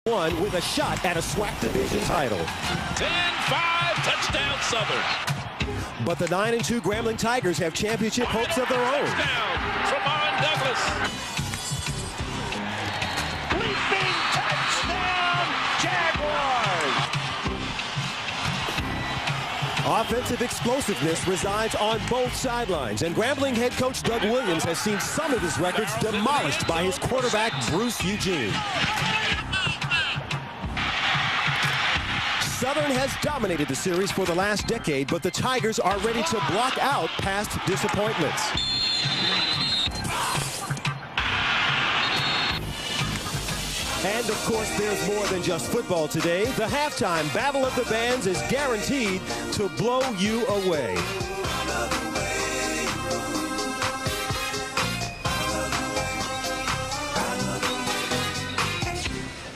One with a shot at a SWAC division title. 10-5 touchdown Southern. But the 9-2 Grambling Tigers have championship hopes of their own. Touchdown, Douglas. Leaping touchdown, Jaguars. Offensive explosiveness resides on both sidelines, and Grambling head coach Doug Williams has seen some of his records demolished by his quarterback Bruce Eugene. Southern has dominated the series for the last decade, but the Tigers are ready to block out past disappointments. And, of course, there's more than just football today. The halftime Battle of the Bands is guaranteed to blow you away.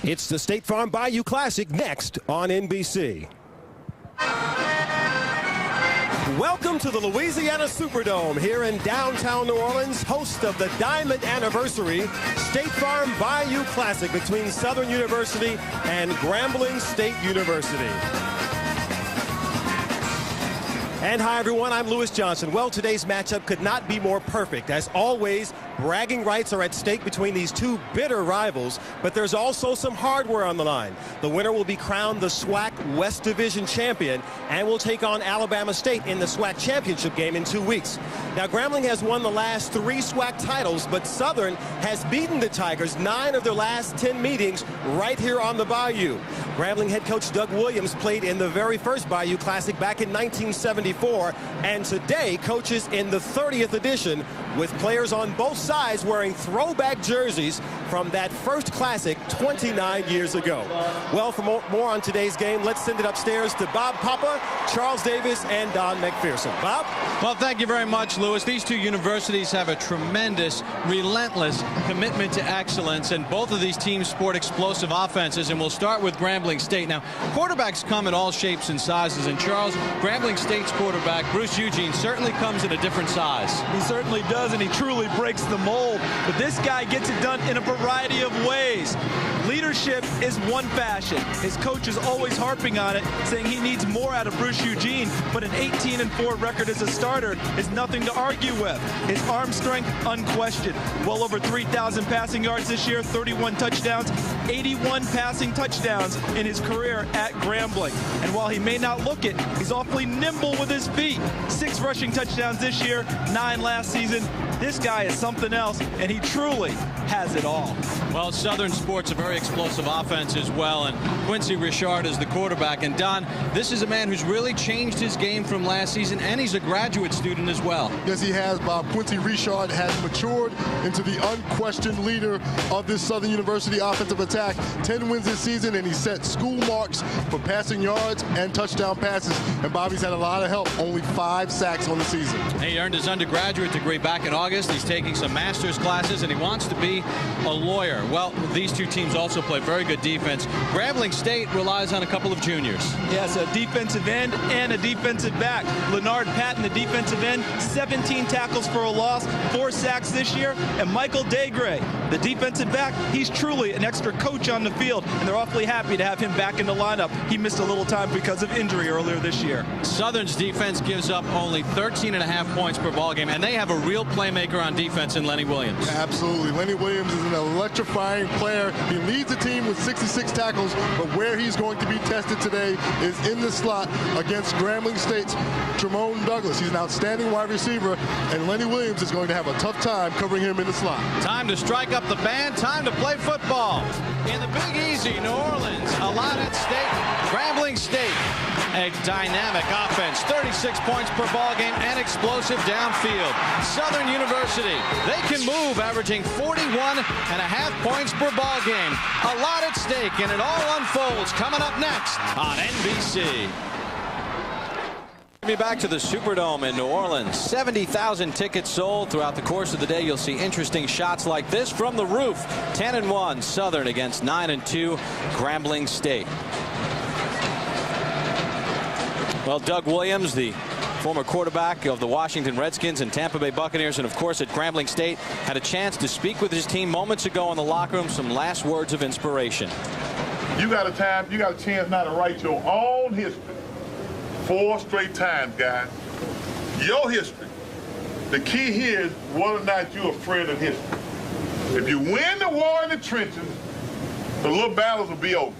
It's the State Farm Bayou Classic next on NBC. Welcome to the Louisiana Superdome here in downtown New Orleans, host of the Diamond Anniversary State Farm Bayou Classic between Southern University and Grambling State University. And hi, everyone. I'm Lewis Johnson. Well, today's matchup could not be more perfect. As always, bragging rights are at stake between these two bitter rivals, but there's also some hardware on the line. The winner will be crowned the SWAC West Division champion and will take on Alabama State in the SWAC championship game in 2 weeks. Now, Grambling has won the last 3 SWAC titles, but Southern has beaten the Tigers 9 of their last 10 meetings right here on the Bayou. Grambling head coach Doug Williams played in the very first Bayou Classic back in 1974, and today coaches in the 30th edition with players on both sides wearing throwback jerseys from that first classic 29 years ago. Well, for more on today's game, let's send it upstairs to Bob Papa, Charles Davis, and Don McPherson. Bob? Well, thank you very much, Lewis. These two universities have a tremendous, relentless commitment to excellence, and both of these teams sport explosive offenses, and we'll start with Grambling State. Now, quarterbacks come in all shapes and sizes, and Charles, Grambling State's quarterback, Bruce Eugene, certainly comes in a different size. He certainly does, and he truly breaks the mold. But this guy gets it done in a variety of ways. Leadership is one fashion. His coach is always harping on it, saying he needs more out of Bruce Eugene, but an 18-4 record as a starter is nothing to argue with. His arm strength, unquestioned. Well over 3,000 passing yards this year, 31 touchdowns, 81 passing touchdowns in his career at Grambling. And while he may not look it, he's awfully nimble with his feet. 6 rushing touchdowns this year, 9 last season. This guy is something else, and he truly has it all. Well, Southern sports a very explosive offense as well, and Quincy Richard is the quarterback. And Don, this is a man who's really changed his game from last season, and he's a graduate student as well. Yes, he has, Bob. Quincy Richard has matured into the unquestioned leader of this Southern University offensive attack. 10 wins this season, and he set school marks for passing yards and touchdown passes. And Bobby's had a lot of help, only 5 sacks on the season. He earned his undergraduate degree back in August. He's taking some master's classes, and he wants to be a lawyer. Well, these two teams also play very good defense. Grambling State relies on a couple of juniors. Yes, a defensive end and a defensive back. Leonard Patton, the defensive end, 17 tackles for a loss, 4 sacks this year. And Michael Degray, the defensive back, he's truly an extra coach on the field, and they're awfully happy to have him back in the lineup. He missed a little time because of injury earlier this year. Southern's defense gives up only 13.5 points per ball game, and they have a real playmaker on defense in Lenny Williams. Absolutely. Lenny Williams is an electrifying player. He leads the team with 66 tackles, but where he's going to be tested today is in the slot against Grambling State's Tremone Douglas. He's an outstanding wide receiver, and Lenny Williams is going to have a tough time covering him in the slot. Time to strike up the band, time to play football. In the Big Easy, New Orleans, a lot at stake. Grambling State, a dynamic offense, 36 points per ball game and explosive downfield. Southern University, they can move, averaging 41.5 points per ball game. A lot at stake, and it all unfolds coming up next on NBC. Be back to the Superdome in New Orleans. 70,000 tickets sold throughout the course of the day. You'll see interesting shots like this from the roof. 10-1 Southern against 9-2 Grambling State. Well, Doug Williams, the former quarterback of the Washington Redskins and Tampa Bay Buccaneers, and of course at Grambling State, had a chance to speak with his team moments ago in the locker room. Some last words of inspiration. You got a chance now to write your own history. 4 straight times, guys. Your history. The key here is whether or not you're a friend of history. If you win the war in the trenches, the little battles will be over.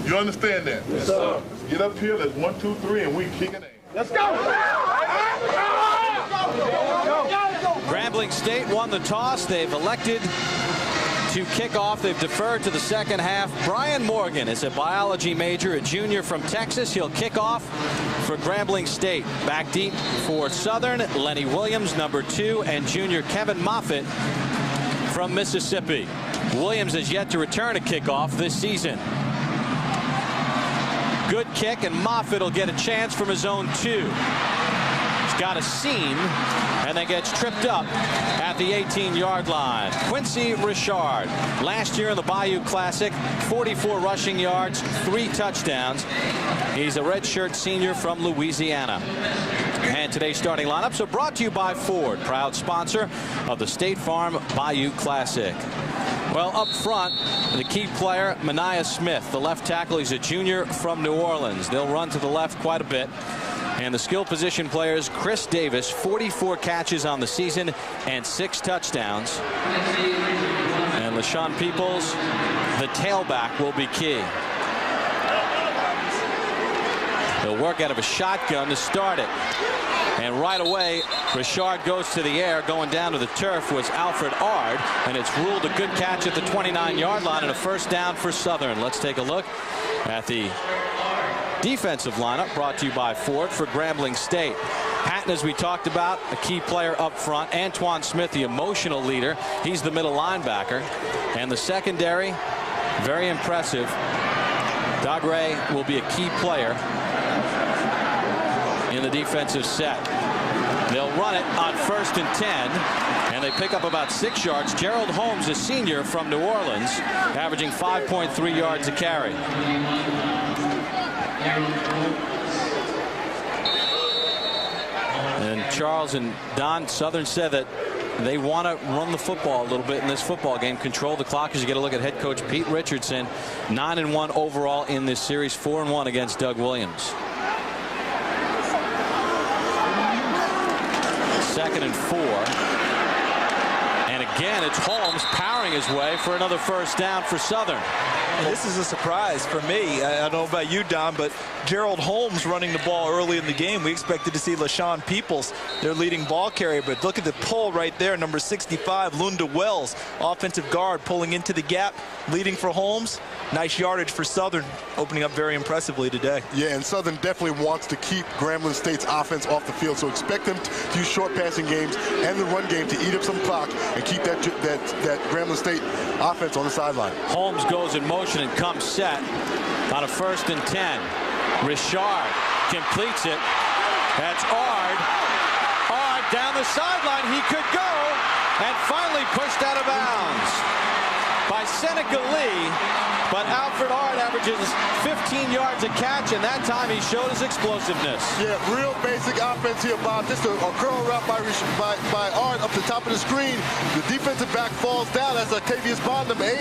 You understand that? Yes, sir. Let's get up here. Let's 1, 2, 3, and we kicking ass. Let's go! Grambling State won the toss. They've elected to kick off. They've deferred to the second half. Brian Morgan is a biology major, a junior from Texas. He'll kick off for Grambling State. Back deep for Southern, Lenny Williams, number 2, and junior Kevin Moffitt from Mississippi. Williams has yet to return a kickoff this season. Good kick, and Moffitt will get a chance from his own 2. He's got a seam and then gets tripped up at the 18-yard line. Quincy Richard, last year in the Bayou Classic, 44 rushing yards, 3 touchdowns. He's a redshirt senior from Louisiana. And today's starting lineups are brought to you by Ford, proud sponsor of the State Farm Bayou Classic. Well, up front, the key player, Mania Smith, the left tackle. He's a junior from New Orleans. They'll run to the left quite a bit. And the skill position players, Chris Davis, 44 catches on the season and 6 touchdowns. And LaShawn Peoples, the tailback, will be key. They'll work out of a shotgun to start it. And right away, Richard goes to the air. Going down to the turf was Alfred Ard, and it's ruled a good catch at the 29-yard line and a first down for Southern. Let's take a look at the defensive lineup brought to you by Ford for Grambling State. Patton, as we talked about, a key player up front. Antoine Smith, the emotional leader. He's the middle linebacker. And the secondary, very impressive. Dagre will be a key player in the defensive set. They'll run it on 1st and 10, and they pick up about 6 yards. Gerald Holmes, a senior from New Orleans, averaging 5.3 yards a carry. And Charles and Don, Southern said that they want to run the football a little bit in this football game, control the clock. As you get a look at head coach Pete Richardson, 9-1 overall in this series, 4-1 against Doug Williams. 2nd and 4. And again, it's Holmes powering his way for another first down for Southern. This is a surprise for me. I don't know about you, Don, but Gerald Holmes running the ball early in the game. We expected to see LaShawn Peoples, their leading ball carrier, but look at the pull right there. Number 65, Lunda Wells, offensive guard, pulling into the gap, leading for Holmes. Nice yardage for Southern, opening up very impressively today. Yeah, and Southern definitely wants to keep Grambling State's offense off the field, so expect them to use short passing games and the run game to eat up some clock and keep that Grambling State offense on the sideline. Holmes goes in motion and comes set on a 1st and 10. Richard completes it. That's Ard. Ard down the sideline. He could go, and finally pushed out of bounds by Seneca Lee. But Alfred Ard averages 15 yards a catch, and that time he showed his explosiveness. Yeah, real basic offense here, Bob. Just a curl route by Ard up the top of the screen. The defensive back falls down. That's Octavius Bond, number 8.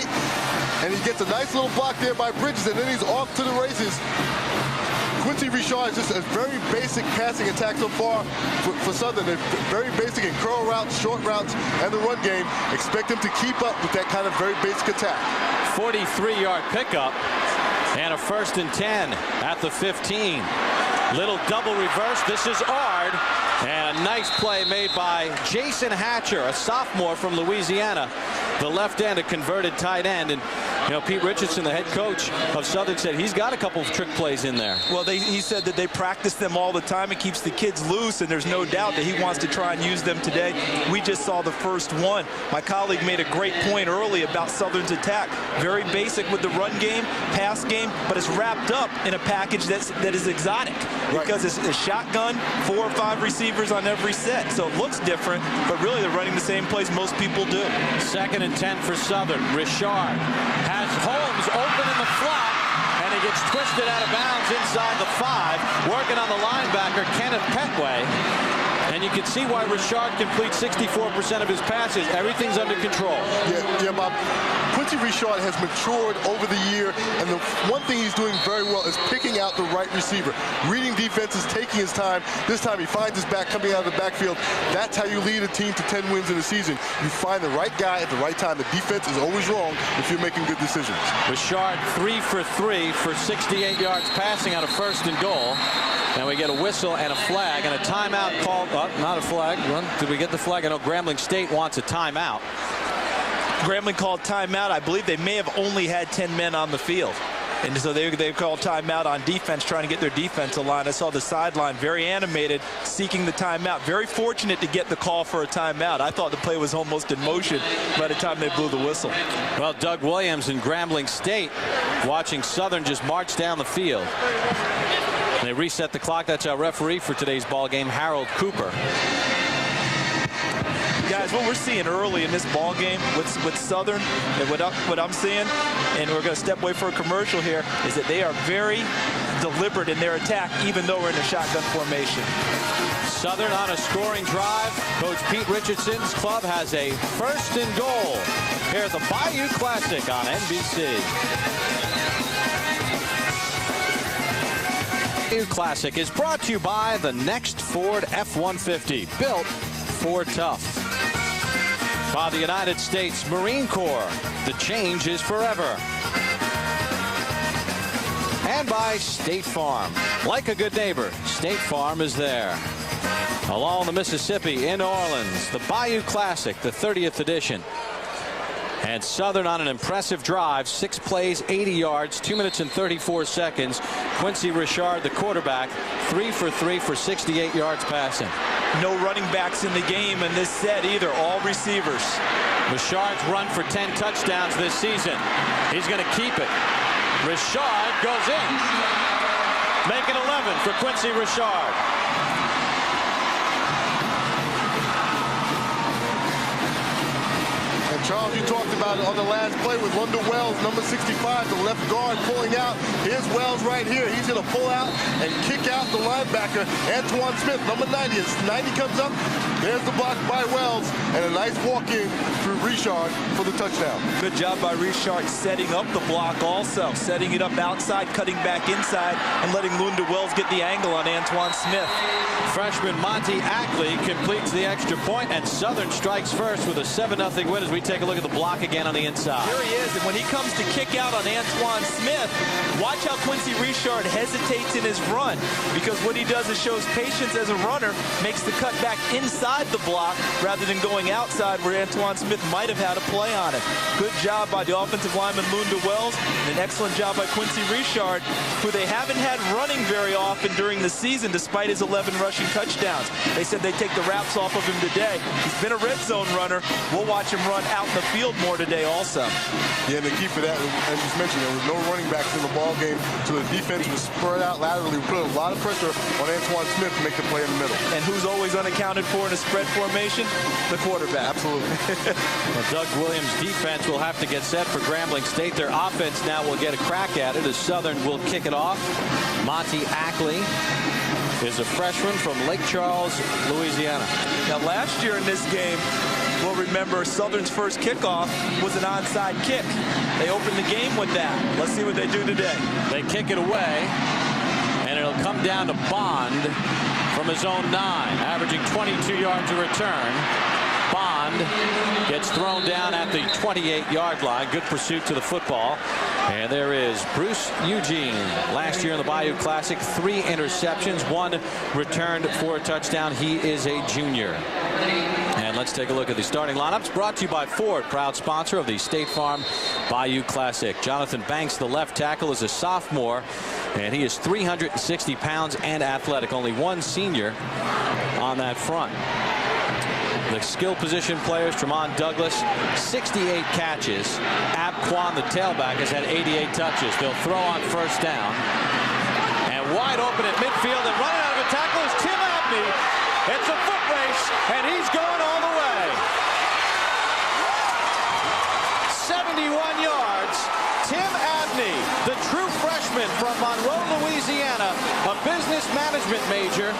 And he gets a nice little block there by Bridges, and then he's off to the races. Quincy Richard is just a very basic passing attack so far for Southern. They're very basic in curl routes, short routes, and the run game. Expect them to keep up with that kind of very basic attack. 43-yard pickup and a 1st and 10 at the 15. Little double reverse. This is Ard, and a nice play made by Jason Hatcher, a sophomore from Louisiana, the left end, a converted tight end. And you know, Pete Richardson, the head coach of Southern, said he's got a couple of trick plays in there. Well, he said that they practice them all the time. It keeps the kids loose, and there's no doubt that he wants to try and use them today. We just saw the first one. My colleague made a great point early about Southern's attack. Very basic with the run game, pass game, but it's wrapped up in a package that is exotic. Because it's a shotgun, 4 or 5 receivers on every set. So it looks different, but really they're running the same plays most people do. 2nd and 10 for Southern. Richard has Holmes open in the flat, and he gets twisted out of bounds inside the 5. Working on the linebacker, Kenneth Petway. And And you can see why Richard completes 64% of his passes. Everything's under control. Yeah, Bob. Quincy Richard has matured over the year, and the one thing he's doing very well is picking out the right receiver, reading defenses, taking his time. This time he finds his back coming out of the backfield. That's how you lead a team to 10 wins in a season. You find the right guy at the right time. The defense is always wrong if you're making good decisions. Richard 3 for 3 for 68 yards passing on a 1st and goal. And we get a whistle and a flag and a timeout called. Oh, not a flag. Did we get the flag? I know Grambling State wants a timeout. Grambling called timeout. I believe they may have only had 10 men on the field. And so they called timeout on defense, trying to get their defense aligned. I saw the sideline very animated, seeking the timeout. Very fortunate to get the call for a timeout. I thought the play was almost in motion by the time they blew the whistle. Well, Doug Williams and Grambling State watching Southern just march down the field. And they reset the clock. That's our referee for today's ball game, Harold Cooper. Guys, what we're seeing early in this ball game with Southern, and what I'm seeing, and we're going to step away for a commercial here, is that they are very deliberate in their attack, even though we're in a shotgun formation. Southern on a scoring drive. Coach Pete Richardson's club has a 1st and goal here at the Bayou Classic on NBC. Bayou Classic is brought to you by the next Ford F-150, built Ford tough. By the United States Marine Corps, the change is forever. And by State Farm. Like a good neighbor, State Farm is there. Along the Mississippi in New Orleans, the Bayou Classic, the 30th edition. And Southern on an impressive drive, 6 plays, 80 yards, 2 minutes and 34 seconds. Quincy Richard, the quarterback, 3 for 3 for 68 yards passing. No running backs in the game in this set either, all receivers. Richard's run for 10 touchdowns this season. He's going to keep it. Richard goes in. Make it 11 for Quincy Richard. Charles, you talked about it on the last play with Wendell Wells, number 65, the left guard pulling out. Here's Wells right here. He's going to pull out and kick out the linebacker, Antoine Smith, number 90. As 90 comes up, there's the block by Wells, and a nice walk-in through Richard for the touchdown. Good job by Richard setting up the block also, setting it up outside, cutting back inside, and letting Wendell Wells get the angle on Antoine Smith. Freshman Monty Ackley completes the extra point, and Southern strikes first with a 7-0 win as we take a look at the block again on the inside. Here he is, and when he comes to kick out on Antoine Smith, watch how Quincy Richard hesitates in his run, because what he does is shows patience as a runner, makes the cut back inside the block rather than going outside where Antoine Smith might have had a play on it. Good job by the offensive lineman Wendell Wells, and an excellent job by Quincy Richard, who they haven't had running very often during the season despite his 11 rushing touchdowns. They said they'd take the wraps off of him today. He's been a red zone runner. We'll watch him run out in the field more today also. Yeah, and the key for that, as you mentioned, there was no running backs in the ball game, so the defense was spread out laterally. We put a lot of pressure on Antoine Smith to make the play in the middle. And who's always unaccounted for in a spread formation? The quarterback. Absolutely. Well, Doug Williams' defense will have to get set for Grambling State. Their offense now will get a crack at it as Southern will kick it off. Monty Ackley is a freshman from Lake Charles, Louisiana. Now, last year in this game, we'll remember Southern's first kickoff was an onside kick. They opened the game with that. Let's see what they do today. They kick it away, and it'll come down to Bond from his own 9, averaging 22 yards a return. Bond gets thrown down at the 28-yard line. Good pursuit to the football. And there is Bruce Eugene. Last year in the Bayou Classic, 3 interceptions, 1 returned for a touchdown. He is a junior. And let's take a look at the starting lineups. Brought to you by Ford, proud sponsor of the State Farm Bayou Classic. Jonathan Banks, the left tackle, is a sophomore, and he is 360 pounds and athletic. Only 1 senior on that front. The skill position players, Tremont Douglas, 68 catches. Ab Kwan, the tailback, has had 88 touches. They'll throw on first down. And wide open at midfield and running out of a tackle is Tim Abney. It's a foot race, and he's going all the way. 71 yards. Tim Abney, the true freshman from Monroe, Louisiana, a business management major,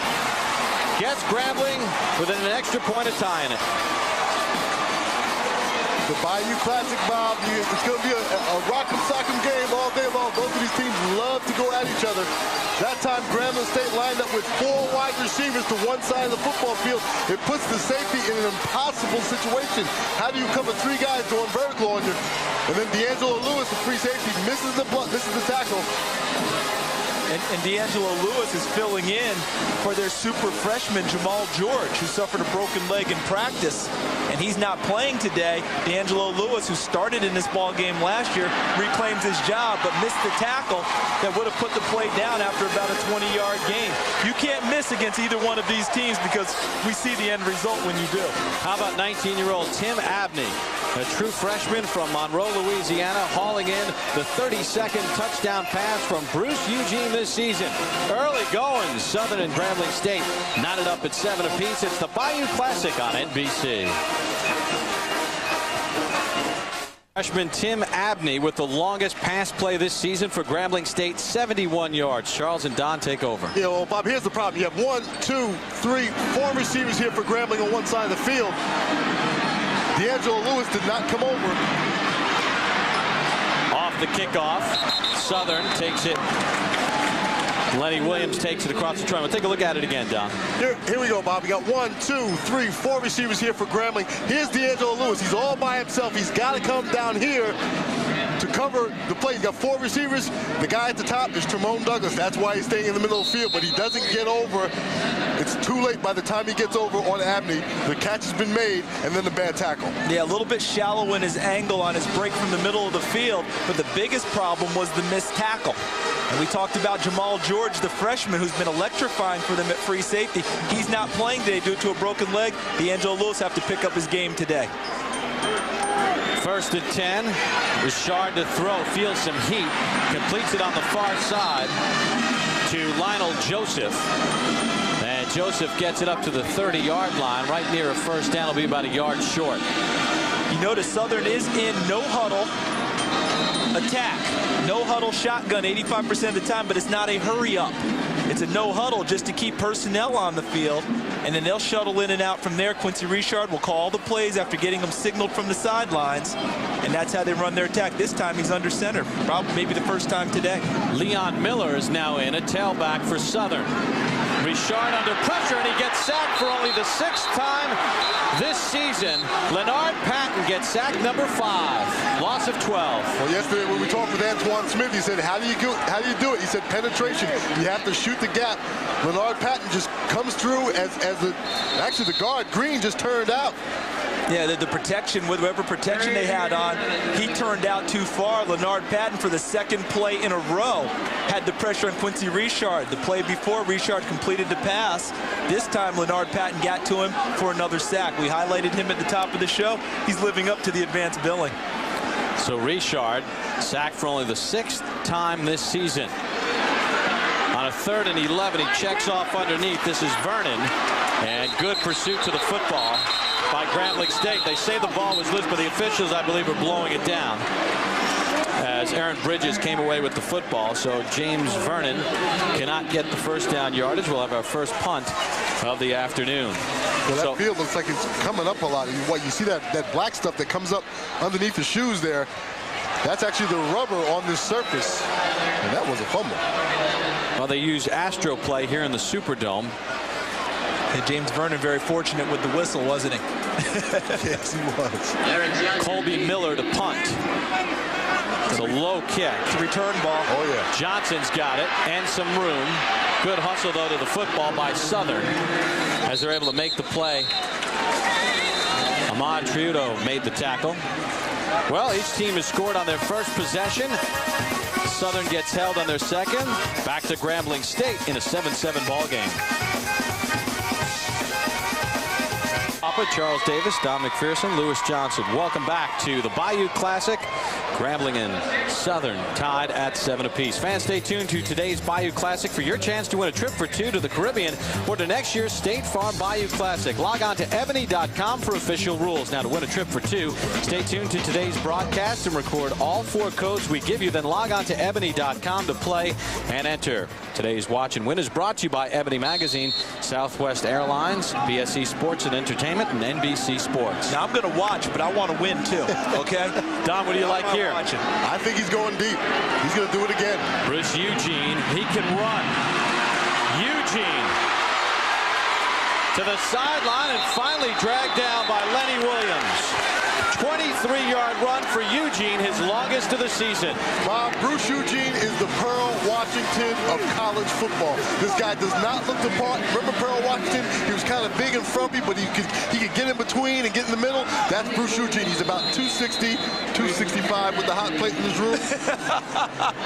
gets Grambling within an extra point of tying it. The Bayou Classic, Bob. It's going to be a rock'em sock'em game all day long. Both of these teams love to go at each other. That time, Grambling State lined up with 4 wide receivers to one side of the football field. It puts the safety in an impossible situation. How do you cover 3 guys going vertical on you? And then D'Angelo Lewis, the free safety, misses the tackle. And D'Angelo Lewis is filling in for their super freshman Jamal George, who suffered a broken leg in practice, and he's not playing today. D'Angelo Lewis, who started in this ball game last year, reclaims his job, but missed the tackle that would have put the play down after about a 20-yard gain. You can't miss against either one of these teams because we see the end result when you do. How about 19-year-old Tim Abney, a true freshman from Monroe, Louisiana, hauling in the 32nd touchdown pass from Bruce Eugene this season. Early going, Southern and Grambling State knotted up at 7 apiece. It's the Bayou Classic on NBC. Freshman Tim Abney with the longest pass play this season for Grambling State, 71 yards. Charles and Don take over. Yeah, well, Bob, here's the problem. You have 1, 2, 3, 4 receivers here for Grambling on one side of the field. D'Angelo Lewis did not come over. Off the kickoff, Southern takes it. Lenny Williams takes it across the trunk. We'll take a look at it again, Don. Here we go, Bob. We got 1, 2, 3, 4 receivers here for Grambling. Here's D'Angelo Lewis. He's all by himself. He's got to come down here to cover the play. He's got 4 receivers. The guy at the top is Tremone Douglas. That's why he's staying in the middle of the field, but he doesn't get over. It's too late by the time he gets over on Abney. The catch has been made, and then the bad tackle. Yeah, a little bit shallow in his angle on his break from the middle of the field, but the biggest problem was the missed tackle. And we talked about Jamal George, the freshman, who's been electrifying for them at free safety. He's not playing today due to a broken leg. D'Angelo Lewis have to pick up his game today. 1st and 10. Richard to throw, feels some heat, completes it on the far side to Lionel Joseph. And Joseph gets it up to the 30-yard line, right near a first down. Will be about a yard short. You notice Southern is in no huddle attack. No huddle shotgun 85% of the time, but it's not a hurry up. It's a no huddle just to keep personnel on the field, and then they'll shuttle in and out from there. Quincy Richard will call the plays after getting them signaled from the sidelines, and that's how they run their attack. This time he's under center, probably maybe the first time today. Leon Miller is now in, a tailback for Southern. Richard under pressure, and he gets sacked for only the 6th time this season. Leonard Patton gets sacked number 5. Loss of 12. Well, yesterday when we talked with Antoine Smith, he said, how do you do it? He said, penetration. You have to shoot the gap. Leonard Patton just comes through actually the guard, Green, just turned out. Yeah, the protection, whatever protection they had on, he turned out too far. Leonard Patton, for the 2nd play in a row, had the pressure on Quincy Richard. The play before, Richard completed the pass. This time, Leonard Patton got to him for another sack. We highlighted him at the top of the show. He's living up to the advanced billing. So Richard sacked for only the 6th time this season. On a 3rd and 11, he checks off underneath. This is Vernon, and good pursuit to the football by Grambling State. They say the ball was loose, but the officials, I believe, are blowing it down as Aaron Bridges came away with the football. So James Vernon cannot get the first down yardage. We'll have our first punt of the afternoon. Well, that field looks like it's coming up a lot. You see that black stuff that comes up underneath the shoes there? That's actually the rubber on this surface, and that was a fumble. Well, they use Astro Play here in the Superdome. And James Vernon very fortunate with the whistle, wasn't he? Yes, he was. Colby Miller to punt. It's a low kick. It's a return ball. Oh, yeah. Johnson's got it and some room. Good hustle, though, to the football by Southern as they're able to make the play. Ahmad Triudo made the tackle. Well, each team has scored on their first possession. Southern gets held on their second. Back to Grambling State in a 7-7 ball game. Charles Davis, Don McPherson, Lewis Johnson. Welcome back to the Bayou Classic. Grambling and Southern tied at 7 apiece. Fans, stay tuned to today's Bayou Classic for your chance to win a trip for 2 to the Caribbean or to next year's State Farm Bayou Classic. Log on to ebony.com for official rules. Now, to win a trip for 2, stay tuned to today's broadcast and record all 4 codes we give you. Then log on to ebony.com to play and enter. Today's Watch and Win is brought to you by Ebony Magazine, Southwest Airlines, BSC Sports and Entertainment, and NBC Sports. Now, I'm going to watch, but I want to win, too. Okay? Don, what do you like here? I think he's going deep. He's going to do it again. Bruce Eugene, he can run. Eugene to the sideline and finally dragged down by Lenny Williams. 23-yard run for Eugene, his longest of the season. Bob, Bruce Eugene is the Pearl Washington of college football. This guy does not look the part. Remember Pearl Washington? He was kind of big and frumpy, but he could get in between and get in the middle. That's Bruce Eugene. He's about 260, 265 with the hot plate in his room.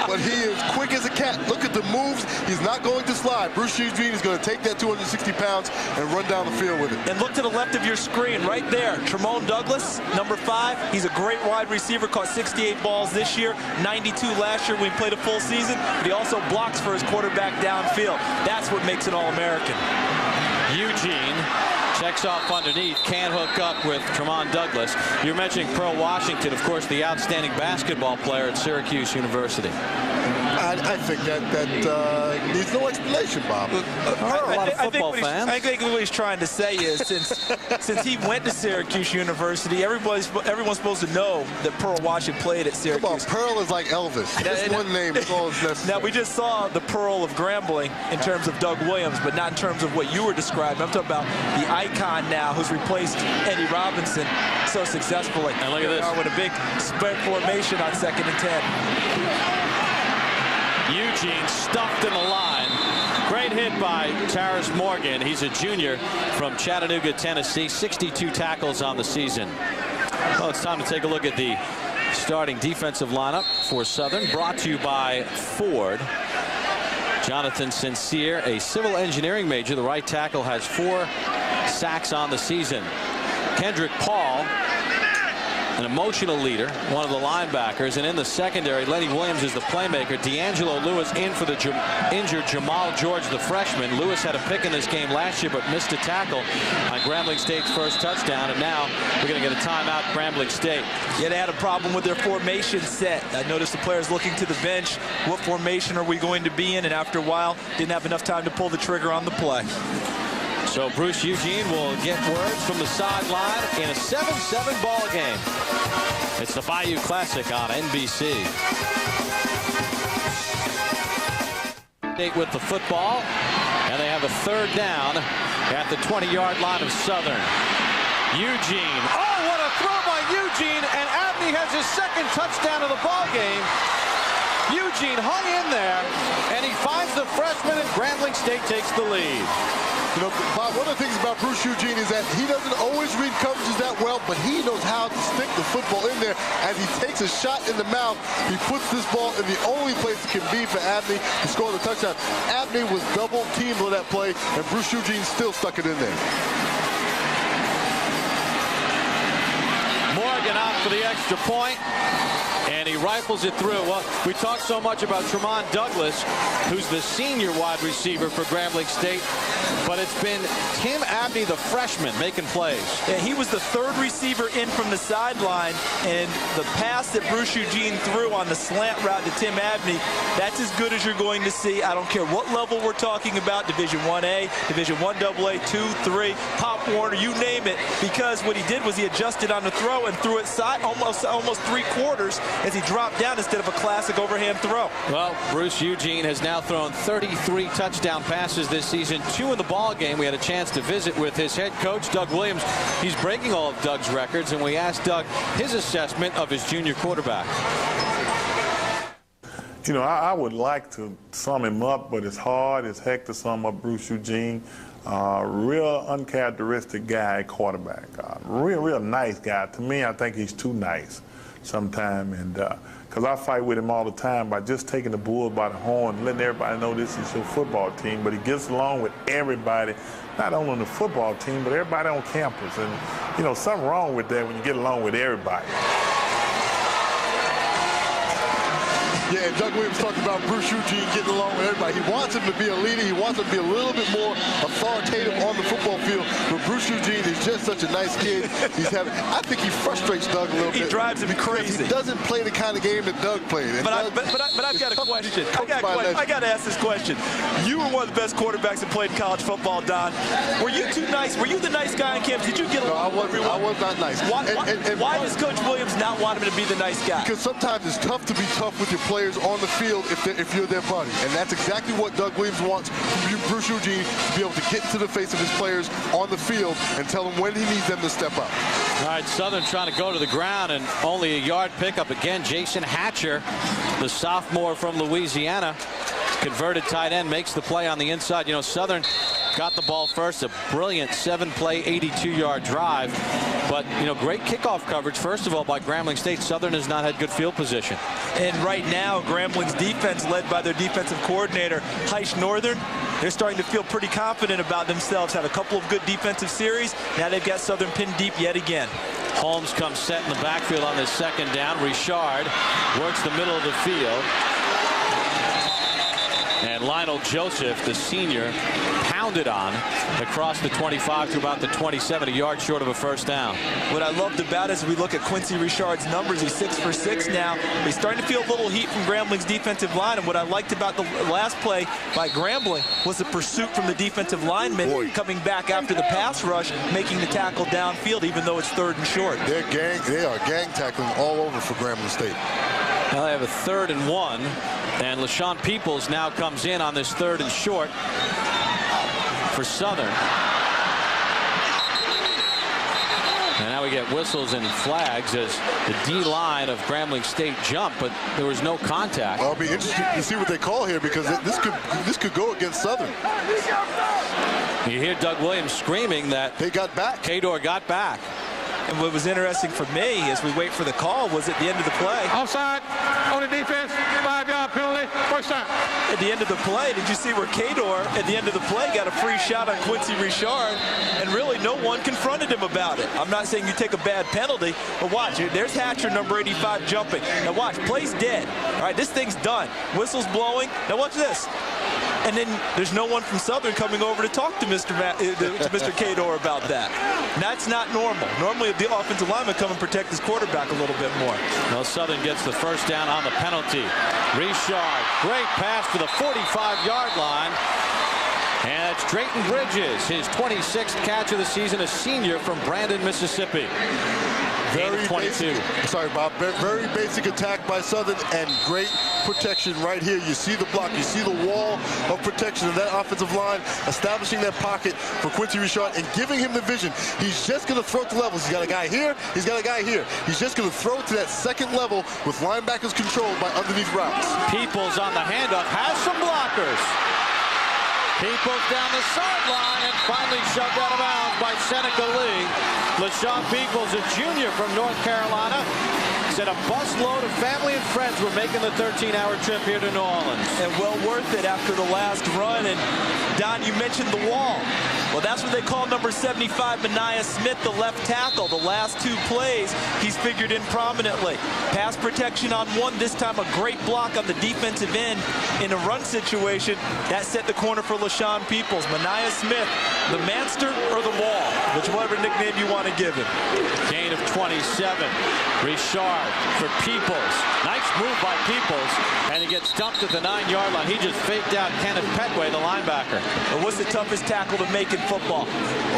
But he is quick as a cat. Look at the moves. He's not going to slide. Bruce Eugene is going to take that 260 pounds and run down the field with it. And look to the left of your screen, right there. Tremone Douglas, number 5. He's a great wide receiver, caught 68 balls this year, 92 last year when he played a full season, but he also blocks for his quarterback downfield. That's what makes an All-American. Eugene checks off underneath, can't hook up with Tremone Douglas. You're mentioning Pearl Washington, of course, the outstanding basketball player at Syracuse University. I think that needs no explanation, Bob. A lot of football fans. I think what he's trying to say is, since he went to Syracuse University, everyone's supposed to know that Pearl Washington played at Syracuse. Come on, Pearl is like Elvis. Just one name is all that's necessary. Now, we just saw the Pearl of Grambling in terms of Doug Williams, but not in terms of what you were describing. I'm talking about the icon now who's replaced Eddie Robinson so successfully. And look at this. With a big spread formation on 2nd and 10. Eugene stuffed in the line. Great hit by Taris Morgan. He's a junior from Chattanooga, Tennessee. 62 tackles on the season. Well, it's time to take a look at the starting defensive lineup for Southern, brought to you by Ford. Jonathan Sincere, a civil engineering major, the right tackle, has 4 sacks on the season. Kendrick Paul, an emotional leader, one of the linebackers, and in the secondary, Lenny Williams is the playmaker. D'Angelo Lewis in for the injured Jamal George, the freshman. Lewis had a pick in this game last year, but missed a tackle on Grambling State's first touchdown, and now we're going to get a timeout, Grambling State. Yeah, they had a problem with their formation set. I noticed the players looking to the bench. What formation are we going to be in? And after a while, didn't have enough time to pull the trigger on the play. So Bruce Eugene will get words from the sideline in a 7-7 ball game. It's the Bayou Classic on NBC. With the football, and they have a 3rd down at the 20-yard line of Southern. Eugene. Oh, what a throw by Eugene, and Abney has his 2nd touchdown of the ball game. Eugene hung in there, and he finds the freshman, and Grambling State takes the lead. You know, Bob, one of the things about Bruce Eugene is that he doesn't always read coverages that well, but he knows how to stick the football in there. As he takes a shot in the mouth, he puts this ball in the only place it can be for Abney to score the touchdown. Abney was double teamed on that play, and Bruce Eugene still stuck it in there. Morgan out for the extra point, and he rifles it through. Well, we talked so much about Tremone Douglas, who's the senior wide receiver for Grambling State, but it's been Tim Abney, the freshman, making plays. Yeah, he was the 3rd receiver in from the sideline, and the pass that Bruce Eugene threw on the slant route to Tim Abney, that's as good as you're going to see. I don't care what level we're talking about, Division 1A, Division 1AA, 2, 3, Pop Warner, you name it, because what he did was he adjusted on the throw and threw it side almost 3/4 as he dropped down instead of a classic overhand throw. Well, Bruce Eugene has now thrown 33 touchdown passes this season, 2 in the ball game. We had a chance to visit with his head coach, Doug Williams. He's breaking all of Doug's records, and we asked Doug his assessment of his junior quarterback. You know, I would like to sum him up, but it's hard as heck to sum up Bruce Eugene. Real uncharacteristic guy, quarterback. Real nice guy. To me, I think he's too nice sometimes, and because I fight with him all the time by just taking the bull by the horn and letting everybody know this is your football team. But he gets along with everybody, not only on the football team, but everybody on campus. And, you know, something wrong with that when you get along with everybody. Yeah, and Doug Williams talked about Bruce Eugene getting along with everybody. He wants him to be a leader. He wants him to be a little bit more authoritative on the football field. But Bruce Eugene is just such a nice kid. I think he frustrates Doug a little bit. He drives him crazy. He doesn't play the kind of game that Doug played. But I've got a question. I got to ask this question. You were one of the best quarterbacks that played college football, Don. Were you too nice? Were you the nice guy on campus? Did you get along with everyone? I was not nice. Why does Coach Williams not want him to be the nice guy? Because sometimes it's tough to be tough with your players on the field if you're their buddy. And that's exactly what Doug Williams wants from Bruce Eugene, to be able to get into the face of his players on the field and tell them when he needs them to step up. All right, Southern trying to go to the ground, and only a yard pickup. Again, Jason Hatcher, the sophomore from Louisiana, converted tight end, makes the play on the inside. You know, Southern got the ball first, a brilliant 7-play, 82-yard drive. But, you know, great kickoff coverage, first of all, by Grambling State. Southern has not had good field position. And right now, Grambling's defense, led by their defensive coordinator, Heisch Northern, they're starting to feel pretty confident about themselves. Had a couple of good defensive series. Now they've got Southern pinned deep yet again. Holmes comes set in the backfield on this second down. Richard works the middle of the field. And Lionel Joseph, the senior, pounded on across the 25 to about the 27, a yard short of a first down. What I loved about it is we look at Quincy Richard's numbers. He's 6 for 6 now. He's starting to feel a little heat from Grambling's defensive line. And what I liked about the last play by Grambling was the pursuit from the defensive lineman coming back after the pass rush, making the tackle downfield, even though it's 3rd and short. They are gang tackling all over for Grambling State. Now they have a 3rd and 1, and LaShawn Peoples now comes in on this 3rd and short for Southern. And now we get whistles and flags as the D-line of Grambling State jumped, but there was no contact. Well, it'll be interesting to see what they call here, because this could go against Southern. You hear Doug Williams screaming that they got back. Kador got back. And what was interesting for me as we wait for the call was at the end of the play. Offside on the defense, 5-yard penalty, first down. At the end of the play, did you see where Kador, at the end of the play, got a free shot on Quincy Richard, and really no one confronted him about it. I'm not saying you take a bad penalty, but watch, there's Hatcher, number 85, jumping. Now watch, play's dead. All right, this thing's done. Whistle's blowing. Now watch this. And then there's no one from Southern coming over to talk to Mr. Kador about that. That's not normal. Normally the offensive lineman come and protect his quarterback a little bit more. Well, Southern gets the first down on the penalty. Richard, great pass to the 45-yard line. And it's Drayton Bridges, his 26th catch of the season, a senior from Brandon, Mississippi. Very basic, sorry, Bob. Very basic attack by Southern, and great protection right here. You see the block, you see the wall of protection of that offensive line, establishing that pocket for Quincy Richard and giving him the vision. He's just going to throw to levels. He's got a guy here, he's got a guy here. He's just going to throw to that second level with linebackers controlled by underneath routes. Peoples on the handoff, has some blockers. Peoples down the sideline and finally shoved out of bounds by Seneca Lee. LaShawn Peoples, a junior from North Carolina, said a busload of family and friends were making the 13-hour trip here to New Orleans. And well worth it after the last run. And Don, you mentioned the wall. Well, that's what they call number 75, Mania Smith, the left tackle. The last 2 plays, he's figured in prominently. Pass protection on one, this time a great block on the defensive end in a run situation. That set the corner for LaShawn Peoples. Mania Smith, the Manster or the Wall, whichever nickname you want to give him. Gain of 27. Richard for Peoples. Nice move by Peoples, and he gets dumped at the 9-yard line. He just faked out Kenneth Petway, the linebacker. And what's the toughest tackle to make in football?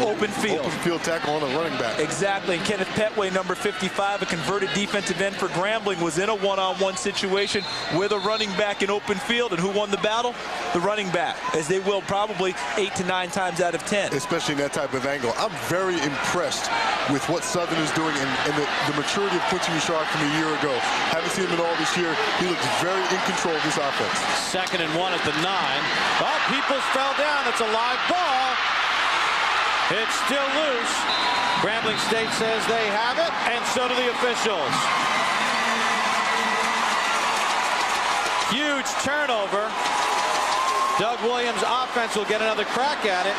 Open field. Open field tackle on a running back. Exactly. And Kenneth Petway, number 55, a converted defensive end for Grambling, was in a one-on-one situation with a running back in open field. And who won the battle? The running back, as they will probably 8 to 9 times out of 10. Especially in that type of angle. I'm very impressed with what Southern is doing and the maturity of Quincy Richard from a year ago. Haven't seen him at all this year. He looks very in control of this offense. 2nd and 1 at the 9. Oh, Peoples fell down. It's a live ball. It's still loose. Grambling State says they have it, and so do the officials. Huge turnover. Doug Williams' offense will get another crack at it.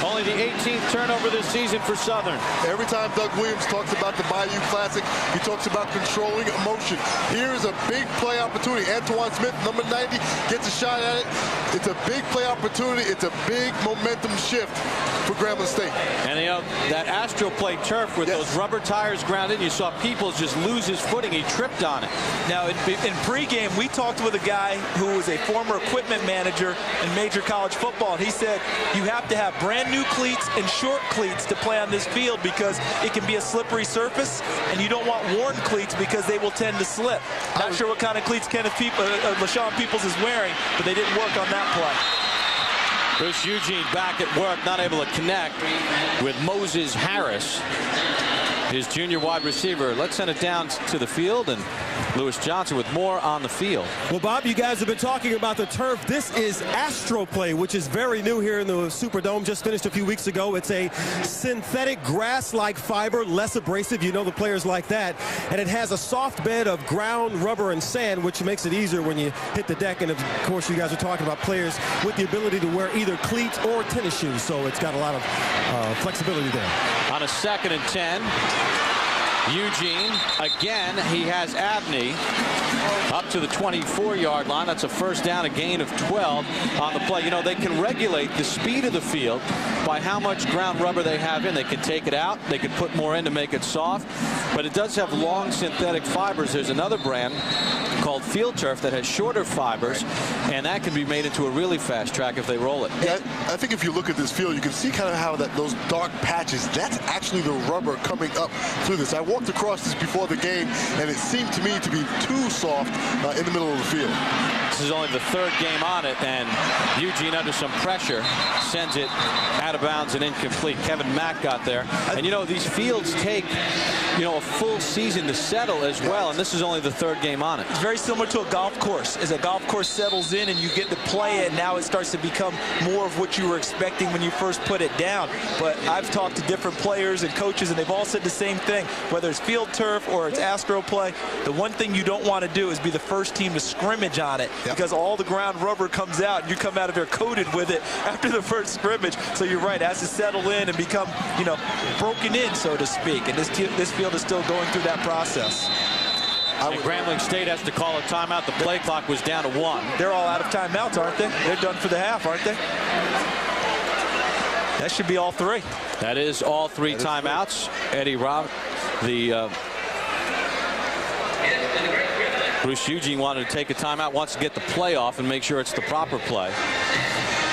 Only the 18th turnover this season for Southern. Every time Doug Williams talks about the Bayou Classic, he talks about controlling emotion. Here is a big play opportunity. Antoine Smith, number 90, gets a shot at it. It's a big play opportunity. It's a big momentum shift for Grambling State. And you know, that Astro play turf with those rubber tires ground in, you saw Peoples just lose his footing. He tripped on it. Now, in pregame, we talked with a guy who was a former equipment manager in major college football, and he said you have to have brand new cleats and short cleats to play on this field because it can be a slippery surface, and you don't want worn cleats because they will tend to slip. Not sure what kind of cleats LaShawn Peoples is wearing, but they didn't work on that play. Bruce Eugene back at work, not able to connect with Moses Harris, his junior wide receiver. Let's send it down to the field, and Lewis Johnson with more on the field. Well, Bob, you guys have been talking about the turf. This is Astro Play, which is very new here in the Superdome. Just finished a few weeks ago. It's a synthetic grass-like fiber, less abrasive. You know the players like that. And it has a soft bed of ground, rubber, and sand, which makes it easier when you hit the deck. And, of course, you guys are talking about players with the ability to wear either cleats or tennis shoes. So it's got a lot of flexibility there. On a 2nd and 10. Eugene, again, he has Abney up to the 24-yard line. That's a first down, a gain of 12 on the play. You know, they can regulate the speed of the field by how much ground rubber they have in. They can take it out. They can put more in to make it soft. But it does have long synthetic fibers. There's another brand called Field Turf that has shorter fibers, and that can be made into a really fast track if they roll it. Yeah, I think if you look at this field, you can see kind of how those dark patches, that's actually the rubber coming up through this. I walked across this before the game, and it seemed to me to be too soft in the middle of the field. This is only the 3rd game on it, and Eugene, under some pressure, sends it out of bounds and incomplete. Kevin Mack got there. And, you know, these fields take, you know, a full season to settle as well, and this is only the 3rd game on it. It's very similar to a golf course. As a golf course settles in and you get to play it, now it starts to become more of what you were expecting when you first put it down. But I've talked to different players and coaches, and they've all said the same thing. Whether it's Field Turf or it's Astro Play, the one thing you don't want to do is be the first team to scrimmage on it, because all the ground rubber comes out and you come out of there coated with it after the first scrimmage. So you're right, it has to settle in and become, you know, broken in, so to speak. And this field is still going through that process. And Grambling State has to call a timeout. The play clock was down to 1. They're all out of timeouts, aren't they? They're done for the half, aren't they? That should be all 3. That is all 3 timeouts. Eddie Robb, Bruce Eugene wanted to take a timeout, wants to get the play off and make sure it's the proper play.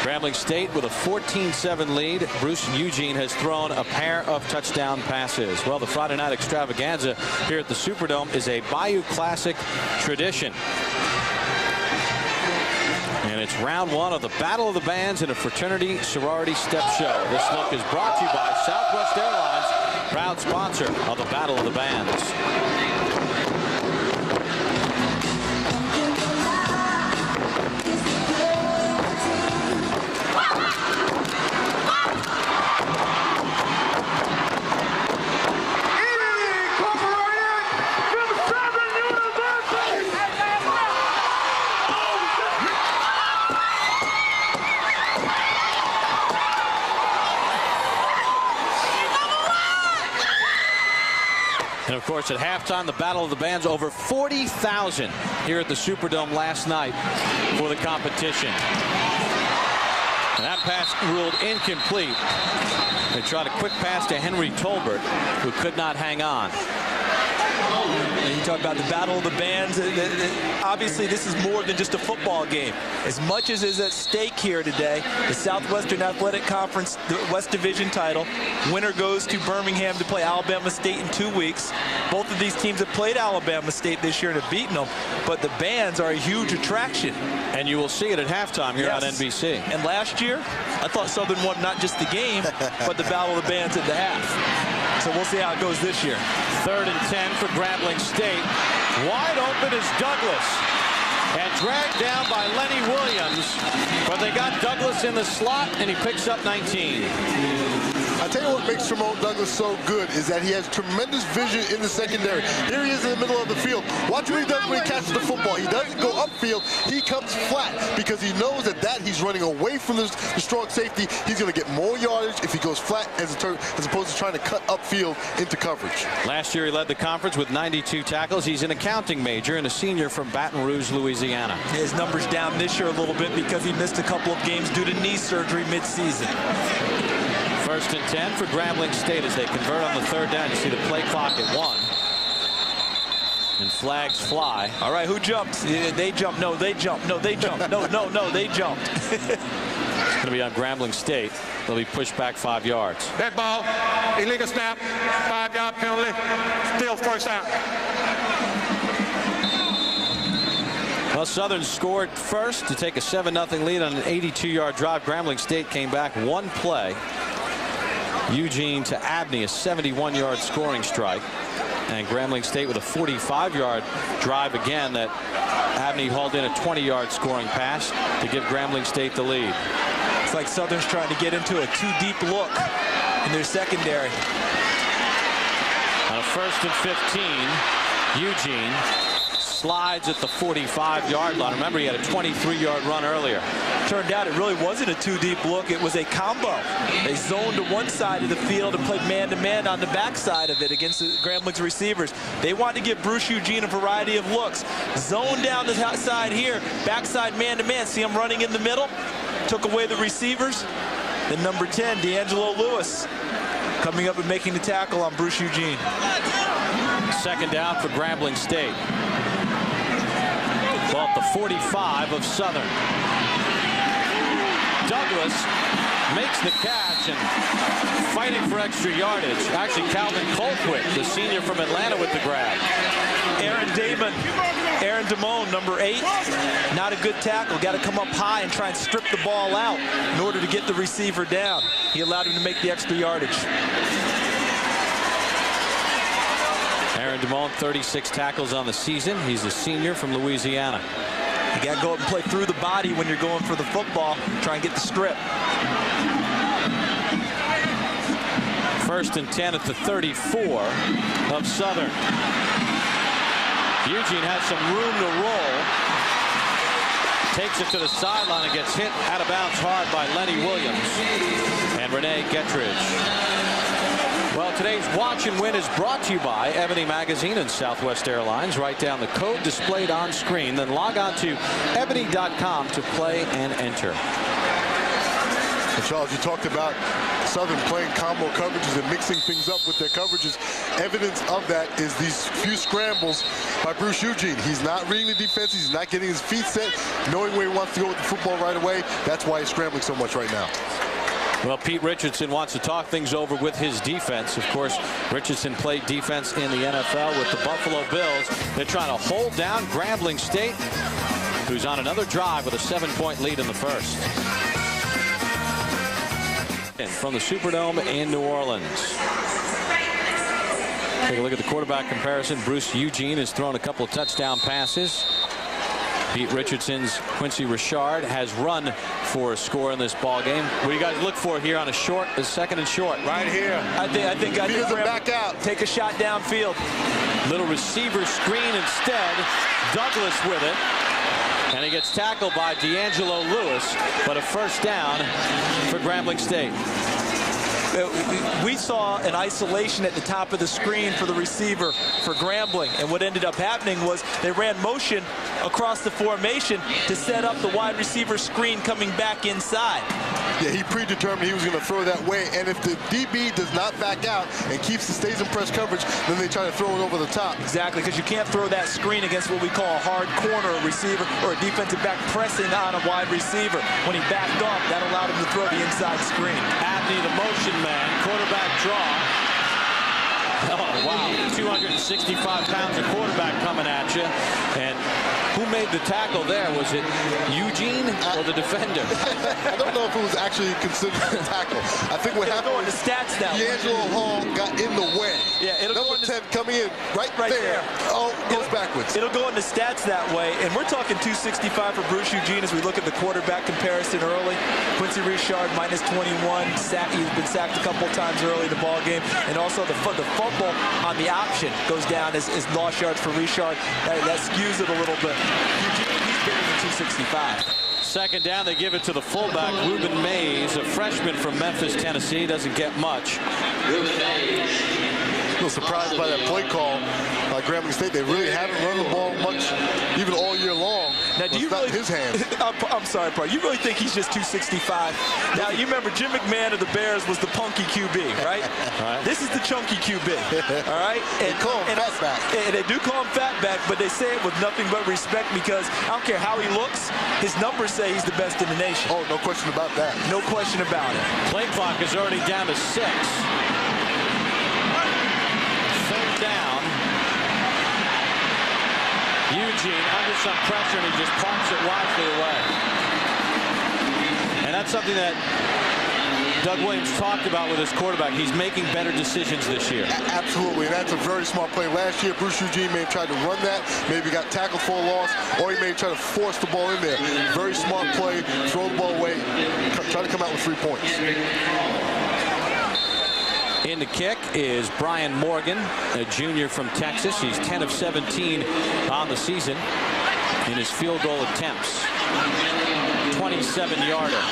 Grambling State with a 14-7 lead. Bruce Eugene has thrown a pair of touchdown passes. Well, the Friday night extravaganza here at the Superdome is a Bayou Classic tradition. And it's round 1 of the Battle of the Bands in a fraternity sorority step show. This look is brought to you by Southwest Airlines, proud sponsor of the Battle of the Bands. And, of course, at halftime, the Battle of the Bands, over 40,000 here at the Superdome last night for the competition. And that pass ruled incomplete. They tried a quick pass to Henry Tolbert, who could not hang on. And you talk about the Battle of the Bands. Obviously, this is more than just a football game. As much as is at stake here today, the Southwestern Athletic Conference, the West Division title, winner goes to Birmingham to play Alabama State in 2 weeks. Both of these teams have played Alabama State this year and have beaten them, but the Bands are a huge attraction. And you will see it at halftime here on NBC. And last year, I thought Southern won not just the game, but the Battle of the Bands at the half. So we'll see how it goes this year. 3rd and 10 for Grambling State. Wide open is Douglas. And dragged down by Lenny Williams. But they got Douglas in the slot, and he picks up 19. I tell you what makes Tremont Douglas so good is that he has tremendous vision in the secondary. Here he is in the middle of the field. Watch what he does when he catches the football. He doesn't go upfield. He comes flat because he knows that he's running away from the strong safety. He's going to get more yardage if he goes flat as opposed to trying to cut upfield into coverage. Last year he led the conference with 92 tackles. He's an accounting major and a senior from Baton Rouge, Louisiana. His numbers down this year a little bit because he missed a couple of games due to knee surgery mid-season. 1st and 10 for Grambling State as they convert on the 3rd down. You see the play clock at 1. And flags fly. All right, who jumped? They jumped. No, they jumped. No, they jumped. No, they jumped. It's going to be on Grambling State. They'll be pushed back 5 yards. Dead ball, illegal snap, 5-yard penalty, still first down. Well, Southern scored first to take a 7-0 lead on an 82-yard drive. Grambling State came back one play. Eugene to Abney, a 71-yard scoring strike. And Grambling State with a 45-yard drive again that Abney hauled in a 20-yard scoring pass to give Grambling State the lead. It's like Southern's trying to get into a too-deep look in their secondary. On a 1st and 15, Eugene slides at the 45-yard line. Remember, he had a 23-yard run earlier. Turned out it really wasn't a too-deep look. It was a combo. They zoned to one side of the field and played man-to-man on the backside of it against the Grambling's receivers. They wanted to give Bruce Eugene a variety of looks. Zone down the side here, backside man-to-man. See him running in the middle. Took away the receivers. Then number 10, D'Angelo Lewis, coming up and making the tackle on Bruce Eugene. 2nd down for Grambling State. Ball at the 45 of Southern. Douglas makes the catch and fighting for extra yardage. Actually, Calvin Colquitt, the senior from Atlanta, with the grab. Aaron Damone, number 8, not a good tackle. Got to come up high and try and strip the ball out in order to get the receiver down. He allowed him to make the extra yardage. Aaron Damone, 36 tackles on the season. He's a senior from Louisiana. You got to go up and play through the body when you're going for the football. Try and get the strip. 1st and 10 at the 34 of Southern. Eugene has some room to roll. Takes it to the sideline and gets hit out of bounds hard by Lenny Williams and Renee Gettridge. Well, today's Watch and Win is brought to you by Ebony Magazine and Southwest Airlines. Write down the code displayed on screen, then log on to ebony.com to play and enter. And Charles, you talked about Southern playing combo coverages and mixing things up with their coverages. Evidence of that is these few scrambles by Bruce Eugene. He's not reading the defense. He's not getting his feet set, knowing where he wants to go with the football right away. That's why he's scrambling so much right now. Well, Pete Richardson wants to talk things over with his defense. Of course, Richardson played defense in the NFL with the Buffalo Bills. They're trying to hold down Grambling State, who's on another drive with a 7-point lead in the 1st. And from the Superdome in New Orleans. Take a look at the quarterback comparison. Bruce Eugene has thrown a couple of touchdown passes. Pete Richardson's Quincy Richard has run for a score in this ball game. What do you guys look for here on a 2nd and short? Right here. I think he doesn't back out. Take a shot downfield. Little receiver screen instead. Douglas with it. And he gets tackled by D'Angelo Lewis, but a 1st down for Grambling State. We saw an isolation at the top of the screen for the receiver for Grambling, and what ended up happening was they ran motion across the formation to set up the wide receiver screen coming back inside. Yeah, he predetermined he was going to throw that way, and if the DB does not back out and stays in press coverage, then they try to throw it over the top. Exactly, because you can't throw that screen against what we call a hard corner receiver or a defensive back pressing on a wide receiver. When he backed off, that allowed him to throw the inside screen. Abney, the motion man, quarterback draw. Oh, wow. 265 pounds of quarterback coming at you. And who made the tackle there? Was it Eugene or the defender? I don't know if it was actually considered a tackle. I think what happened was the stats now. D'Angelo Hall got in the way. Yeah, it'll Number go 10 coming in right there. Oh, goes backwards. It'll go into stats that way. And we're talking 265 for Bruce Eugene as we look at the quarterback comparison early. Quincy Richard -21. He's been sacked a couple times early in the ball game. And also the fumble on the option goes down as lost yards for Richard. That skews it a little bit. Eugene, he's bigger than 265. Second down, they give it to the fullback, Ruben Mays, a freshman from Memphis, Tennessee. Doesn't get much. A little surprised by that play call by Grambling State. They really haven't run the ball much, even all year long. Now, do you not really, his hands. I'm sorry, bro. You really think he's just 265? Now, you remember Jim McMahon of the Bears was the punky QB, right? This is the chunky QB, all right? They call him fatback. And they do call him fatback, but they say it with nothing but respect because I don't care how he looks, his numbers say he's the best in the nation. Oh, no question about that. No question about it. Play clock is already down to 6. Third down. Eugene under some pressure, and he just parks it wisely away. And that's something that Doug Williams talked about with his quarterback. He's making better decisions this year. Absolutely, and that's a very smart play. Last year, Bruce Eugene may have tried to run that, maybe got tackled for a loss, or he may have tried to force the ball in there. Very smart play, throw the ball away, try to come out with 3 points. In the kick is Brian Morgan, a junior from Texas. He's 10 of 17 on the season in his field goal attempts. 27-yarder.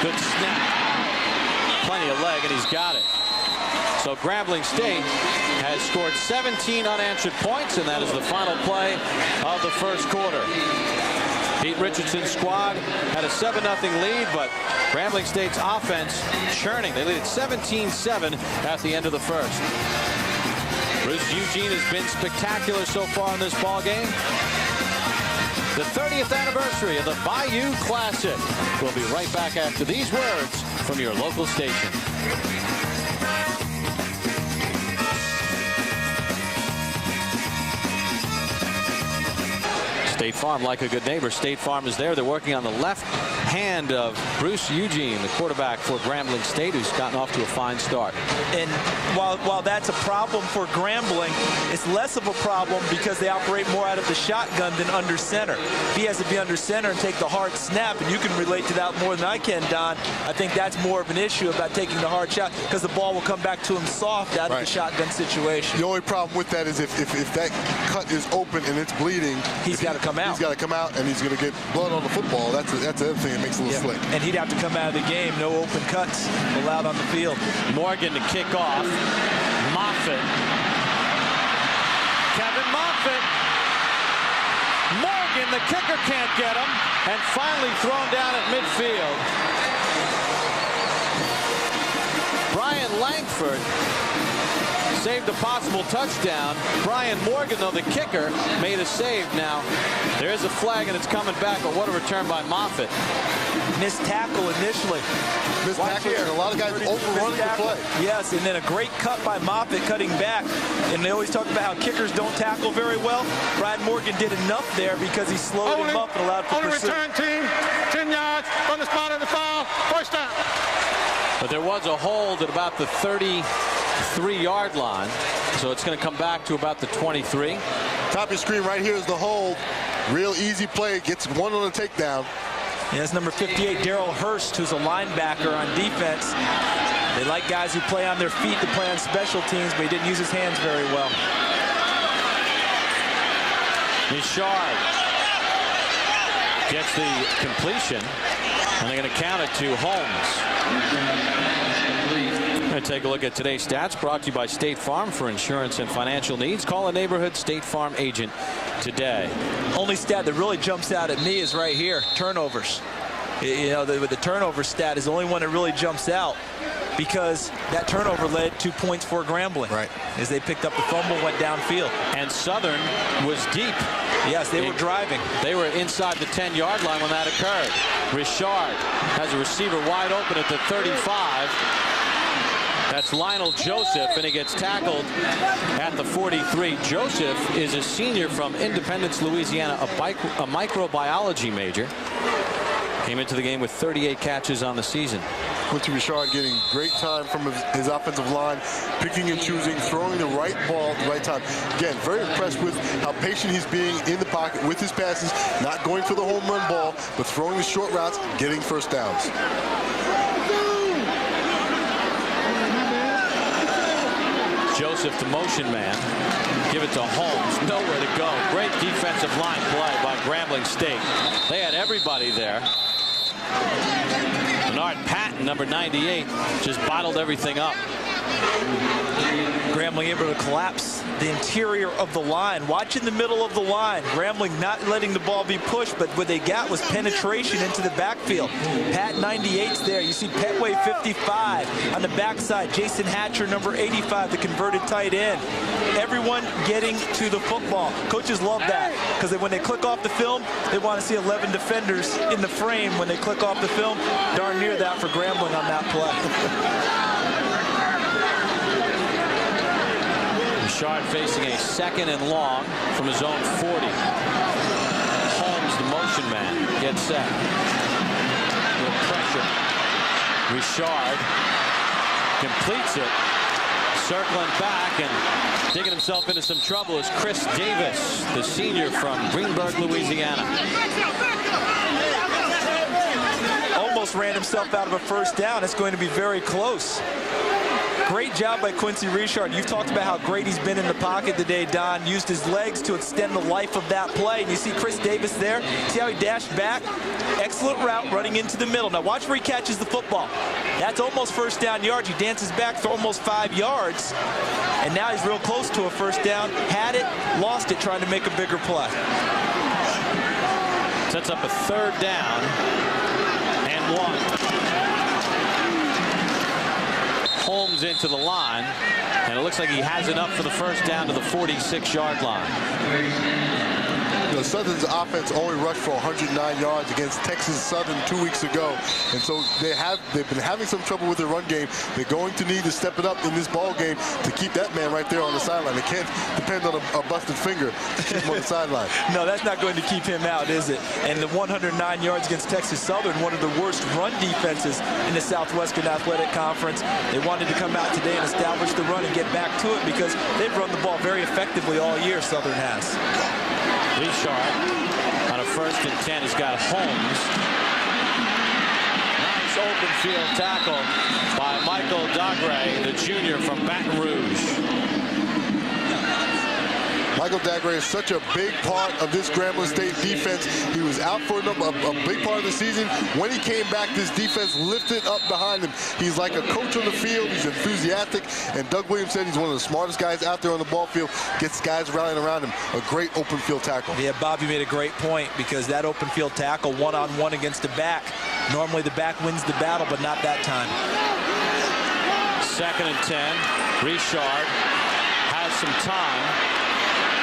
Good snap. Plenty of leg, and he's got it. So Grambling State has scored 17 unanswered points, and that is the final play of the first quarter. Pete Richardson's squad had a 7-0 lead, but Grambling State's offense churning. They lead at 17-7 at the end of the first. Bruce Eugene has been spectacular so far in this ball game. The 30th anniversary of the Bayou Classic. We'll be right back after these words from your local station. State Farm, like a good neighbor. State Farm is there. They're working on the left hand of Bruce Eugene, the quarterback for Grambling State, who's gotten off to a fine start. And while that's a problem for Grambling, it's less of a problem because they operate more out of the shotgun than under center. If he has to be under center and take the hard snap, and you can relate to that more than I can, Don, I think that's more of an issue about taking the hard shot because the ball will come back to him soft out of the shotgun situation. The only problem with that is if that cut is open and it's bleeding, he's got to come out. He's got to come out, and he's going to get blood on the football. That's the other thing that makes it a little slick. And he'd have to come out of the game. No open cuts allowed on the field. Morgan to kick off. Moffitt. Kevin Moffitt. Morgan, the kicker, can't get him. And finally thrown down at midfield. Brian Langford saved a possible touchdown. Brian Morgan, though, the kicker, made a save. Now, there is a flag, and it's coming back, but what a return by Moffitt. Missed tackle initially. Missed tackle, and a lot of guys overrunning the play. Yes, and then a great cut by Moffitt cutting back. And they always talk about how kickers don't tackle very well. Brian Morgan did enough there because he slowed him up and allowed for pursuit. Return team, 10 yards on the spot of the foul, first down. But there was a hold at about the 33-yard line, so it's going to come back to about the 23. Top of your screen right here is the hold. Real easy play, gets one on the takedown. Yeah, that's number 58, Darrell Hurst, who's a linebacker on defense. They like guys who play on their feet to play on special teams, but he didn't use his hands very well. Richard gets the completion, and they're going to count it to Holmes. We're going to take a look at today's stats, brought to you by State Farm. For insurance and financial needs, call a neighborhood State Farm agent today. Only stat that really jumps out at me is right here, turnovers. You know, the turnover stat is the only one that really jumps out because that turnover led 2 points for Grambling. Right. As they picked up the fumble, went downfield. And Southern was deep. Yes, they were driving. They were inside the 10-yard line when that occurred. Richard has a receiver wide open at the 35. That's Lionel Joseph, and he gets tackled at the 43. Joseph is a senior from Independence, Louisiana, a microbiology major. Came into the game with 38 catches on the season. Quincy Richard getting great time from his offensive line, picking and choosing, throwing the right ball at the right time. Again, very impressed with how patient he's being in the pocket with his passes, not going for the home run ball, but throwing the short routes, getting first downs. Joseph, the motion man. Give it to Holmes. Nowhere to go. Great defensive line play by Grambling State. They had everybody there. Bernard Patton, number 98, just bottled everything up. Grambling able to collapse the interior of the line. Watch in the middle of the line. Grambling not letting the ball be pushed, but what they got was penetration into the backfield. Pat 98's there. You see Petway 55 on the backside. Jason Hatcher, number 85, the converted tight end. Everyone getting to the football. Coaches love that because when they click off the film, they want to see 11 defenders in the frame. When they click off the film, darn near that for Grambling on that play. Richard facing a 2nd and long from his own 40. Holmes, the motion man, gets set. With pressure. Richard completes it. Circling back and digging himself into some trouble is Chris Davis, the senior from Greenburgh, Louisiana. Almost ran himself out of a first down. It's going to be very close. Great job by Quincy Richard. You've talked about how great he's been in the pocket today, Don. Used his legs to extend the life of that play. And you see Chris Davis there. See how he dashed back? Excellent route running into the middle. Now watch where he catches the football. That's almost first down yards. He dances back for almost 5 yards. And now he's real close to a first down. Had it, lost it, trying to make a bigger play. Sets up a 3rd down and 1. Holmes into the line, and it looks like he has enough for the first down to the 46-yard line. Southern's offense only rushed for 109 yards against Texas Southern 2 weeks ago, and so they've been having some trouble with their run game. They're going to need to step it up in this ball game to keep that man right there on the sideline. They can't depend on a busted finger to keep him on the sideline. No, that's not going to keep him out, is it? And the 109 yards against Texas Southern, one of the worst run defenses in the Southwestern Athletic Conference. They wanted to come out today and establish the run and get back to it because they've run the ball very effectively all year, Southern has. Richard on a 1st and 10 has got Holmes. Nice open field tackle by Michael Dagre, the junior from Baton Rouge. Michael Dagre is such a big part of this Grambling State defense. He was out for a big part of the season. When he came back, this defense lifted up behind him. He's like a coach on the field. He's enthusiastic. And Doug Williams said he's one of the smartest guys out there on the ball field. Gets guys rallying around him. A great open field tackle. Yeah, Bobby made a great point because that open field tackle, one-on-one against the back. Normally the back wins the battle, but not that time. 2nd and 10. Richard has some time.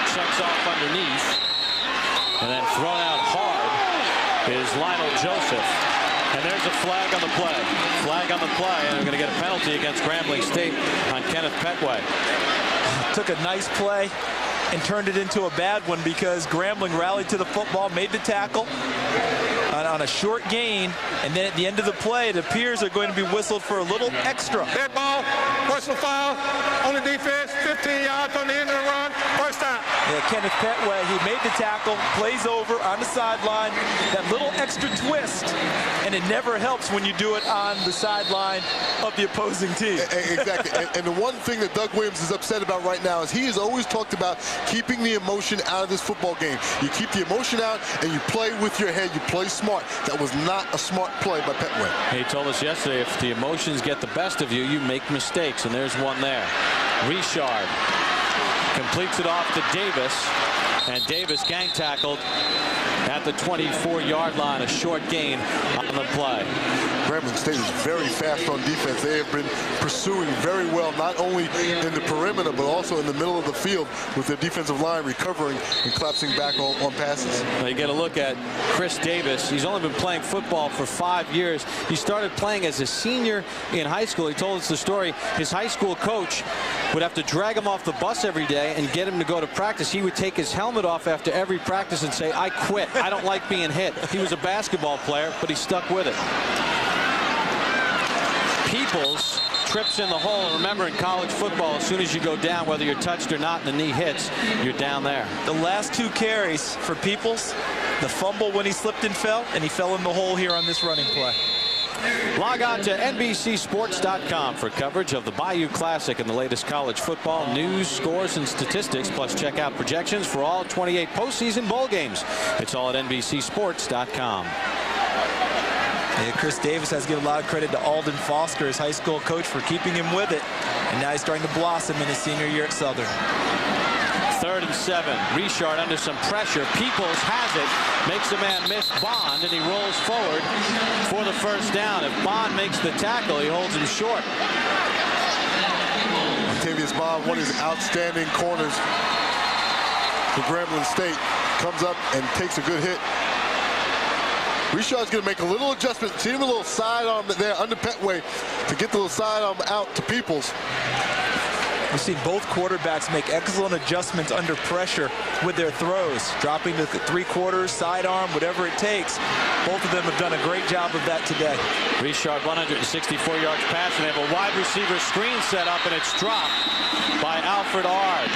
Checks off underneath, and then thrown out hard is Lionel Joseph. And there's a flag on the play. Flag on the play, and we're going to get a penalty against Grambling State on Kenneth Petway. Took a nice play and turned it into a bad one because Grambling rallied to the football, made the tackle on a short gain, and then at the end of the play, it appears they're going to be whistled for a little extra. Dead ball, personal foul on the defense, 15 yards on the end of the run, first down. Yeah, Kenneth Petway, he made the tackle, plays over on the sideline, that little extra twist, and it never helps when you do it on the sideline of the opposing team. Exactly, and the one thing that Doug Williams is upset about right now is he has always talked about keeping the emotion out of this football game. You keep the emotion out, and you play with your head, you play smart. That was not a smart play by Petway. He told us yesterday if the emotions get the best of you, you make mistakes, and there's one there. Richard completes it off to Davis, and Davis gang tackled at at the 24-yard line. A short gain on the play. Grambling State is very fast on defense. They have been pursuing very well, not only in the perimeter, but also in the middle of the field with their defensive line recovering and collapsing back on passes. Well, you get a look at Chris Davis. He's only been playing football for 5 years. He started playing as a senior in high school. He told us the story. His high school coach would have to drag him off the bus every day and get him to go to practice. He would take his helmet off after every practice and say, "I quit. I don't like being hit." He was a basketball player, but he stuck with it. Peoples trips in the hole. Remember, in college football, as soon as you go down, whether you're touched or not, and the knee hits, you're down there. The last 2 carries for Peoples, the fumble when he slipped and he fell in the hole here on this running play. Log on to NBCSports.com for coverage of the Bayou Classic and the latest college football news, scores, and statistics. Plus, check out projections for all 28 postseason bowl games. It's all at NBCSports.com. Yeah, Chris Davis has to give a lot of credit to Alden Foster, his high school coach, for keeping him with it. And now he's starting to blossom in his senior year at Southern. 3rd and 7. Richard under some pressure. Peoples has it. Makes a man miss Bond, and he rolls forward for the first down. If Bond makes the tackle, he holds him short. Octavius Bond, one of his outstanding corners for Grambling State, comes up and takes a good hit. Richard's going to make a little adjustment. See him a little sidearm there under Petway to get the little sidearm out to Peoples. We've seen both quarterbacks make excellent adjustments under pressure with their throws, dropping to 3/4, sidearm, whatever it takes. Both of them have done a great job of that today. Richard, 164 yards passing. They have a wide receiver screen set up, and it's dropped by Alfred Ard.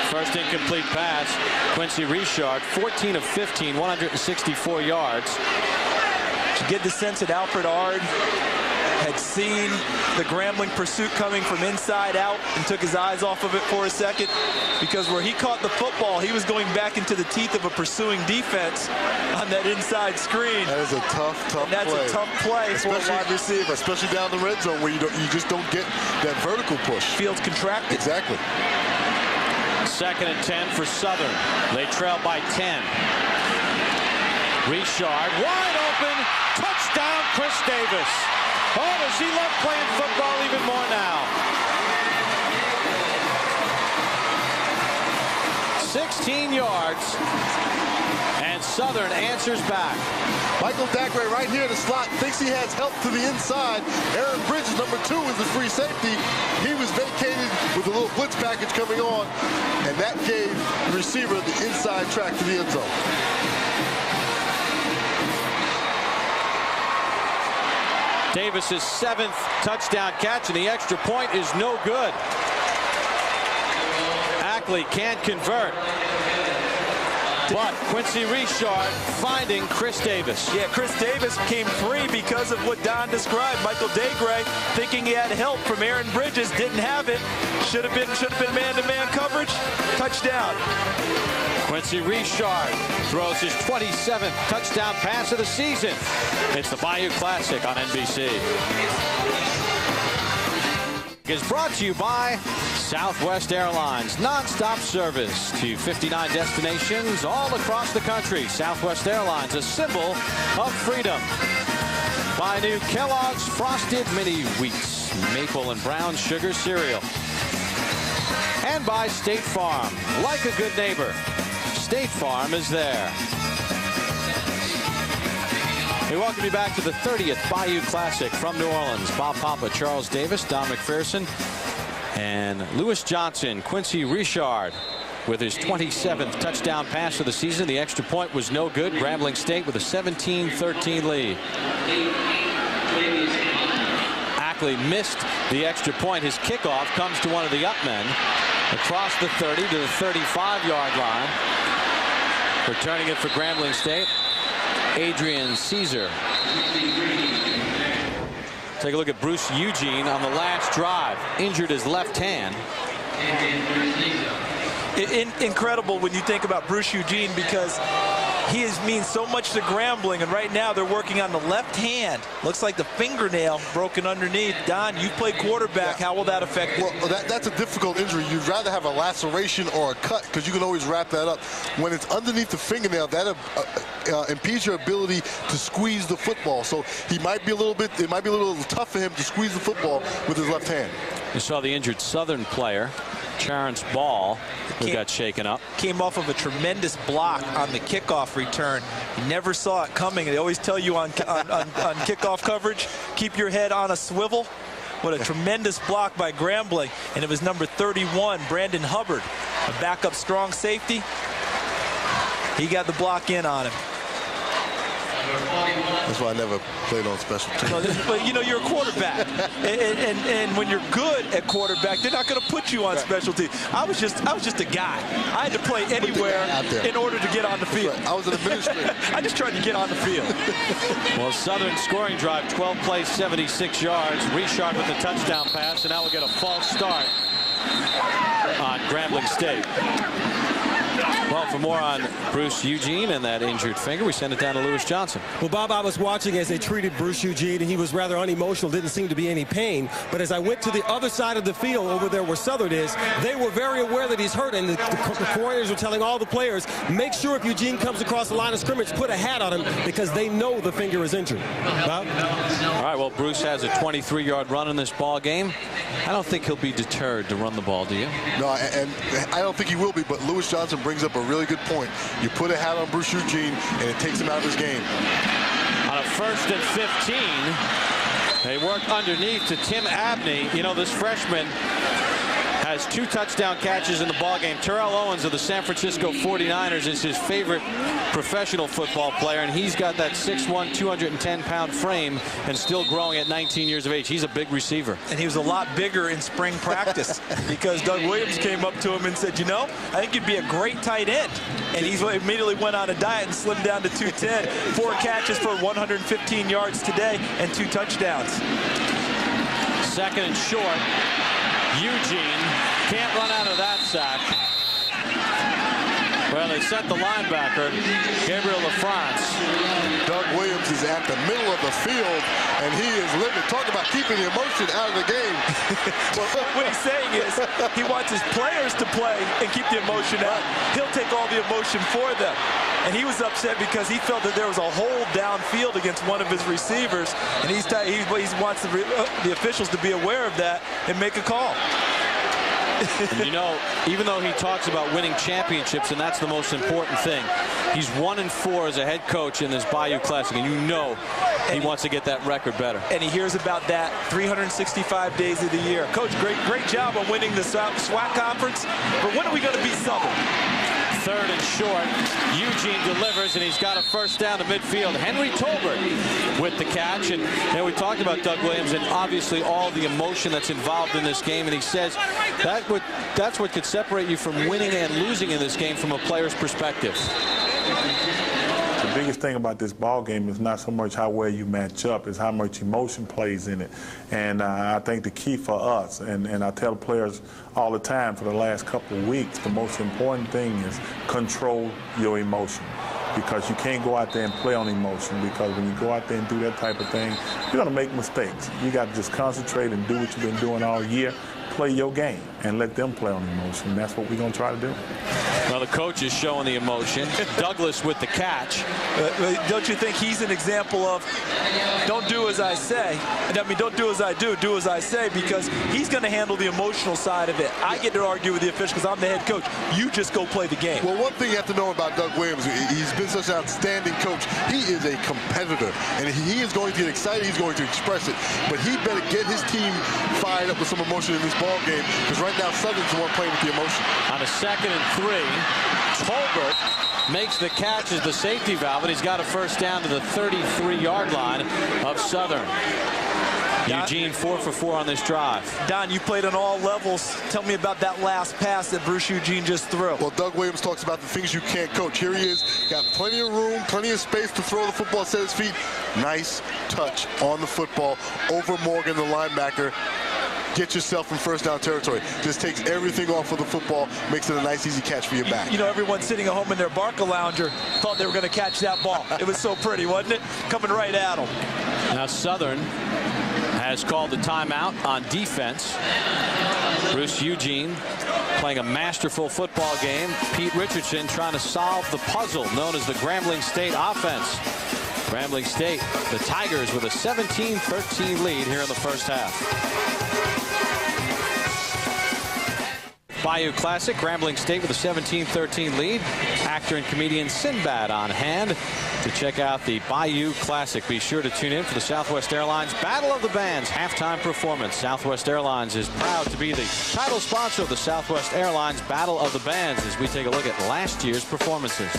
First incomplete pass. Quincy Richard, 14 of 15, 164 yards. You get the sense that Alfred Ard had seen the Grambling pursuit coming from inside out and took his eyes off of it for a second, because where he caught the football, he was going back into the teeth of a pursuing defense on that inside screen. That is a tough play. That's a tough play for a wide receiver. Especially down the red zone where you just don't get that vertical push. Field's contracted. Exactly. 2nd and 10 for Southern. They trail by 10. Richard wide open. Touchdown, Chris Davis. Oh, does he love playing football even more now? 16 yards. And Southern answers back. Michael Dagray right here in the slot thinks he has help to the inside. Aaron Bridges, number 2, is the free safety. He was vacated with a little blitz package coming on, and that gave the receiver the inside track to the end zone. Davis's 7th touchdown catch, and the extra point is no good. Ackley can't convert. But Quincy Richard finding Chris Davis. Yeah, Chris Davis came free because of what Don described. Michael Dagray thinking he had help from Aaron Bridges, didn't have it. Should have been man-to-man coverage. Touchdown. Quincy Richard throws his 27th touchdown pass of the season. It's the Bayou Classic on NBC. Is brought to you by Southwest Airlines. Non-stop service to 59 destinations all across the country. Southwest Airlines, a symbol of freedom. By new Kellogg's Frosted Mini Wheats, maple and brown sugar cereal. And by State Farm. Like a good neighbor, State Farm is there. We welcome you back to the 30th Bayou Classic from New Orleans. Bob Papa, Charles Davis, Don McPherson, and Lewis Johnson. Quincy Richard with his 27th touchdown pass of the season. The extra point was no good. Grambling State with a 17-13 lead. Ackley missed the extra point. His kickoff comes to one of the up men across the 30 to the 35-yard line. Returning it for Grambling State, Adrian Caesar. Take a look at Bruce Eugene on the last drive. Injured his left hand. Incredible when you think about Bruce Eugene, because He means so much to Grambling, and right now they're working on the left hand. Looks like the fingernail broken underneath. Don, you played quarterback. How will that affect you? Well, that's a difficult injury. You'd rather have a laceration or a cut because you can always wrap that up. When it's underneath the fingernail, that impedes your ability to squeeze the football. So it might be a little tough for him to squeeze the football with his left hand. You saw the injured Southern player, Terrence Ball, who got shaken up. Came off of a tremendous block on the kickoff return. He never saw it coming. They always tell you on kickoff coverage, keep your head on a swivel. What a tremendous block by Grambling. And it was number 31, Brandon Hubbard, a backup strong safety. He got the block in on him. That's why I never played on special teams. But you know, you're a quarterback, and when you're good at quarterback, they're not going to put you on special teams. I was just a guy. I had to play anywhere in order to get on the field. Right. I was an administrator. I just tried to get on the field. Well, Southern scoring drive, 12 plays, 76 yards. Richard with the touchdown pass, and now we'll get a false start on Grambling State. Well, for more on Bruce Eugene and that injured finger, we send it down to Louis Johnson. Well, Bob, I was watching as they treated Bruce Eugene, and he was rather unemotional, didn't seem to be any pain. But as I went to the other side of the field over there where Southern is, they were very aware that he's hurt, and the coordinators were telling all the players, make sure if Eugene comes across the line of scrimmage, put a hat on him because they know the finger is injured. Bob? All right, well, Bruce has a 23-yard run in this ball game. I don't think he'll be deterred to run the ball, do you? No, and I don't think he will be, but Louis Johnson brings up a really good point. You put a hat on Bruce Eugene, and it takes him out of his game. On a 1st and 15, they work underneath to Tim Abney. You know, this freshman has 2 touchdown catches in the ballgame. Terrell Owens of the San Francisco 49ers is his favorite professional football player, and he's got that 6'1", 210-pound frame and still growing at 19 years of age. He's a big receiver. And he was a lot bigger in spring practice because Doug Williams came up to him and said, you know, I think you'd be a great tight end. And he immediately went on a diet and slimmed down to 210. 4 catches for 115 yards today and 2 touchdowns. 2nd and short. Eugene can't run out of that sack. Well, they set the linebacker, Gabriel LaFrance. Doug Williams is at the middle of the field, and he is living. Talk about keeping the emotion out of the game. What he's saying is he wants his players to play and keep the emotion out. He'll take all the emotion for them. And he was upset because he felt that there was a hold downfield against one of his receivers, and he wants the officials to be aware of that and make a call. And you know, even though he talks about winning championships, and that's the most important thing, he's 1-4 as a head coach in this Bayou Classic, and you know he wants to get that record better. And he hears about that 365 days of the year. Coach, great job on winning the SWAC conference, but when are we going to beat Southern? 3rd and short. Eugene delivers, and he's got a 1st down to midfield. Henry Tolbert with the catch. And you know, we talked about Doug Williams and obviously all the emotion that's involved in this game. And he says that's what could separate you from winning and losing in this game from a player's perspective. The biggest thing about this ball game is not so much how well you match up, it's how much emotion plays in it. And I think the key for us, and I tell players all the time for the last couple of weeks, the most important thing is control your emotion. Because you can't go out there and play on emotion, because when you go out there and do that type of thing, you're going to make mistakes. You got to just concentrate and do what you've been doing all year. Play your game and let them play on emotion. That's what we're going to try to do. Well, the coach is showing the emotion. Douglas with the catch. Don't you think he's an example of don't do as I say? I mean, don't do as I do as I say, because he's going to handle the emotional side of it. I get to argue with the official because I'm the head coach. You just go play the game. Well, one thing you have to know about Doug Williams, he's been such an outstanding coach. He is a competitor, and he is going to get excited. He's going to express it. But he better get his team fired up with some emotion in this ball game, because right now Southern's the one playing with the emotion. On a 2nd and 3, Tolbert makes the catch as the safety valve, and he's got a 1st down to the 33-yard line of Southern. Eugene 4 for 4 on this drive. Don, you played on all levels. Tell me about that last pass that Bruce Eugene just threw. Well, Doug Williams talks about the things you can't coach. Here he is, got plenty of room, plenty of space to throw the football, set his feet. Nice touch on the football over Morgan, the linebacker. get yourself in first down territory. Just takes everything off of the football, makes it a nice, easy catch for your back. You know, everyone sitting at home in their Barca lounger thought they were going to catch that ball. It was so pretty, wasn't it? Coming right at them. Now Southern has called the timeout on defense. Bruce Eugene playing a masterful football game. Pete Richardson trying to solve the puzzle known as the Grambling State offense. Grambling State, the Tigers with a 17-13 lead here in the first half. Bayou Classic, Grambling State with a 17-13 lead. Actor and comedian Sinbad on hand to check out the Bayou Classic. Be sure to tune in for the Southwest Airlines Battle of the Bands halftime performance. Southwest Airlines is proud to be the title sponsor of the Southwest Airlines Battle of the Bands as we take a look at last year's performances.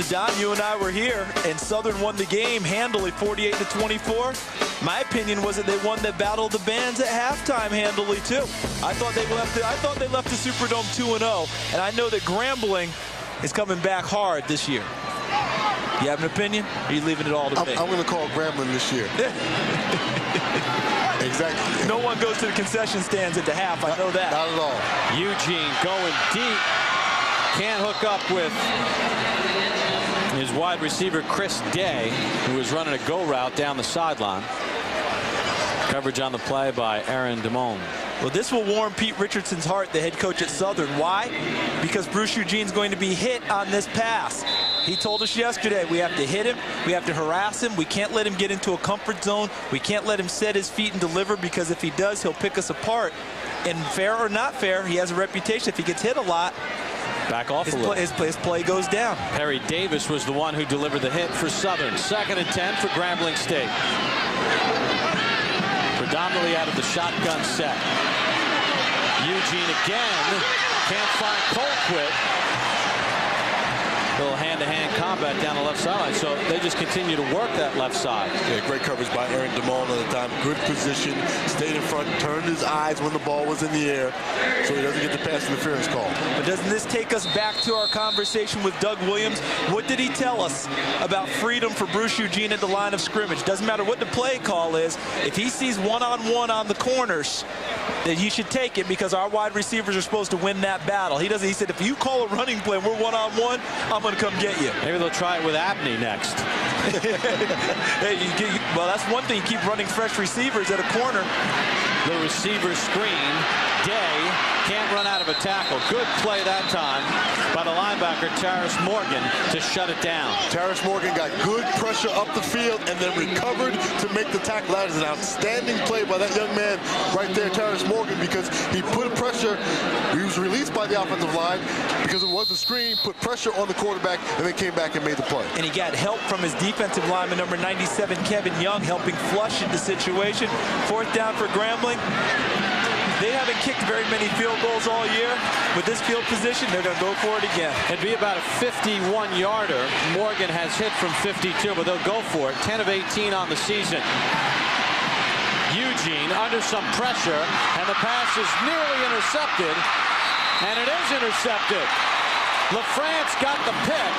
Don, you and I were here, and Southern won the game handily, 48-24. My opinion was that they won the Battle of the Bands at halftime handily too. I thought they left the Superdome 2-0, and I know that Grambling is coming back hard this year. You have an opinion? Or are you leaving it all to me? I'm going to call Grambling this year. Exactly. No one goes to the concession stands at the half. I know that. Not at all. Eugene going deep. Can't hook up with his wide receiver Chris Day, who was running a go route down the sideline. Coverage on the play by Aaron Damone. Well, this will warm Pete Richardson's heart, the head coach at Southern. Why? Because Bruce Eugene's going to be hit on this pass. He told us yesterday we have to hit him, we have to harass him, we can't let him get into a comfort zone, we can't let him set his feet and deliver, because if he does, he'll pick us apart. And fair or not fair, he has a reputation. If he gets hit a lot, back off a little. His play goes down. Perry Davis was the one who delivered the hit for Southern. 2nd and 10 for Grambling State. Predominantly out of the shotgun set. Eugene again can't find Colquitt. Little hand-to-hand combat down the left sideline, so they just continue to work that left side. Yeah, great coverage by Aaron Damone on the time. Good position, stayed in front, turned his eyes when the ball was in the air, so he doesn't get the pass interference call. But doesn't this take us back to our conversation with Doug Williams? What did he tell us about freedom for Bruce Eugene at the line of scrimmage? Doesn't matter what the play call is. If he sees one-on-one on the corners, then he should take it, because our wide receivers are supposed to win that battle. He said, if you call a running play and we're one-on-one, I'm going to come get you. Maybe they'll try it with Abney next. Well, that's one thing. You keep running fresh receivers at a corner. The receiver screen. Day can't run out of a tackle. Good play that time by the linebacker, Terrace Morgan, to shut it down. Terrace Morgan got good pressure up the field and then recovered to make the tackle. That is an outstanding play by that young man right there, Terrace Morgan, because he put pressure. He was released by the offensive line because it was a screen, put pressure on the quarterback, and then came back and made the play. And he got help from his defensive lineman, number 97, Kevin Young, helping flush the situation. 4th down for Grambling. They haven't kicked very many field goals all year. With this field position, they're going to go for it again. It'd be about a 51-yarder. Morgan has hit from 52, but they'll go for it. 10 of 18 on the season. Eugene under some pressure, and the pass is nearly intercepted, and it is intercepted. LaFrance got the pick.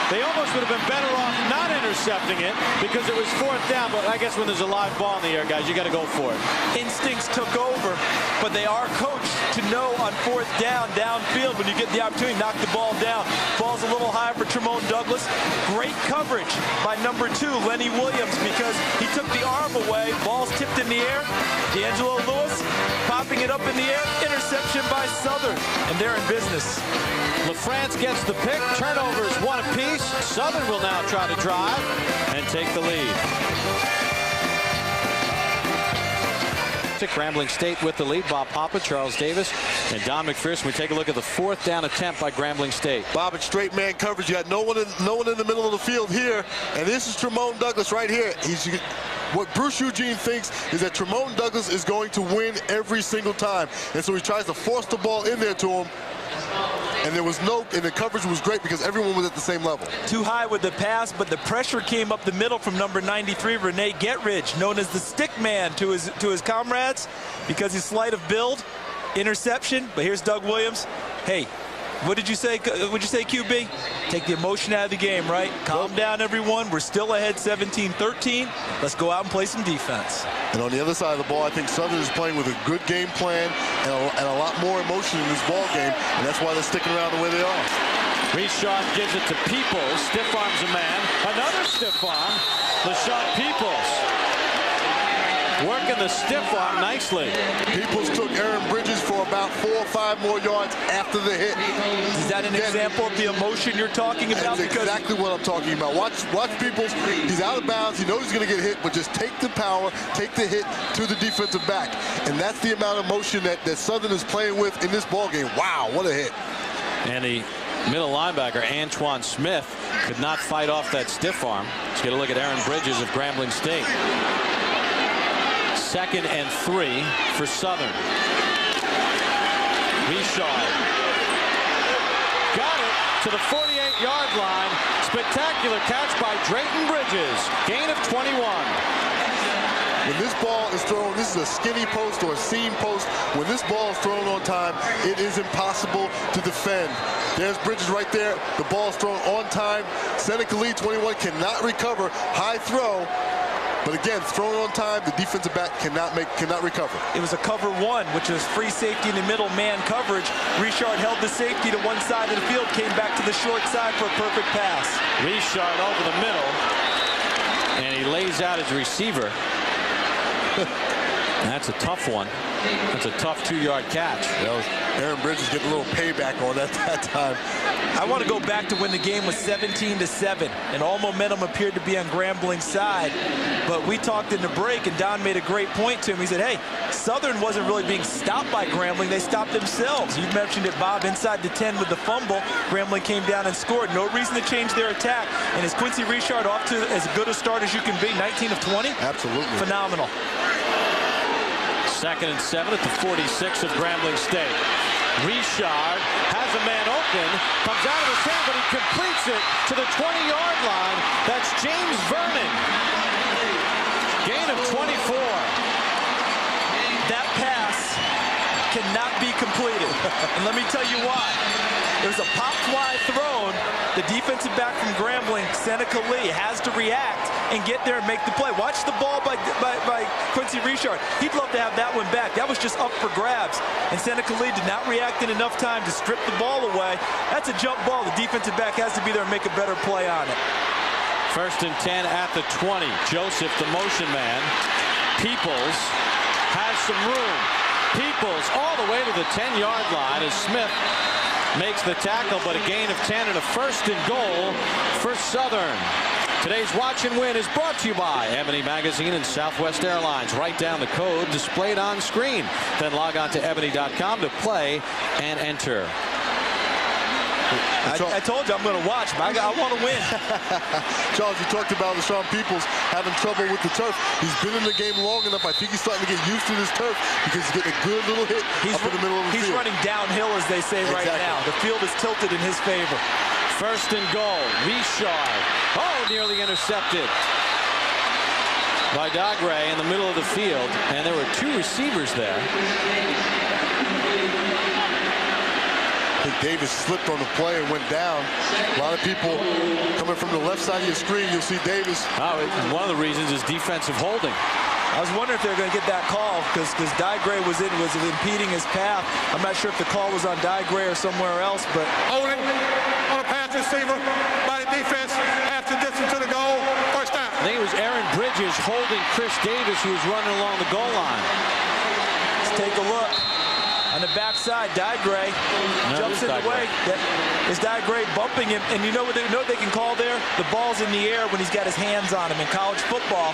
They almost would have been better off not intercepting it because it was 4th down, but I guess when there's a live ball in the air, guys, you got to go for it. Instincts took over, but they are coached to know on 4th down, downfield, when you get the opportunity, knock the ball down. Ball's a little high for Tremone Douglas. Great coverage by number 2, Lenny Williams, because he took the arm away. Ball's tipped in the air. D'Angelo Lewis popping it up in the air. Interception by Southern, and they're in business. LaFrance gets the pick. Turnovers 1 apiece. Southern will now try to drive and take the lead. Grambling State with the lead. Bob Papa, Charles Davis, and Don McPherson. We take a look at the 4th down attempt by Grambling State. Bob, it's straight man coverage. You got no one in the middle of the field here, and this is Tremone Douglas right here. What Bruce Eugene thinks is that Tremone Douglas is going to win every single time, and so he tries to force the ball in there to him. And the coverage was great because everyone was at the same level. Too high with the pass, but the pressure came up the middle from number 93, Renee Getridge, known as the stick man to his comrades because he's slight of build. Interception, but here's Doug Williams. Hey, What did you say? Would you say, QB? Take the emotion out of the game, right? Calm down, everyone. We're still ahead 17-13. Let's go out and play some defense. And on the other side of the ball, I think Southern is playing with a good game plan and a lot more emotion in this ball game, and that's why they're sticking around the way they are. Reshad gives it to Peoples. Stiff arms a man. Another stiff arm. LaShawn Peoples working the stiff arm nicely. Peoples took Aaron Bridges for about 4 or 5 more yards after the hit. Is that an example of the emotion you're talking about? That's exactly what I'm talking about. Watch Peoples. He's out of bounds. He knows he's going to get hit, but just take the power, take the hit to the defensive back. And that's the amount of motion that Southern is playing with in this ball game. Wow, what a hit. And the middle linebacker, Antoine Smith, could not fight off that stiff arm. Let's get a look at Aaron Bridges of Grambling State. 2nd and 3 for Southern. Reshad got it to the 48-yard line. Spectacular catch by Drayton Bridges. Gain of 21. When this ball is thrown, this is a skinny post or a seam post. When this ball is thrown on time, it is impossible to defend. There's Bridges right there. The ball is thrown on time. Seneca Lee, 21, cannot recover. High throw. But again, thrown on time, the defensive back cannot recover. It was a cover 1, which is free safety in the middle, man coverage. Reshad held the safety to one side of the field, came back to the short side for a perfect pass. Reshad over the middle, and he lays out his receiver. That's a tough one. That's a tough 2-yard catch. Aaron Bridges getting a little payback on that time. I want to go back to when the game was 17-7, and all momentum appeared to be on Grambling's side. But we talked in the break, and Don made a great point to him. He said, hey, Southern wasn't really being stopped by Grambling. They stopped themselves. You mentioned it, Bob, inside the 10 with the fumble. Grambling came down and scored. No reason to change their attack. And is Quincy Reshad off to as good a start as you can be? 19 of 20? Absolutely. Phenomenal. 2nd and 7 at the 46 of Grambling State. Reshad has a man open, comes out of his hand, but he completes it to the 20-yard line. That's James Vernon. Gain of 24. That pass cannot be completed. And let me tell you why. It was a pop fly thrown. The defensive back from Grambling, Seneca Lee, has to react and get there and make the play. Watch the ball by Quincy Reshad. He'd love to have that one back. That was just up for grabs. And Seneca Lee did not react in enough time to strip the ball away. That's a jump ball. The defensive back has to be there and make a better play on it. 1st and 10 at the 20. Joseph, the motion man. Peoples has some room. Peoples all the way to the 10-yard line as Smith makes the tackle, but a gain of 10 and a 1st and goal for Southern. Today's Watch and Win is brought to you by Ebony Magazine and Southwest Airlines. Write down the code displayed on screen. Then log on to ebony.com to play and enter. I told you I'm going to watch, but I want to win. Charles, you talked about LaShawn Peoples having trouble with the turf. He's been in the game long enough. I think he's starting to get used to this turf because he's getting a good little hit up in the middle of the field. He's running downhill, as they say right now. The field is tilted in his favor. 1st and goal. Reshad. Oh, nearly intercepted by Dagre in the middle of the field. And there were 2 receivers there. I think Davis slipped on the play and went down. A lot of people coming from the left side of your screen, you'll see Davis. One of the reasons is defensive holding. I was wondering if they were going to get that call because Dagre was impeding his path. I'm not sure if the call was on Dagre or somewhere else, but Holding on a pass receiver by the defense, half the distance to the goal, 1st down. I think it was Aaron Bridges holding Chris Davis, who was running along the goal line. Let's take a look. On the backside, Dagre jumps in the way. Is Dagre bumping him? And you know what they can call there? The ball's in the air when he's got his hands on him. In college football,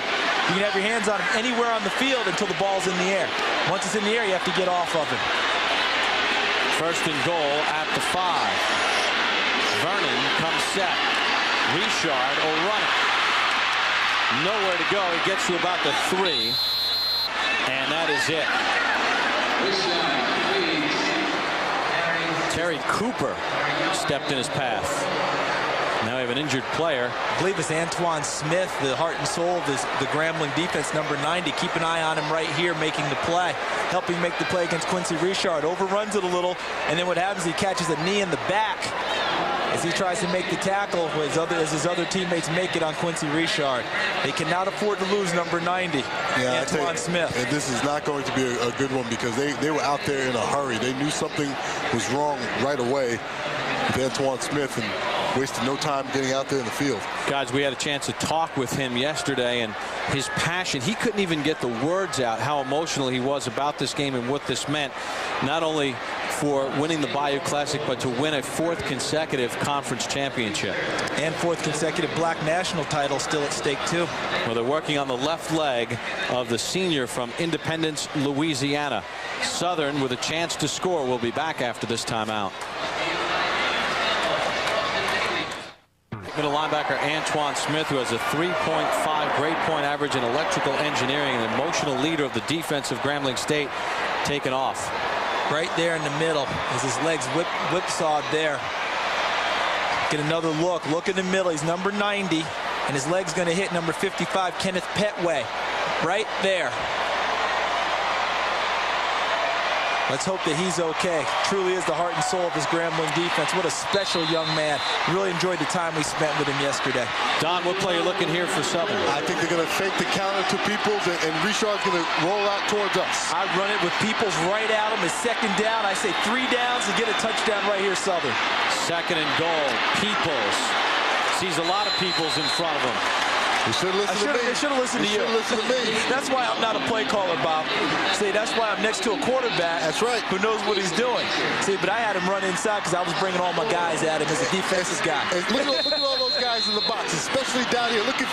you can have your hands on him anywhere on the field until the ball's in the air. Once it's in the air, you have to get off of him. 1st and goal at the 5. Vernon comes set. Reshad will run it. Nowhere to go. He gets to about the 3. And that is it. Terry Cooper stepped in his path. Now we have an an injured player. I believe it's Antoine Smith, the heart and soul of the Grambling defense, number 90. Keep an eye on him right here, making the play, helping make the play against Quincy Richard. Overruns it a little, and then what happens, he catches a knee in the back as he tries to make the tackle as his other teammates make it on Quincy Richard. They cannot afford to lose number 90, Antoine Smith. And this is not going to be a good one because they were out there in a hurry. They knew something was wrong right away with Antoine Smith and wasted no time getting out there in the field. Guys, we had a chance to talk with him yesterday, and his passion, he couldn't even get the words out how emotional he was about this game and what this meant, not only for winning the Bayou Classic, but to win a 4th consecutive conference championship. And 4th consecutive Black national title still at stake, too. Well, they're working on the left leg of the senior from Independence, Louisiana. Southern with a chance to score. Will be back after this timeout. Middle linebacker Antoine Smith, who has a 3.5 grade point average in electrical engineering, an emotional leader of the defense of Grambling State, taken off. Right there in the middle as his legs whipsawed there. Get another look. Look in the middle. He's number 90, and his leg's going to hit number 55, Kenneth Petway. Right there. Let's hope that he's okay. Truly is the heart and soul of his Grambling defense. What a special young man. Really enjoyed the time we spent with him yesterday. Don, what play are you looking here for Southern? I think they're going to fake the counter to Peoples, and Richard's going to roll out towards us. I run it with Peoples right at him. It's 2nd down. I say 3 downs to get a touchdown right here, Southern. 2nd and goal. Peoples sees a lot of Peoples in front of him. You should listen to me. They should have listened to you. Listen to me. That's why I'm not a play caller, Bob. See, that's why I'm next to a quarterback. That's right. Who knows what he's doing. See, but I had him run inside because I was bringing all my guys at him as a defensive guy. Look at all those guys in the box, especially down here. Look at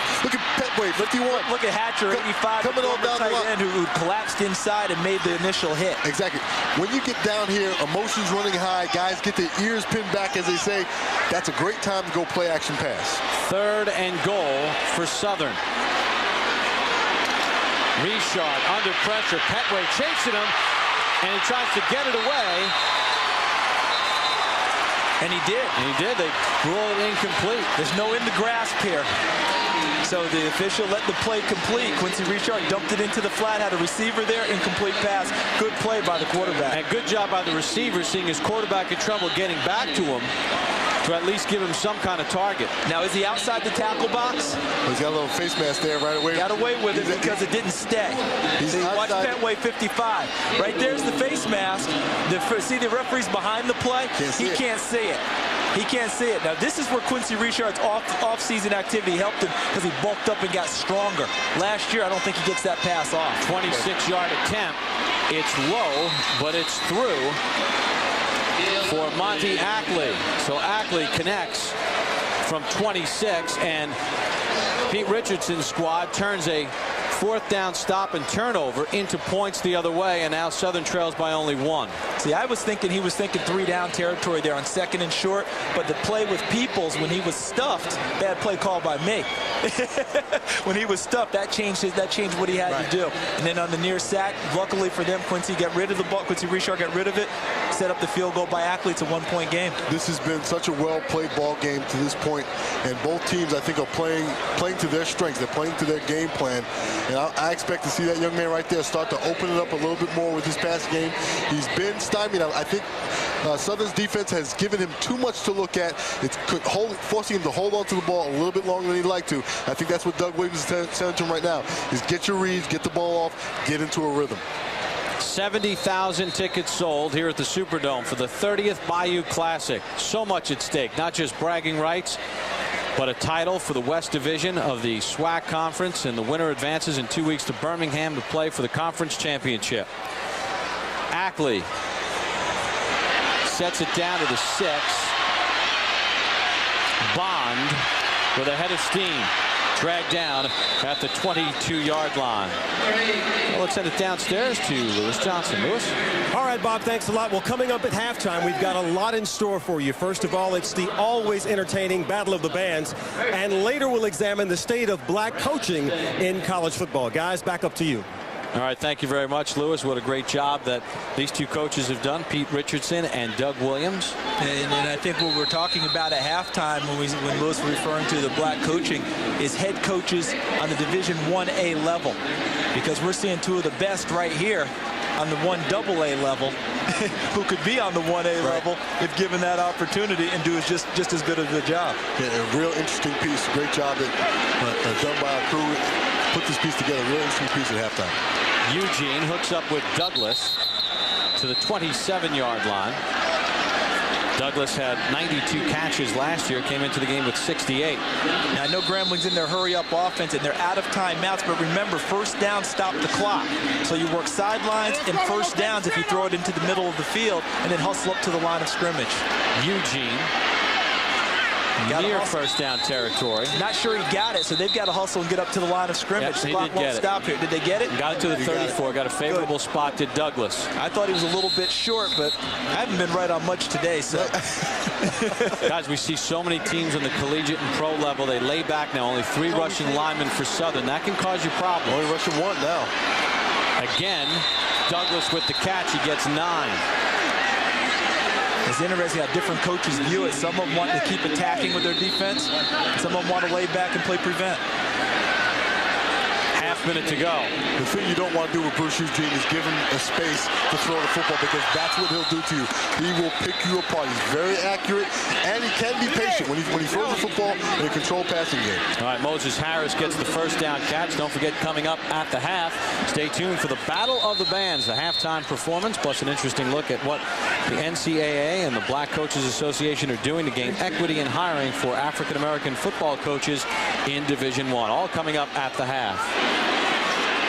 Petway, 51. Look at Hatcher, 85, coming on down the line, who collapsed inside and made the initial hit. Exactly. When you get down here, emotions running high, guys get their ears pinned back, as they say. That's a great time to go play action pass. 3rd and goal for Southern. Richard under pressure. Petway chasing him, and he tries to get it away. And he did. They rule it incomplete. There's no in the grasp here. So the official let the play complete. Quincy Richard dumped it into the flat, had a receiver there, incomplete pass. Good play by the quarterback. And good job by the receiver, seeing his quarterback in trouble, getting back to him to at least give him some kind of target. Now, is he outside the tackle box? He's got a little face mask there right away. Got away with it because it didn't stay. Watch Petway 55. Right there's the face mask. See the referee's behind the play? He can't see it. He can't see it. Now, this is where Quincy Richard's off-season activity helped him because he bulked up and got stronger. Last year, I don't think he gets that pass off. 26-yard attempt. It's low, but it's through for Monty Ackley. So Ackley connects from 26, and Pete Richardson's squad turns a 4th down stop and turnover into points the other way, and now Southern trails by only 1. See, I was thinking he was thinking 3 down territory there on 2nd and short, but the play with Peoples when he was stuffed, bad play called by me. When he was stuffed, that changed what he had to do. And then on the near sack, luckily for them, Quincy got rid of the ball. Quincy Richard got rid of it, set up the field goal by Ackley. It's a 1-point game. This has been such a well-played ball game to this point, and both teams, I think, are playing to their strengths. They're playing to their game plan, and I expect to see that young man right there start to open it up a little bit more with his passing game. He's been stymied. I think Southern's defense has given him too much to look at. It's forcing him to hold on to the ball a little bit longer than he'd like to. I think that's what Doug Williams is saying to him right now, is get your reads, get the ball off, get into a rhythm. 70,000 tickets sold here at the Superdome for the 30th Bayou Classic. So much at stake, not just bragging rights, but a title for the West Division of the SWAC Conference, and the winner advances in 2 weeks to Birmingham to play for the conference championship. Ackley sets it down to the 6. Bond with a head of steam, dragged down at the 22-yard line. Well, let's send it downstairs to Lewis Johnson. Lewis? All right, Bob, thanks a lot. Well, coming up at halftime, we've got a lot in store for you. First of all, it's the always entertaining Battle of the Bands, and later we'll examine the state of black coaching in college football. Guys, back up to you. All right, thank you very much, Lewis. What a great job that these two coaches have done, Pete Richardson and Doug Williams. And I think what we're talking about at halftime when Lewis was referring to the black coaching is head coaches on the Division 1A level, because we're seeing two of the best right here on the 1AA level who could be on the 1A level if given that opportunity and do just as good of a job. Yeah, a real interesting piece. Great job that done by our crew. Put this piece together. Real interesting piece at halftime. Eugene hooks up with Douglas to the 27-yard line. Douglas had 92 catches last year, came into the game with 68. Now, I know Grambling's in their hurry-up offense, and they're out of timeouts, but remember, first down, stop the clock. So you work sidelines and first downs if you throw it into the middle of the field, and then hustle up to the line of scrimmage. Eugene, near first down territory. Not sure he got it, so they've got to hustle and get up to the line of scrimmage. Yep, the clock won't stop here. Did they get it? Got it to the 34. Got a favorable spot to Douglas. I thought he was a little bit short, but I haven't been right on much today. So, guys, we see so many teams on the collegiate and pro level. They lay back now. Only 3 rushing linemen for Southern. That can cause you problems. Only rushing 1 now. Again, Douglas with the catch. He gets 9. It's interesting how different coaches view it. Some of them want to keep attacking with their defense. Some of them want to lay back and play prevent. Minute to go. The thing you don't want to do with Bruce Eugene is give him a space to throw the football, because that's what he'll do to you. He will pick you apart. He's very accurate, and he can be patient when he throws the football in a controlled passing game. All right, Moses Harris gets the first down catch. Don't forget, coming up at the half, stay tuned for the Battle of the Bands, the halftime performance, plus an interesting look at what the NCAA and the Black Coaches Association are doing to gain equity in hiring for African-American football coaches in Division I. All coming up at the half.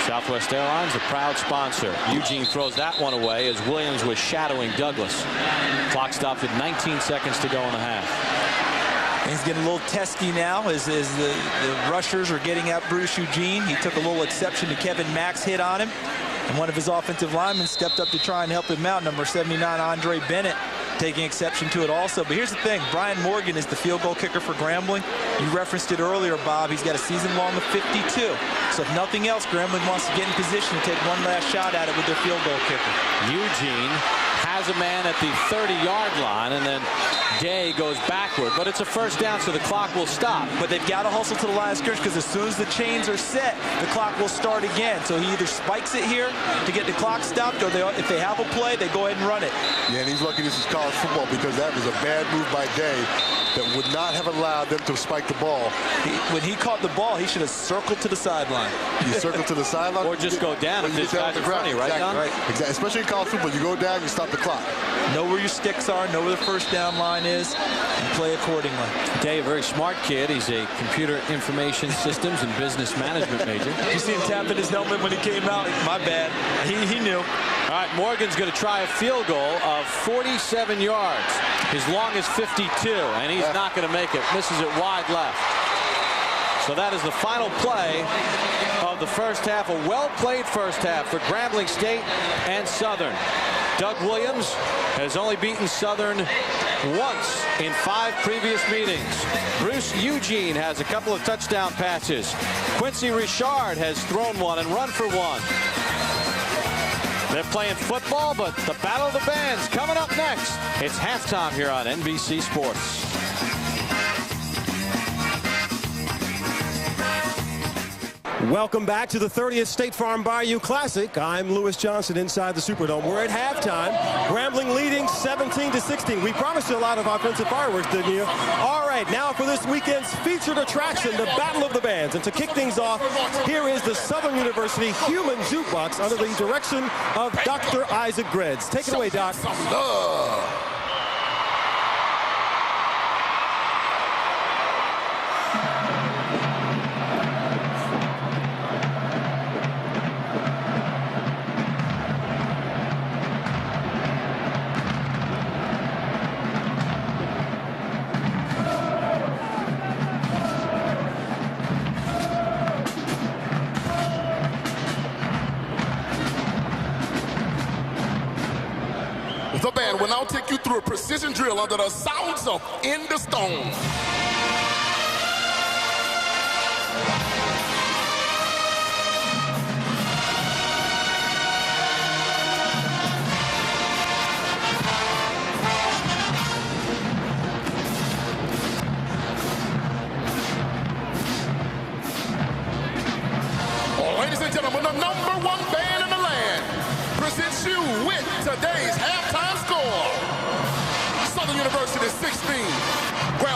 Southwest Airlines, the proud sponsor. Eugene throws that one away as Williams was shadowing Douglas. Clock stopped at 19 seconds to go in the half. And he's getting a little testy now as the rushers are getting at Bruce Eugene. He took a little exception to Kevin Mack's hit on him, and one of his offensive linemen stepped up to try and help him out, number 79, Andre Bennett, taking exception to it also. But here's the thing, Brian Morgan is the field goal kicker for Grambling. You referenced it earlier, Bob. He's got a season long of 52. So if nothing else, Grambling wants to get in position to take one last shot at it with their field goal kicker. Eugene has a man at the 30-yard line, and then Day goes backward, but it's a first down, so the clock will stop. But they've got to hustle to the line of scrimmage, because as soon as the chains are set, the clock will start again. So he either spikes it here to get the clock stopped, or if they have a play, they go ahead and run it. Yeah, and he's lucky this is college football, because that was a bad move by Day that would not have allowed them to spike the ball. When he caught the ball, he should have circled to the sideline. You circle to the sideline, or just go down if this guy's in front of you, right, Don? Exactly. Especially in college football, you go down, you stop the clock. Know where your sticks are, know where the first down line is, and play accordingly. Day, a very smart kid. He's a computer information systems and business management major. You see him tapping his helmet when he came out? My bad. He knew. All right, Morgan's going to try a field goal of 47 yards. His long is 52, and he's not going to make it. Misses it wide left. So that is the final play of the first half. A well-played first half for Grambling State and Southern. Doug Williams has only beaten Southern once in 5 previous meetings. Bruce Eugene has a couple of touchdown passes. Quincy Richard has thrown one and run for one. They're playing football, but the Battle of the Bands coming up next. It's halftime here on NBC Sports. Welcome back to the 30th State Farm Bayou Classic. I'm Louis Johnson inside the Superdome. We're at halftime. Grambling leading 17-16. We promised you a lot of offensive fireworks, didn't you? All right, now for this weekend's featured attraction, the Battle of the Bands. And to kick things off, here is the Southern University Human Jukebox under the direction of Dr. Isaac Gredz. Take it away, Doc. The band will now take you through a precision drill under the sounds of In the Stone.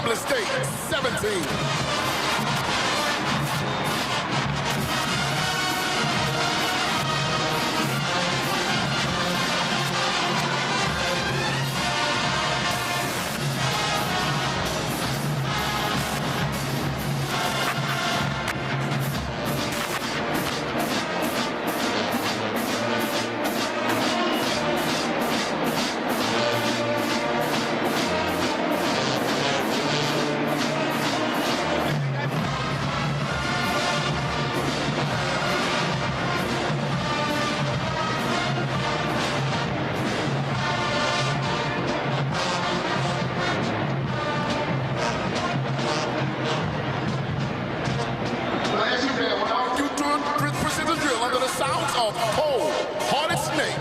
Grambling State 17. Under the sounds of cold-hearted snake.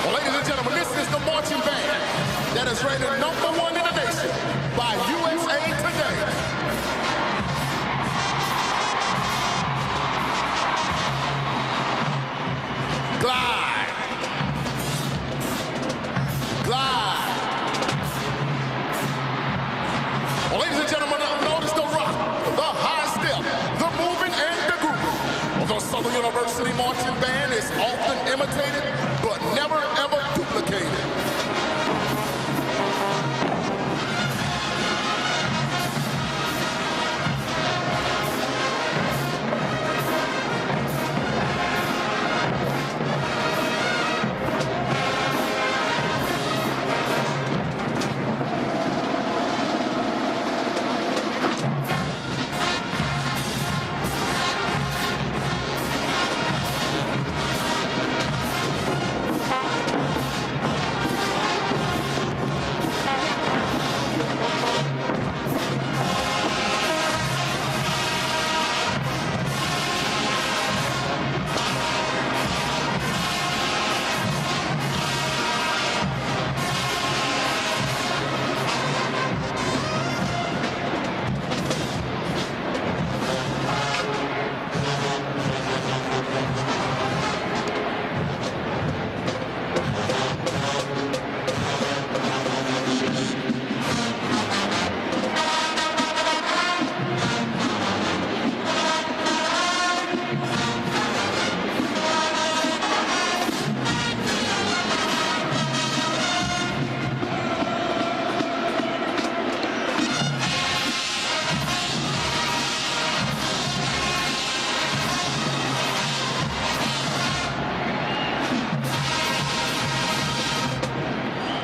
Well, ladies and gentlemen, this is the marching band that is rated #1 in the nation by USA Today. Glide. Glide. Well, ladies and gentlemen, notice the rock, the high step, the moving, and the grooving. Well, the Southern University Marching Band is often imitated, but never, ever duplicated.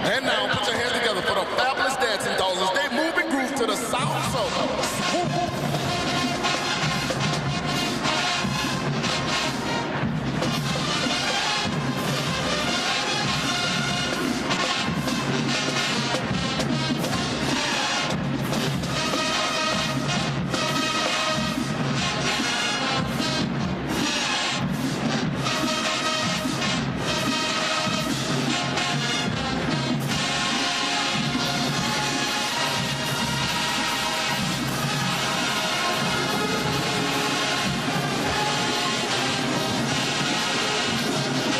And now, put your hands together for the fabulous dancing dolls as they move and groove to the sounds of swoop.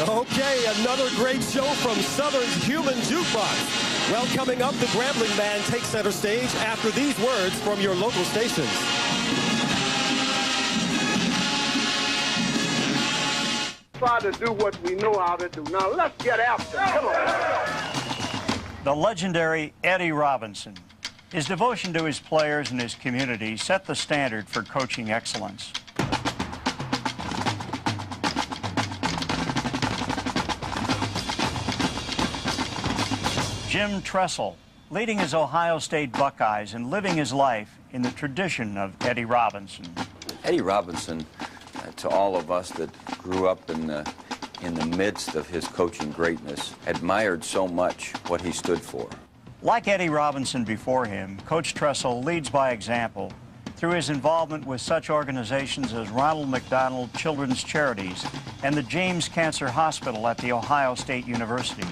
Okay, another great show from Southern's Human Jukebox. Well, coming up, the Grambling Band takes center stage after these words from your local stations. Try to do what we know how to do. Now, let's get after it. Come on. The legendary Eddie Robinson. His devotion to his players and his community set the standard for coaching excellence. Jim Tressel, leading his Ohio State Buckeyes and living his life in the tradition of Eddie Robinson. Eddie Robinson, to all of us that grew up in the midst of his coaching greatness, admired so much what he stood for. Like Eddie Robinson before him, Coach Tressel leads by example through his involvement with such organizations as Ronald McDonald Children's Charities and the James Cancer Hospital at The Ohio State University.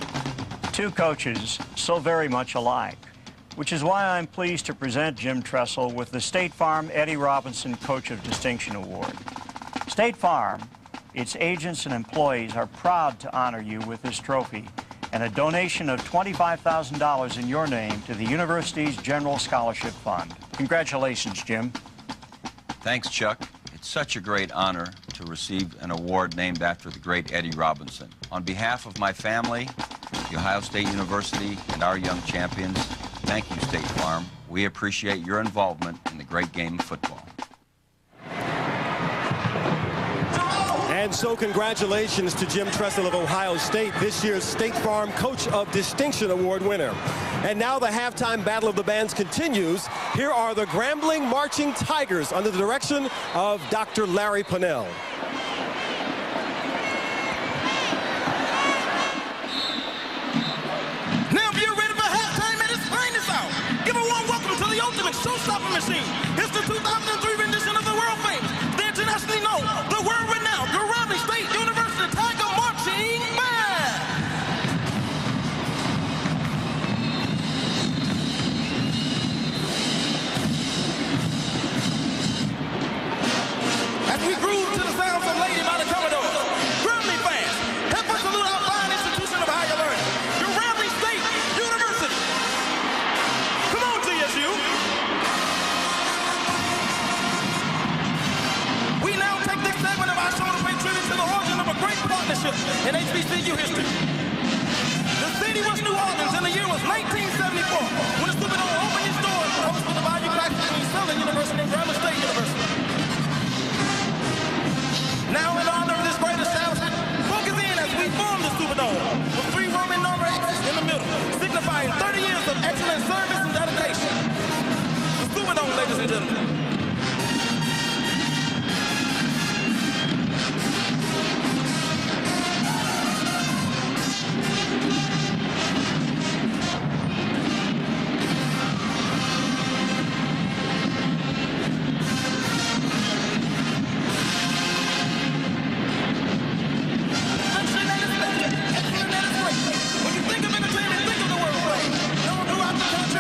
Two coaches so very much alike, which is why I'm pleased to present Jim Tressel with the State Farm Eddie Robinson Coach of Distinction Award. State Farm, its agents and employees are proud to honor you with this trophy and a donation of $25,000 in your name to the university's General Scholarship Fund. Congratulations, Jim. Thanks, Chuck. It's such a great honor to receive an award named after the great Eddie Robinson. On behalf of my family, the Ohio State University, and our young champions, thank you, State Farm. We appreciate your involvement in the great game of football. And so congratulations to Jim Tressel of Ohio State, this year's State Farm Coach of Distinction Award winner. And now the halftime battle of the bands continues. Here are the Grambling Marching Tigers under the direction of Dr. Larry Pennell. Now if you're ready for halftime and it's finest out, give a warm welcome to the ultimate showstopper machine. It's the 2003 rendition of the world famous, the internationally known, the world-renowned Grambling State University Tiger Marching Band. As we groove to the sounds of Lady by the Commodores, Grambling fans, help us salute our fine institution of higher learning, Grambling State University. Come on, GSU. We now take this segment of our show to pay tribute to the origin of a great partnership in HBCU history. The city was New Orleans and the year was 1974 when the Superdome opened its doors to host the Bayou between Southern University and Grambling State University. Now in honor of this great establishment, focus in as we form the Superdome with 3 Roman number X's in the middle, signifying 30 years of excellent service and dedication. The Superdome, ladies and gentlemen. When you think of entertainment, think of the world. Known throughout the country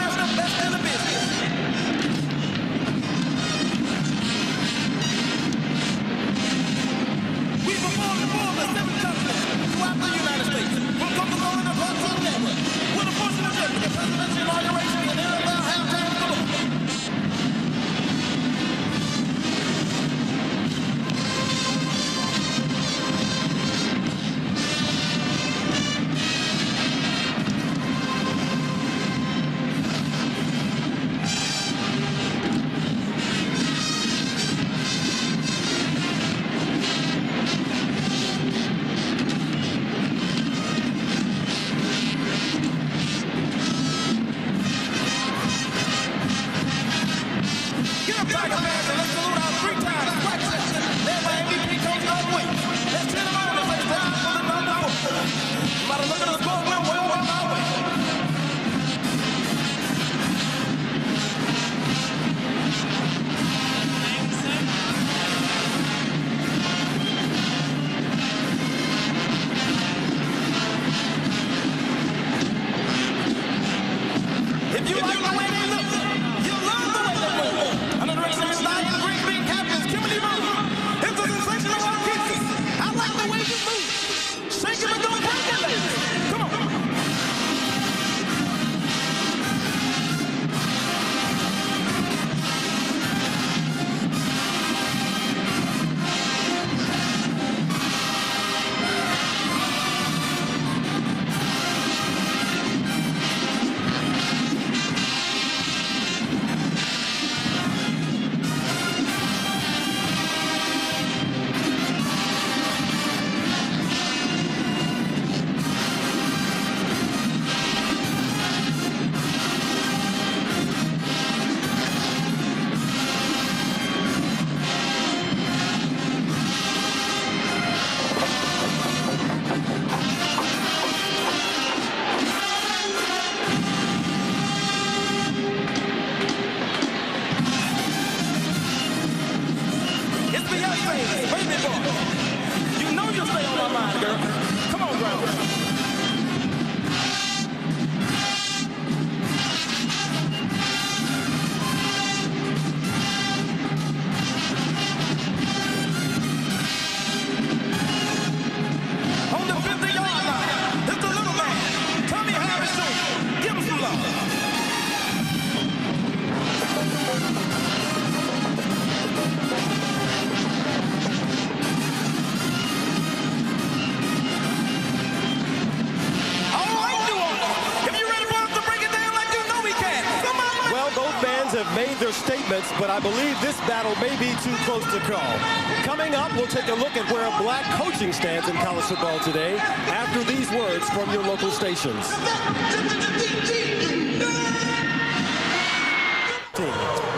statements, but I believe this battle may be too close to call. Coming up, we'll take a look at where black coaching stands in college football today after these words from your local stations.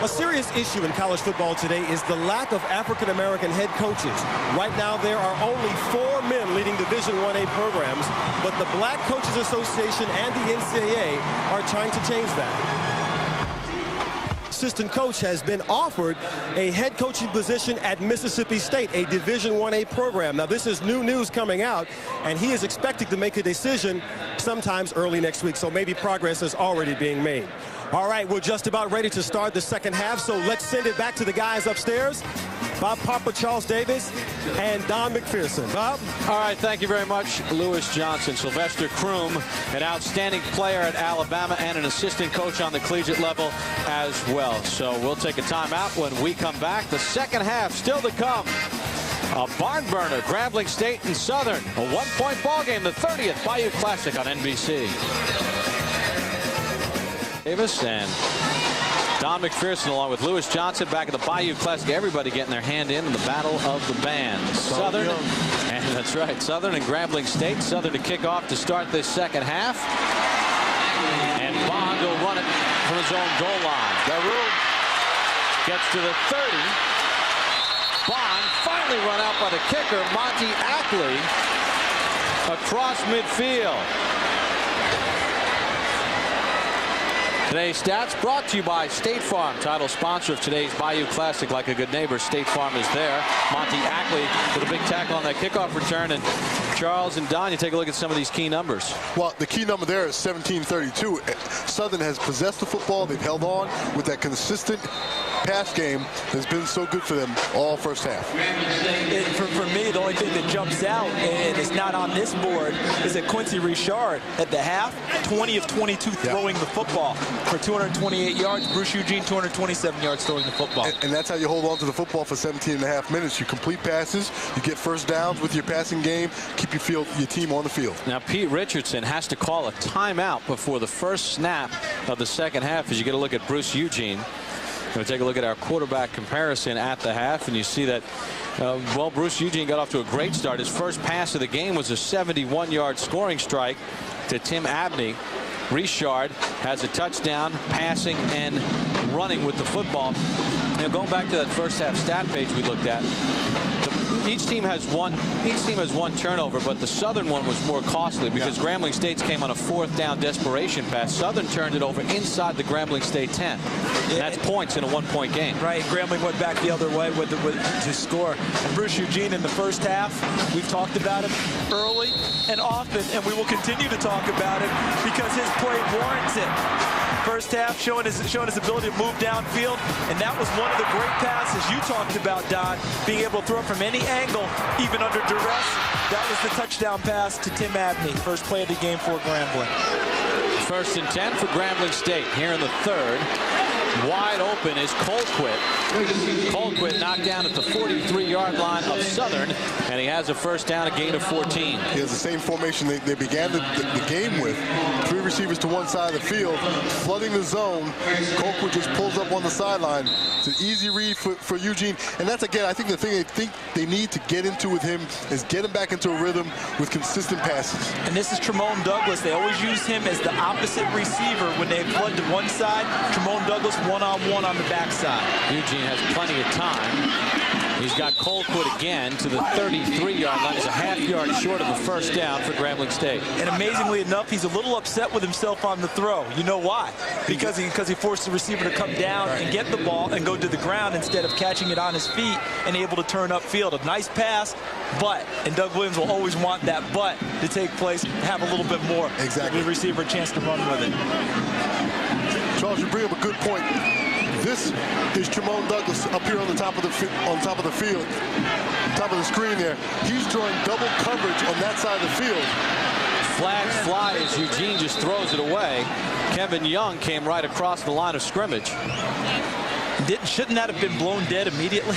A serious issue in college football today is the lack of African-American head coaches. Right now, there are only 4 men leading Division 1A programs, but the Black Coaches Association and the NCAA are trying to change that. Assistant coach has been offered a head coaching position at Mississippi State, a Division 1A program. Now, this is new news coming out, and he is expected to make a decision sometimes early next week, so maybe progress is already being made. All right, we're just about ready to start the second half, so let's send it back to the guys upstairs. Bob Papa, Charles Davis, and Don McPherson. Bob? All right, thank you very much, Louis Johnson. Sylvester Croom, an outstanding player at Alabama and an assistant coach on the collegiate level as well. So we'll take a timeout. When we come back, the second half still to come. A barn burner, Grambling State and Southern. A one-point ball game, the 30th Bayou Classic on NBC. Davis and Don McPherson along with Louis Johnson back at the Bayou Classic. Everybody getting their hand in the battle of the bands. Southern, and that's right, Southern and Grambling State. Southern to kick off to start this second half. And Bond will run it from his own goal line. Garou gets to the 30. Bond finally run out by the kicker, Monty Ackley, across midfield. Today's stats brought to you by State Farm, title sponsor of today's Bayou Classic. Like a good neighbor, State Farm is there. Monty Ackley with a big tackle on that kickoff return. And Charles and Don, you take a look at some of these key numbers. Well, the key number there is 17-32. Southern has possessed the football. They've held on with that consistent pass game has been so good for them all first half. For me, the only thing that jumps out, and it's not on this board, is that Quincy Richard at the half, 20 of 22 throwing the football for 228 yards. Bruce Eugene, 227 yards throwing the football. And that's how you hold on to the football for 17.5 minutes. You complete passes, you get first downs with your passing game, keep your team on the field. Now, Pete Richardson has to call a timeout before the first snap of the second half as you get a look at Bruce Eugene. We're going to take a look at our quarterback comparison at the half, and you see that, well, Bruce Eugene got off to a great start. His first pass of the game was a 71-yard scoring strike to Tim Abney. Richard has a touchdown, passing and running with the football. Now, going back to that first half stat page we looked at, each team has one turnover, but the Southern one was more costly because Grambling State's came on a fourth down desperation pass. Southern turned it over inside the Grambling State 10. And that's points in a one-point game. Right, Grambling went back the other way to score. And Bruce Eugene in the first half, we've talked about him early and often, and we will continue to talk about it because his play warrants it. First half showing his ability to move downfield, and that was one of the great passes you talked about, Don, being able to throw it from any angle, even under duress. That was the touchdown pass to Tim Abney, first play of the game for Grambling. First and 10 for Grambling State here in the third. Wide open is Colquitt. Colquitt knocked down at the 43-yard line of Southern, and he has a first down, a gain of 14. He has the same formation they began the game with. 3 receivers to one side of the field, flooding the zone. Colquitt just pulls up on the sideline. It's an easy read for Eugene. And that's, again, I think the thing they need to get into with him is get him back into a rhythm with consistent passes. And this is Tremone Douglas. They always use him as the opposite receiver when they flood to one side. Tremone Douglas one-on-one on the backside. Eugene has plenty of time. He's got Colquitt again to the 33-yard line. He's a half-yard short of a first down for Grambling State. And amazingly enough, he's a little upset with himself on the throw. You know why? Because he forced the receiver to come down and get the ball and go to the ground instead of catching it on his feet and able to turn upfield. A nice pass, and Doug Williams will always want that but to take place, have a little bit more. Exactly. Give the receiver a chance to run with it. Charles, you bring up a good point. This is Tremone Douglas up here on the top of the field, top of the screen there. He's drawing double coverage on that side of the field. Flags fly as Eugene just throws it away. Kevin Young came right across the line of scrimmage. Shouldn't that have been blown dead immediately?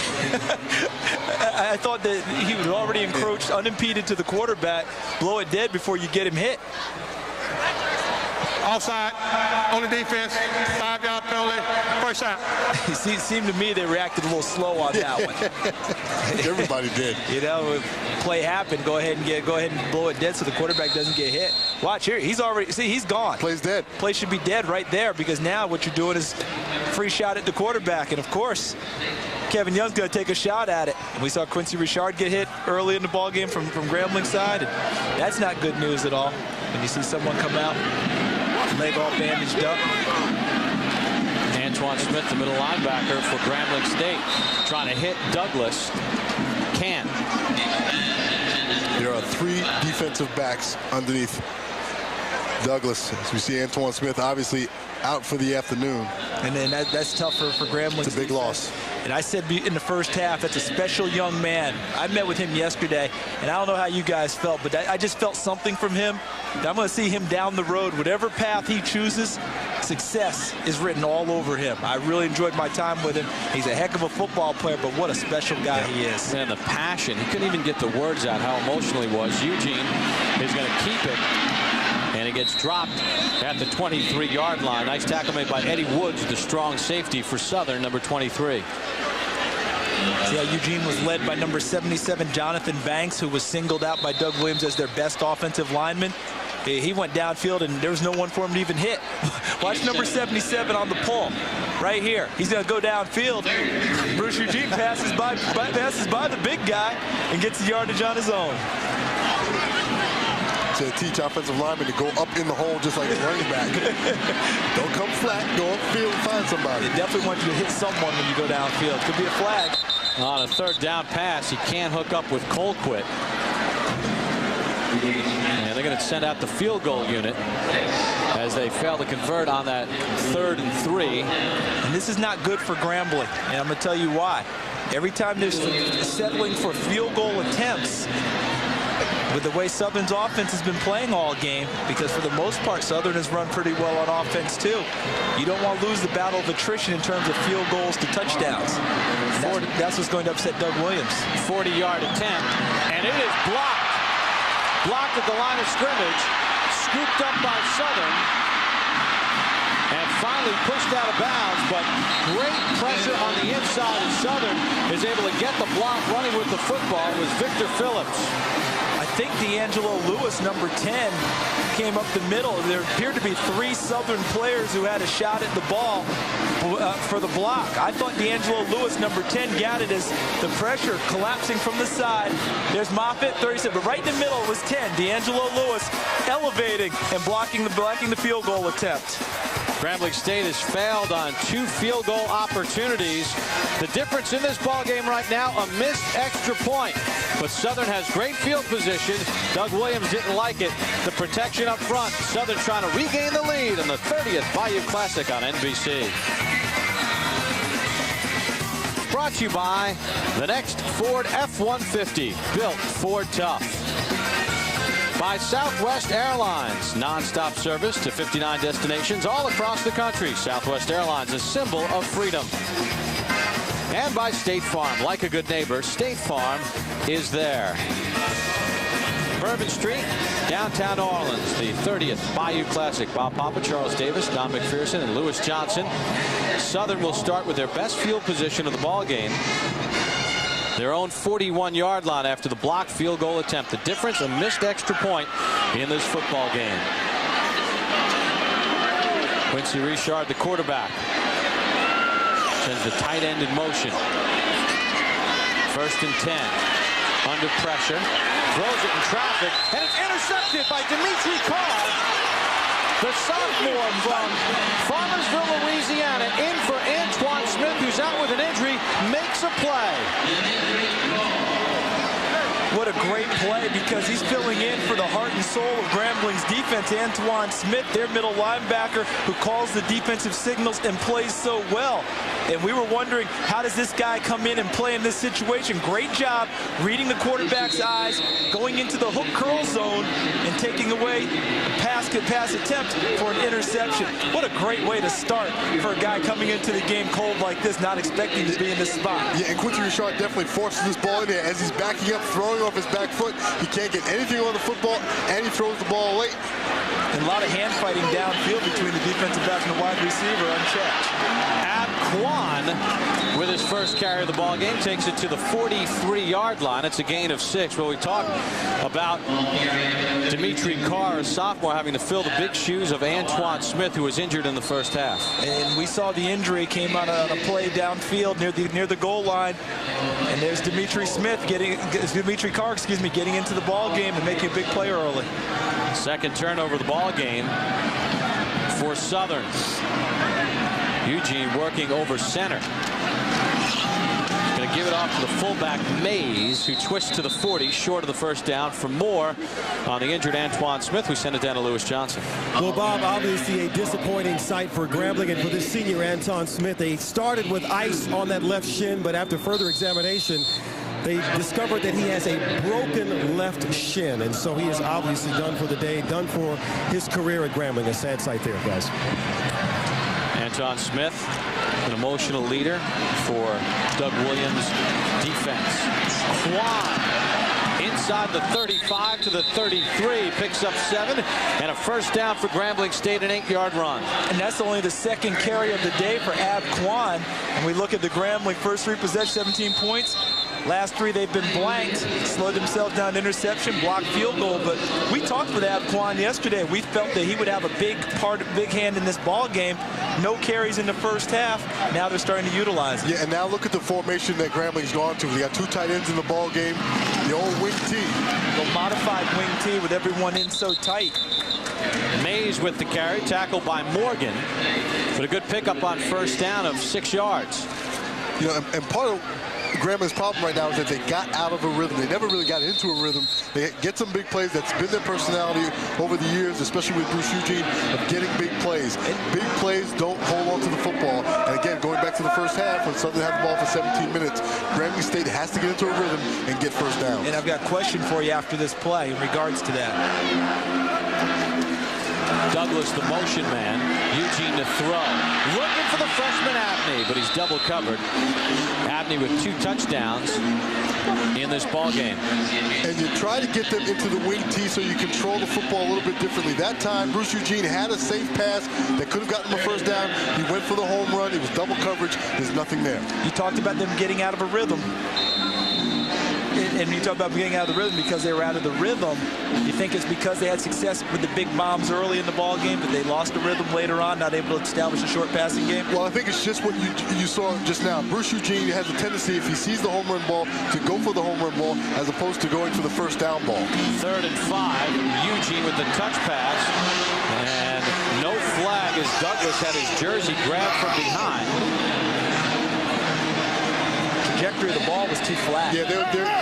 I thought that he would already encroached unimpeded to the quarterback, blow it dead before you get him hit. offside on the defense, 5-yard penalty, first out. It seemed to me they reacted a little slow on that one. Everybody did. You know, if play happened, go ahead and blow it dead so the quarterback doesn't get hit. Watch here, he's already, see, he's gone. Play's dead. Play should be dead right there, because now what you're doing is free shot at the quarterback, and of course Kevin Young's going to take a shot at it. And we saw Quincy Richard get hit early in the ball game from Grambling side, and that's not good news at all. When you see someone come out, leg all bandaged up. Antoine Smith, the middle linebacker for Grambling State, trying to hit Douglas. Can't. There are 3 defensive backs underneath Douglas. As we see Antoine Smith obviously out for the afternoon. And then that's tougher for Grambling. It's a big loss. And I said in the first half, that's a special young man. I met with him yesterday, and I don't know how you guys felt, but I just felt something from him. I'm going to see him down the road. Whatever path he chooses, success is written all over him. I really enjoyed my time with him. He's a heck of a football player, but what a special guy he is. And the passion. He couldn't even get the words out how emotional he was. Eugene is going to keep it. And it gets dropped at the 23-yard line. Nice tackle made by Eddie Woods, the strong safety for Southern, number 23. See how Eugene was led by number 77, Jonathan Banks, who was singled out by Doug Williams as their best offensive lineman. He went downfield, and there was no one for him to even hit. Watch number 77 on the pull. Right here. He's going to go downfield. Bruce Eugene passes by the big guy and gets the yardage on his own. To teach offensive linemen to go up in the hole just like a running back. Don't come flat, go upfield and find somebody. They definitely want you to hit someone when you go downfield. Could be a flag. On a third down pass, he can't hook up with Colquitt. And they're going to send out the field goal unit as they fail to convert on that 3rd and 3. And this is not good for Grambling, and I'm going to tell you why. Every time they're settling for field goal attempts, with the way Southern's offense has been playing all game, because for the most part Southern has run pretty well on offense too. You don't want to lose the battle of attrition in terms of field goals to touchdowns. That's what's going to upset Doug Williams. 40-yard attempt, and it is blocked. Blocked at the line of scrimmage, scooped up by Southern, and finally pushed out of bounds, but great pressure on the inside, and Southern is able to get the block running with the football. It was Victor Phillips. I think D'Angelo Lewis, number 10, came up the middle. There appeared to be 3 Southern players who had a shot at the ball for the block. I thought D'Angelo Lewis, number 10, got it as the pressure collapsing from the side. There's Moffitt, 37, but right in the middle was 10. D'Angelo Lewis elevating and blocking the field goal attempt. Grambling State has failed on 2 field goal opportunities. The difference in this ball game right now, a missed extra point. But Southern has great field position. Doug Williams didn't like it. The protection up front. Southern trying to regain the lead in the 30th Bayou Classic on NBC. Brought to you by the next Ford F-150, built Ford tough. By Southwest Airlines, non-stop service to 59 destinations all across the country. Southwest Airlines, a symbol of freedom. And by State Farm. Like a good neighbor, State Farm is there. Bourbon Street, downtown New Orleans, the 30th Bayou Classic. Bob Papa, Charles Davis, Don McPherson, and Lewis Johnson. Southern will start with their best field position of the ball game. Their own 41-yard line after the blocked field goal attempt. The difference, a missed extra point in this football game. Quincy Richard, the quarterback, sends the tight end in motion. 1st and 10. Under pressure. Throws it in traffic. And it's intercepted by Dimitri Carr. The sophomore from Farmersville, Louisiana, in for Antoine Smith, who's out with an injury, makes a play. What a great play, because he's filling in for the heart and soul of Grambling's defense, Antoine Smith, their middle linebacker, who calls the defensive signals and plays so well. And we were wondering, how does this guy come in and play in this situation? Great job reading the quarterback's eyes, going into the hook curl zone, and taking away pass attempt for an interception. What a great way to start for a guy coming into the game cold like this, not expecting to be in this spot. Yeah, and Quincy Richard definitely forces this ball in there as he's backing up, throwing off his back foot. He can't get anything on the football, and he throws the ball late. And a lot of hand fighting downfield between the defensive back and the wide receiver unchecked. Quan, with his first carry of the ball game, takes it to the 43-yard line. It's a gain of 6. Well, we talked about Dimitri Carr, a sophomore, having to fill the big shoes of Antoine Smith, who was injured in the first half. And we saw the injury came on a play downfield near the goal line. And there's Dimitri Carr, getting into the ball game and making a big play early. Second turnover of the ball game for Southern. Eugene working over center. Going to give it off to the fullback Mays, who twists to the 40, short of the first down. For more on the injured Antoine Smith, we send it down to Lewis Johnson. Well, Bob, obviously a disappointing sight for Grambling and for this senior Antoine Smith. They started with ice on that left shin, but after further examination, they discovered that he has a broken left shin, and so he is obviously done for the day, done for his career at Grambling. A sad sight there, guys. Antoine Smith, an emotional leader for Doug Williams' defense. Quan inside the 35 to the 33, picks up 7, and a first down for Grambling State, an 8-yard run. And that's only the second carry of the day for Ab Quan. And we look at the Grambling first 3 possessions, 17 points. Last 3 they've been blanked, slowed themselves down, interception, blocked field goal. But we talked with Ab Quan yesterday. We felt that he would have a big hand in this ball game. No carries in the first half. Now they're starting to utilize it. Yeah, and now look at the formation that Grambling's gone to. They got 2 tight ends in the ball game. The old wing T. The modified wing T with everyone in so tight. Mays with the carry, tackled by Morgan. But a good pickup on first down of 6 yards. You know, and part of Grambling's problem right now is that they got out of a rhythm. They never really got into a rhythm. They get some big plays. That's been their personality over the years, especially with Bruce Eugene, of getting big plays. Big plays don't hold on to the football. And again, going back to the first half, when Southern had the ball for 17 minutes, Grambling State has to get into a rhythm and get first down. And I've got a question for you after this play in regards to that. Douglas, the motion man. Eugene to throw. Looking for the freshman Abney, but he's double covered. Abney with 2 touchdowns in this ball game. And you try to get them into the wing T so you control the football a little bit differently. That time, Bruce Eugene had a safe pass that could have gotten him a first down. He went for the home run. It was double coverage. There's nothing there. You talked about them getting out of a rhythm. And you talk about getting out of the rhythm because they were out of the rhythm. You think it's because they had success with the big bombs early in the ball game, but they lost the rhythm later on, not able to establish a short passing game? Well, I think it's just what you saw just now. Bruce Eugene has a tendency, if he sees the home run ball, to go for the home run ball as opposed to going for the first down ball. 3rd and 5. Eugene with the touch pass. And no flag as Douglas had his jersey grabbed from behind. Trajectory of the ball was too flat. Yeah,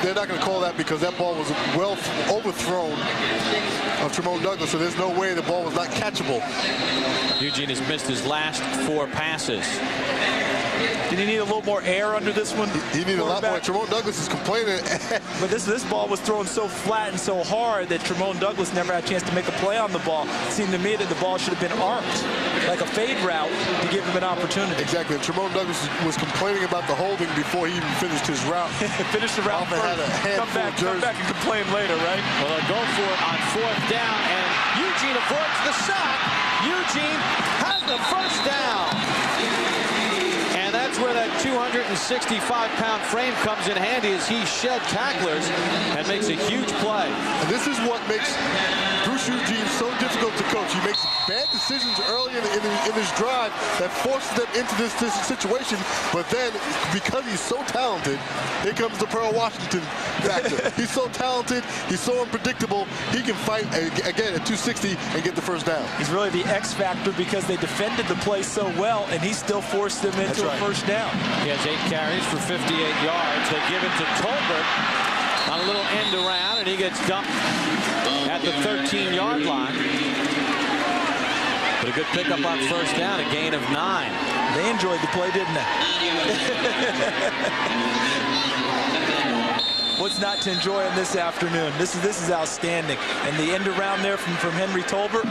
they're not going to call that because that ball was well overthrown of Tremont Douglas, so there's no way the ball was not catchable. Eugene has missed his last 4 passes. Did he need a little more air under this one? He needed a lot more. Tremont Douglas is complaining. But this ball was thrown so flat and so hard that Tremont Douglas never had a chance to make a play on the ball. It seemed to me that the ball should have been arced, like a fade route, to give him an opportunity. Exactly. And Tremont Douglas was complaining about the holding before he even finished his route. Finished the route first. Come back and complain later, right? Well, they'll go for it on 4th down, and Eugene avoids the sack. Eugene has the first down. And that's where that 265-pound frame comes in handy as he shed tacklers and makes a huge play. And this is what makes Bruce Eugene so difficult to coach. He makes bad decisions early in his drive that forces them into this situation. But then, because he's so talented, here comes the Pearl Washington factor. He's so talented. He's so unpredictable. He can fight, again, at 260 and get the first down. He's really the X factor because they defended the play so well, and he still forced them into a first down. He has 8 carries for 58 yards. They give it to Tolbert on a little end around, and he gets dumped at the 13-yard line. But a good pickup on first down, a gain of 9. They enjoyed the play, didn't they? what's not to enjoy on this afternoon? This is outstanding. And the end around there from Henry Tolbert,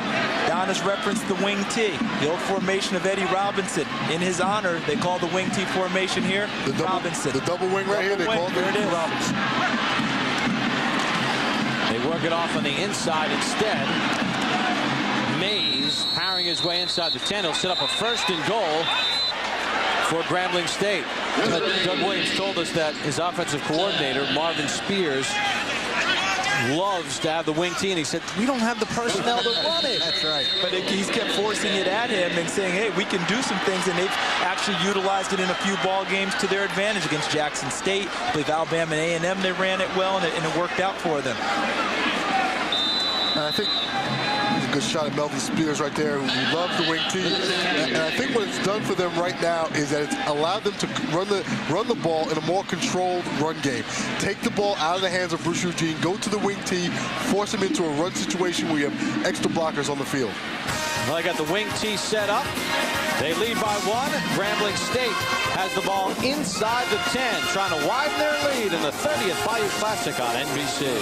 Don has referenced the wing T, the old formation of Eddie Robinson. In his honor, they call the wing T formation here Robinson. The double wing right here, they call it Robinson. They work it off on the inside instead. Mays powering his way inside the 10. He'll set up a 1st and goal for Grambling State. Doug Williams told us that his offensive coordinator, Marvin Spears, loves to have the wing T, and he said, we don't have the personnel to run it. That's right. But he's kept forcing it at him and saying, hey, we can do some things, and they've actually utilized it in a few ball games to their advantage against Jackson State. I believe Alabama and A&M, they ran it well, and it worked out for them. I think a good shot at Melvin Spears right there, who loves the wing T. And I think what it's done for them right now is that it's allowed them to run the ball in a more controlled run game. Take the ball out of the hands of Bruce Eugene, go to the wing T, force him into a run situation where you have extra blockers on the field. Well, they got the wing T set up. They lead by 1. Grambling State has the ball inside the 10, trying to widen their lead in the 30th Bayou Classic on NBC.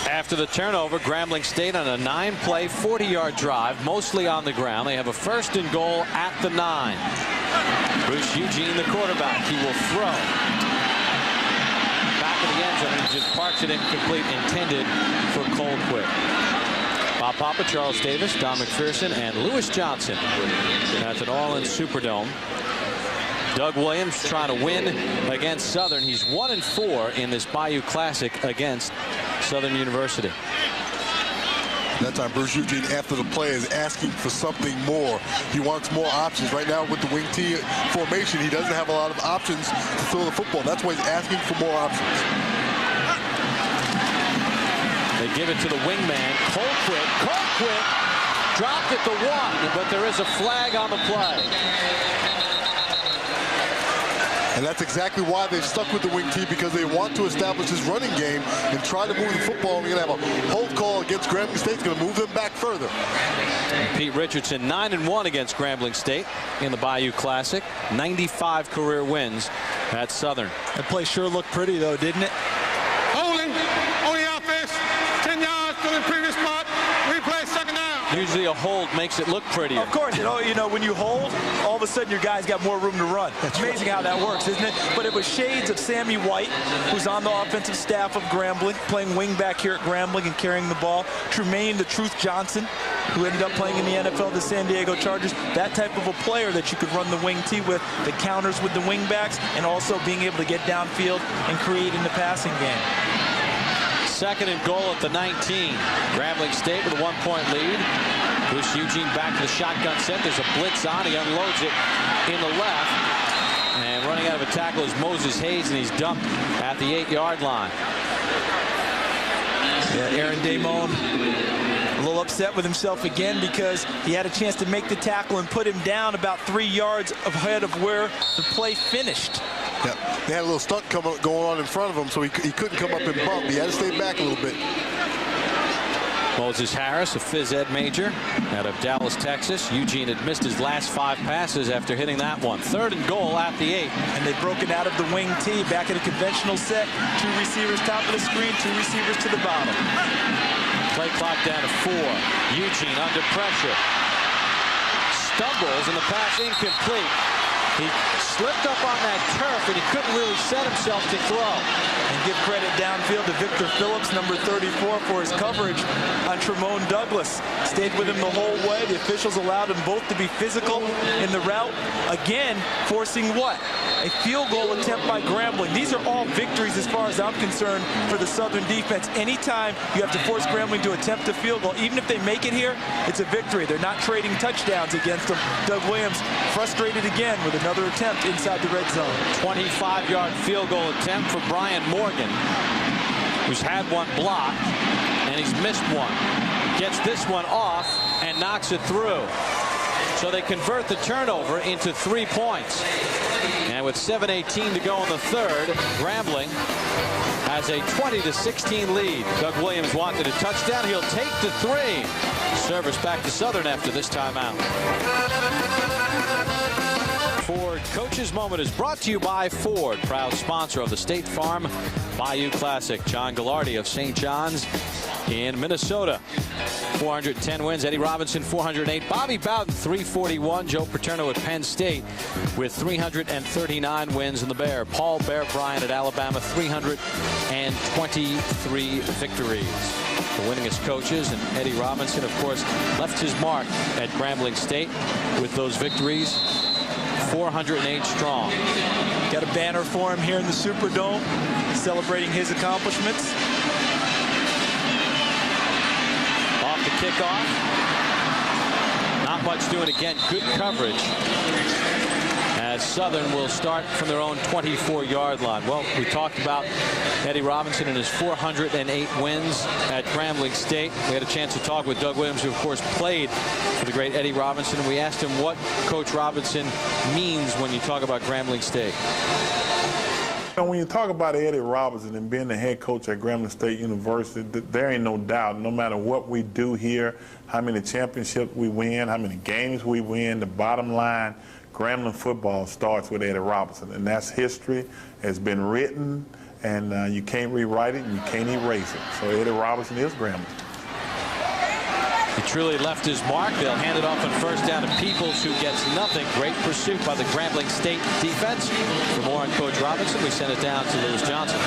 After the turnover, Grambling State on a 9-play, 40-yard drive, mostly on the ground. They have a 1st and goal at the 9. Bruce Eugene, the quarterback. He will throw. Back of the end zone. He just parks it incomplete, intended for Colquitt. Bob Papa, Charles Davis, Don McPherson, and Lewis Johnson. That's an all-in Superdome. Doug Williams trying to win against Southern. He's 1-4 in this Bayou Classic against Southern University. That time, Bruce Eugene, after the play, is asking for something more. He wants more options. Right now, with the wing T formation, he doesn't have a lot of options to throw the football. That's why he's asking for more options. They give it to the wingman, Colquitt. Colquitt dropped at the 1, but there is a flag on the play. And that's exactly why they've stuck with the wing T, because they want to establish this running game and try to move the football. We're going to have a hold call against Grambling State. It's going to move them back further. Pete Richardson 9-1 against Grambling State in the Bayou Classic. 95 career wins at Southern. That play sure looked pretty, though, didn't it? Holding on the offense, 10 yards to the previous spot. Replay, 2nd down. Usually a hold makes it look prettier. Of course, you know, when you hold, all of a sudden your guy's got more room to run. It's amazing how that works, isn't it? But it was shades of Sammy White, who's on the offensive staff of Grambling, playing wing back here at Grambling and carrying the ball. Tremaine the Truth Johnson, who ended up playing in the NFL, the San Diego Chargers. That type of a player that you could run the wing T with, the counters with the wing backs, and also being able to get downfield and create in the passing game. 2nd and goal at the 19. Grambling State with a 1-point lead. Bruce Eugene back to the shotgun set. There's a blitz on. He unloads it in the left. And running out of a tackle is Moses Hayes, and he's dumped at the 8-yard line. Yeah, Aaron Damone a little upset with himself again because he had a chance to make the tackle and put him down about 3 yards ahead of where the play finished. Yeah, they had a little stunt going on in front of him, so he couldn't come up and bump. He had to stay back a little bit. Moses Harris, a phys ed major out of Dallas, Texas. Eugene had missed his last 5 passes after hitting that one. 3rd and goal at the 8. And they've broken out of the wing T back in a conventional set. 2 receivers top of the screen, 2 receivers to the bottom. Play clock down to 4. Eugene under pressure. Stumbles and the pass incomplete. He slipped up on that turf and he couldn't really set himself to throw. And give credit downfield to Victor Phillips, number 34, for his coverage on Tremone Douglas. Stayed with him the whole way. The officials allowed them both to be physical in the route. Again, forcing what? A field goal attempt by Grambling. These are all victories as far as I'm concerned for the Southern defense. Anytime you have to force Grambling to attempt a field goal, even if they make it here, it's a victory. They're not trading touchdowns against them. Doug Williams frustrated again with another attempt inside the red zone. 25-yard field goal attempt for Brian Morgan, who's had one blocked, and he's missed one. Gets this one off and knocks it through. So they convert the turnover into 3 points. And with 7:18 to go in the 3rd, Grambling has a 20-16 lead. Doug Williams wanted a touchdown. He'll take the 3. Service back to Southern after this timeout. Ford Coach's Moment is brought to you by Ford, proud sponsor of the State Farm Bayou Classic. John Gallardi of St. John's in Minnesota. 410 wins. Eddie Robinson, 408. Bobby Bowden, 341. Joe Paterno at Penn State with 339 wins in the Bear. Paul Bear Bryant at Alabama, 323 victories. The winningest coaches, and Eddie Robinson, of course, left his mark at Grambling State with those victories. 408 strong. Got a banner for him here in the Superdome, celebrating his accomplishments. Off the kickoff. Not much doing again. Good coverage. As Southern will start from their own 24-yard line. Well, we talked about Eddie Robinson and his 408 wins at Grambling State. We had a chance to talk with Doug Williams, who, of course, played for the great Eddie Robinson. And we asked him what Coach Robinson means when you talk about Grambling State. When you talk about Eddie Robinson and being the head coach at Grambling State University, there ain't no doubt, no matter what we do here, how many championships we win, how many games we win, the bottom line, Grambling football starts with Eddie Robinson, and that's history. It's been written, and you can't rewrite it, and you can't erase it. So Eddie Robinson is Grambling. He truly left his mark. They'll hand it off on first down to Peoples, who gets nothing. Great pursuit by the Grambling State defense. For more on Coach Robinson, we send it down to Lewis Johnson.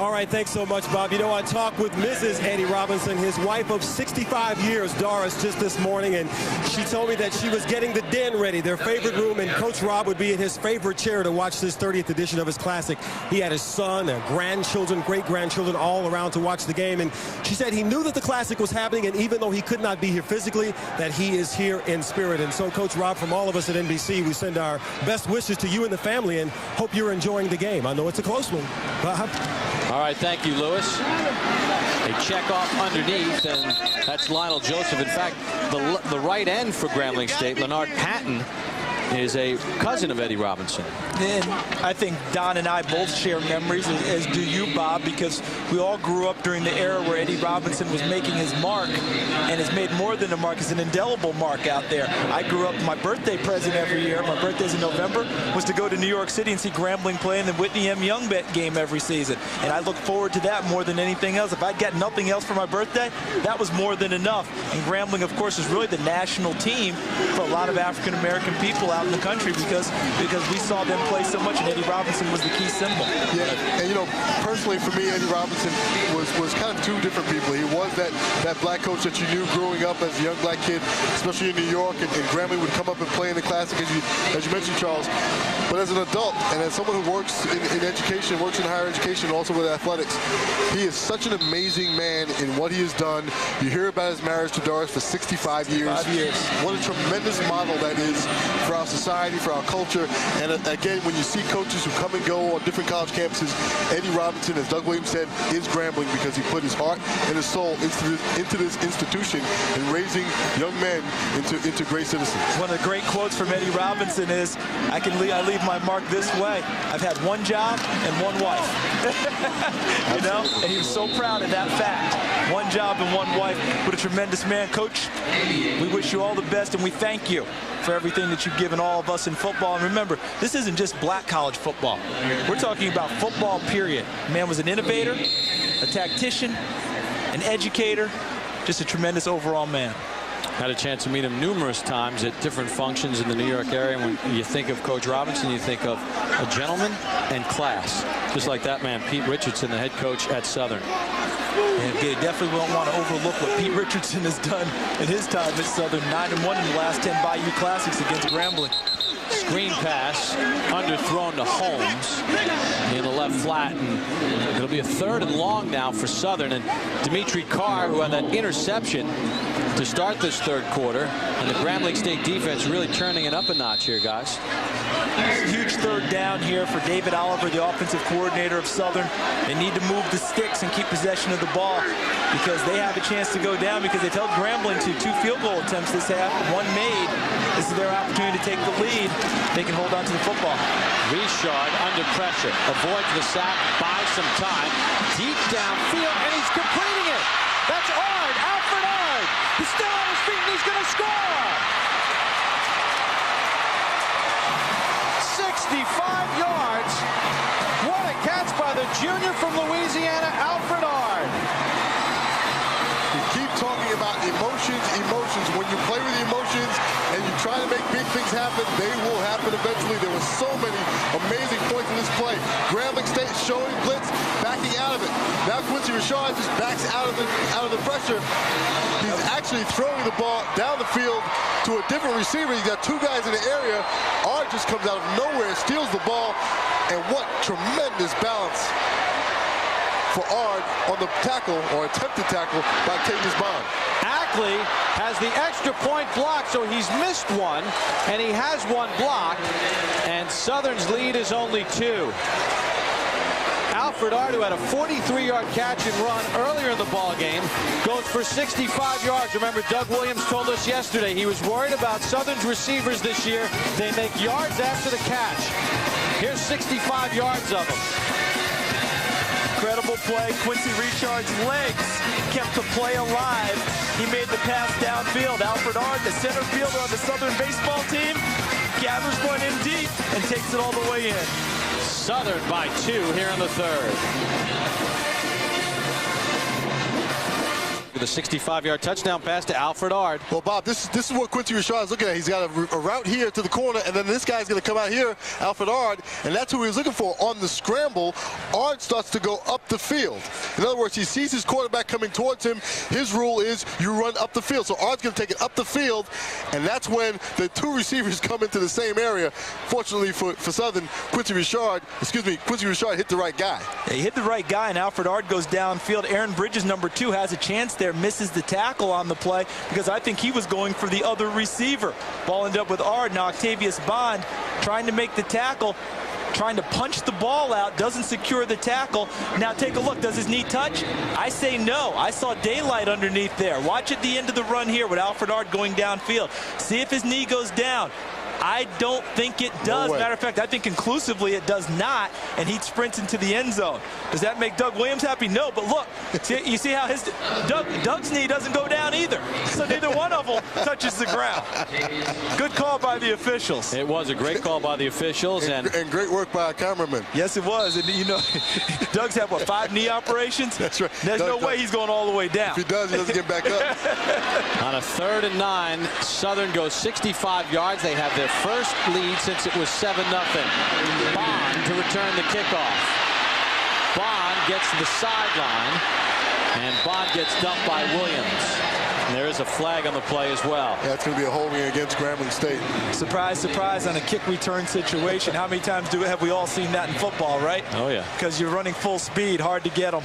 All right, thanks so much, Bob. You know, I talked with Mrs. Eddie Robinson, his wife of 65 years, Doris, just this morning, and she told me that she was getting the den ready, their favorite room, and Coach Rob would be in his favorite chair to watch this 30th edition of his Classic. He had his son and grandchildren, great-grandchildren all around to watch the game, and she said he knew that the Classic was happening, and even though he could not be here physically, that he is here in spirit. And so, Coach Rob, from all of us at NBC, we send our best wishes to you and the family and hope you're enjoying the game. I know it's a close one. All right, thank you, Lewis. A check off underneath, and that's Lionel Joseph. In fact, the right end for Grambling State, Leonard Patton, is a cousin of Eddie Robinson. And I think Don and I both share memories, as do you, Bob, because we all grew up during the era where Eddie Robinson was making his mark, and has made more than a mark. It's an indelible mark out there. I grew up, my birthday present every year, my birthday's in November, was to go to New York City and see Grambling play in the Whitney M. Young game every season. And I look forward to that more than anything else. If I'd got nothing else for my birthday, that was more than enough. And Grambling, of course, is really the national team for a lot of African-American people out in the country because we saw them play so much, and Eddie Robinson was the key symbol. Yeah, and you know, personally for me, Eddie Robinson was kind of two different people. He was that black coach that you knew growing up as a young black kid, especially in New York, and Grambling would come up and play in the Classic, as you mentioned, Charles. But as an adult, and as someone who works in education, works in higher education, and also with athletics, he is such an amazing man in what he has done. You hear about his marriage to Doris for 65 years. What a tremendous model that is for our society, for our culture. And again, when you see coaches who come and go on different college campuses, Eddie Robinson, as Doug Williams said, is Grambling because he put his heart and his soul into this institution and raising young men into great citizens. One of the great quotes from Eddie Robinson is, I leave my mark this way. I've had one job and one wife. You know, and he was so proud of that fact. One job and one wife. What a tremendous man. Coach, we wish you all the best, and we thank you for everything that you've given all of us in football. And remember, this isn't just black college football. We're talking about football, period. The man was an innovator, a tactician, an educator, just a tremendous overall man. Had a chance to meet him numerous times at different functions in the New York area. And when you think of Coach Robinson, you think of a gentleman and class. Just like that man, Pete Richardson, the head coach at Southern. And you definitely don't want to overlook what Pete Richardson has done in his time at Southern. 9-1 in the last 10 Bayou Classics against Grambling. Screen pass, underthrown to Holmes in the left flat, and it'll be a 3rd and long now for Southern. And Dimitri Carr, who had that interception to start this 3rd quarter, and the Grambling State defense really turning it up a notch here, guys. Huge 3rd down here for David Oliver, the offensive coordinator of Southern. They need to move the sticks and keep possession of the ball because they have a chance to go down because they've held Grambling to 2 field goal attempts this half, 1 made. This is their opportunity to take the lead. They can hold on to the football. Richard under pressure, avoids the sack, buys some time, deep downfield, and he's completing it. That's Ard, Alfred Ard. He's still on his feet, and he's going to score. yards. What a catch by the junior from Louisiana, Alfred Ard. You keep talking about emotions. When you play with emotions and you try to make big things happen, they will happen eventually. There were so many amazing points in this play. Grambling State showing blitz, backing out of it. Now Quincy Richard just backs out of the pressure. He's actually throwing the ball down the field to a different receiver. He's got two guys in the area. Ard just comes out of nowhere, steals the ball, and what tremendous balance for Ard on the tackle, or attempted tackle, by Tavis Bond. Ackley has the extra point block, so he's missed one, and he has one blocked, and Southern's lead is only 2. Alfred Ard, who had a 43-yard catch and run earlier in the ball game, goes for 65 yards. Remember, Doug Williams told us yesterday he was worried about Southern's receivers this year. They make yards after the catch. Here's 65 yards of them. Incredible play. Quincy Richard's legs kept the play alive. He made the pass downfield. Alfred Ard, the center fielder on the Southern baseball team, gathers one in deep and takes it all the way in. Southern by 2 here in the third. With a 65-yard touchdown pass to Alfred Ard. Well, Bob, this is what Quincy Richard is looking at. He's got a route here to the corner, and then this guy's going to come out here, Alfred Ard, and that's who he was looking for. On the scramble, Ard starts to go up the field. In other words, he sees his quarterback coming towards him. His rule is you run up the field. So Ard's going to take it up the field, and that's when the two receivers come into the same area. Fortunately for Southern, Quincy Richard hit the right guy. Yeah, he hit the right guy, and Alfred Ard goes downfield. Aaron Bridges, number 2, has a chance there, misses the tackle on the play because I think he was going for the other receiver. Ball ended up with Ard. Now Octavius Bond trying to make the tackle, trying to punch the ball out, doesn't secure the tackle. Now take a look. Does his knee touch? I say no. I saw daylight underneath there. Watch at the end of the run here with Alfred Ard going downfield. See if his knee goes down. I don't think it does. Matter of fact, I think conclusively it does not, and he sprints into the end zone. Does that make Doug Williams happy? No, but look, you see how Doug's knee doesn't go down either, so neither one of them touches the ground. Good call by the officials. It was a great call by the officials. And great work by our cameraman. Yes, it was. And, you know, Doug's had, what, 5 knee operations? That's right. There's no way he's going all the way down. If he does, he doesn't get back up. On a 3rd and 9, Southern goes 65 yards. They have their first lead since it was 7-0. Bond to return the kickoff. Bond gets to the sideline, and Bond gets dumped by Williams. And there is a flag on the play as well. Yeah, it's going to be a holding against Grambling State. Surprise, surprise on a kick return situation. How many times have we all seen that in football, right? Oh, yeah. Because you're running full speed, hard to get them.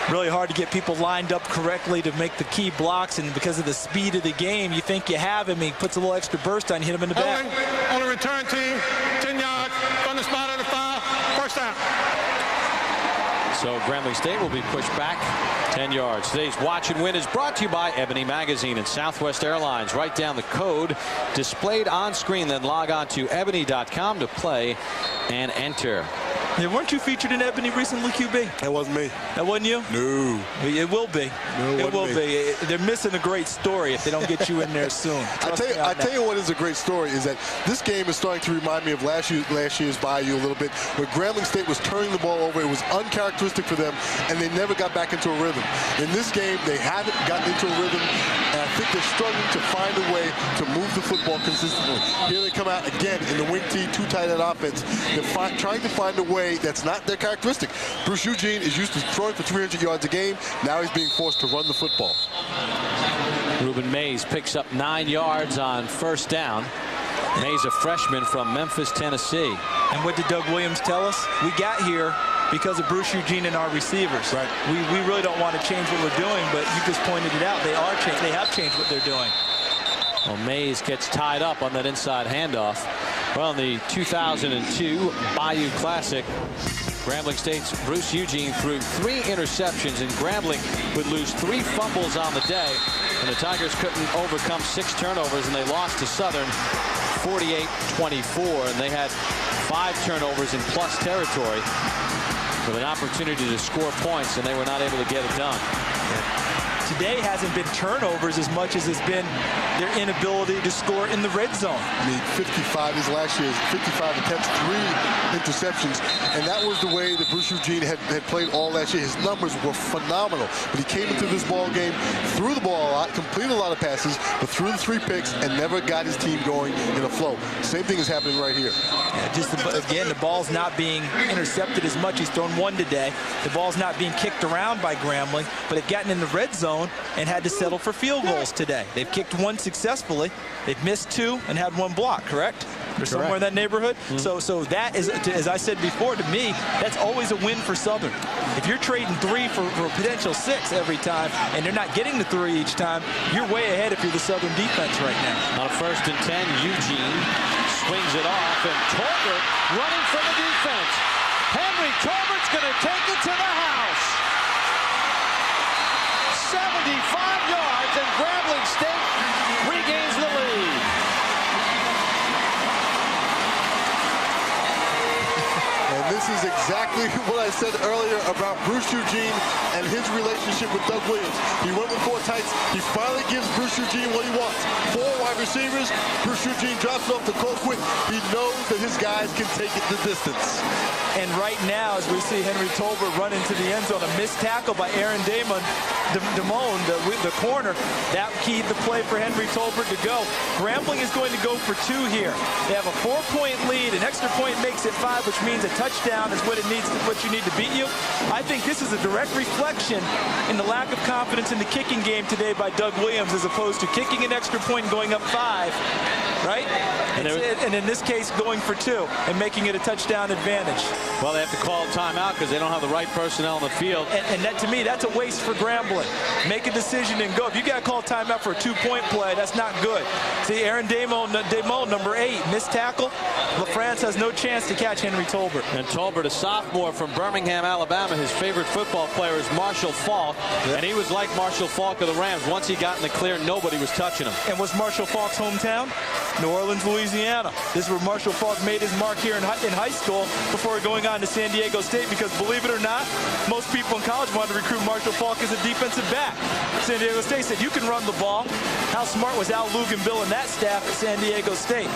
Really hard to get people lined up correctly to make the key blocks, and because of the speed of the game, you think you have him. He puts a little extra burst on, hit him in the back. On the return team, 10 yards from the spot of the foul, first down. So Grambling State will be pushed back 10 yards. Today's Watch and Win is brought to you by Ebony Magazine and Southwest Airlines. Write down the code displayed on screen, then log on to ebony.com to play and enter. Yeah, weren't you featured in Ebony recently, QB? That wasn't me. That wasn't you? No. It will be. No, it will be. They're missing a great story if they don't get you in there soon. I tell you what is a great story is that this game is starting to remind me of last year's Bayou a little bit, where Grambling State was turning the ball over. It was uncharacteristic for them, and they never got back into a rhythm. In this game, they haven't gotten into a rhythm, and I think they're struggling to find a way to move the football consistently. Here they come out again in the wing T, 2 tight end offense. They're trying to find a way that's not their characteristic. Bruce Eugene is used to throwing for 300 yards a game. Now he's being forced to run the football. Ruben Mays picks up 9 yards on first down. Mays, a freshman from Memphis, Tennessee. And what did Doug Williams tell us? We got here because of Bruce Eugene and our receivers. Right. We really don't want to change what we're doing, but you just pointed it out. They have changed what they're doing. Well, Mays gets tied up on that inside handoff. Well, in the 2002 Bayou Classic, Grambling State's Bruce Eugene threw 3 interceptions, and Grambling would lose 3 fumbles on the day, and the Tigers couldn't overcome 6 turnovers, and they lost to Southern 48-24, and they had 5 turnovers in plus territory with an opportunity to score points, and they were not able to get it done. today hasn't been turnovers as much as it's been their inability to score in the red zone. I mean, 55 his last year's 55 attempts, 3 interceptions, and that was the way that Bruce Eugene had played all last year. His numbers were phenomenal, but he came into this ball game, threw the ball a lot, completed a lot of passes, but threw the 3 picks and never got his team going in a flow. Same thing is happening right here. Yeah, just again, the ball's not being intercepted as much. He's thrown 1 today. The ball's not being kicked around by Grambling, but they've gotten in the red zone and had to settle for field goals today. They've kicked 1 successfully. They've missed 2 and had 1 block, correct? Or somewhere in that neighborhood. So that is, as I said before, to me, that's always a win for Southern. If you're trading 3 for a potential 6 every time, and they're not getting the 3 each time, you're way ahead if you're the Southern defense right now. On a 1st and 10, Eugene swings it off, and Tolbert running for the defense. Henry Tolbert's going to take it to the house. 75 yards, and Grambling State regains the lead. This is exactly what I said earlier about Bruce Eugene and his relationship with Doug Williams. He went with 4 tights. He finally gives Bruce Eugene what he wants. 4 wide receivers. Bruce Eugene drops it off to Colquitt. He knows that his guys can take it the distance. And right now, as we see Henry Tolbert run into the end zone, a missed tackle by Aaron Damon, the corner, that keyed the play for Henry Tolbert to go. Grambling is going to go for 2 here. They have a 4-point lead. An extra point makes it 5, which means a touchdown is what you need to beat you. I think this is a direct reflection in the lack of confidence in the kicking game today by Doug Williams, as opposed to kicking an extra point and going up 5, right? And in this case, going for 2 and making it a touchdown advantage. Well, they have to call a timeout because they don't have the right personnel on the field. And that, to me, that's a waste for Grambling. Make a decision and go. If you got to call a timeout for a 2-point play, that's not good. See, Aaron Damon, number 8, missed tackle. LaFrance has no chance to catch Henry Tolbert. And Tolbert, a sophomore from Birmingham, Alabama. His favorite football player is Marshall Faulk. And he was like Marshall Faulk of the Rams. Once he got in the clear, nobody was touching him. And was Marshall Faulk's hometown? New Orleans, Louisiana. This is where Marshall Faulk made his mark here in high school before going on to San Diego State, because believe it or not, most people in college wanted to recruit Marshall Faulk as a defensive back. San Diego State said, you can run the ball. How smart was Al Luganbill and that staff at San Diego State?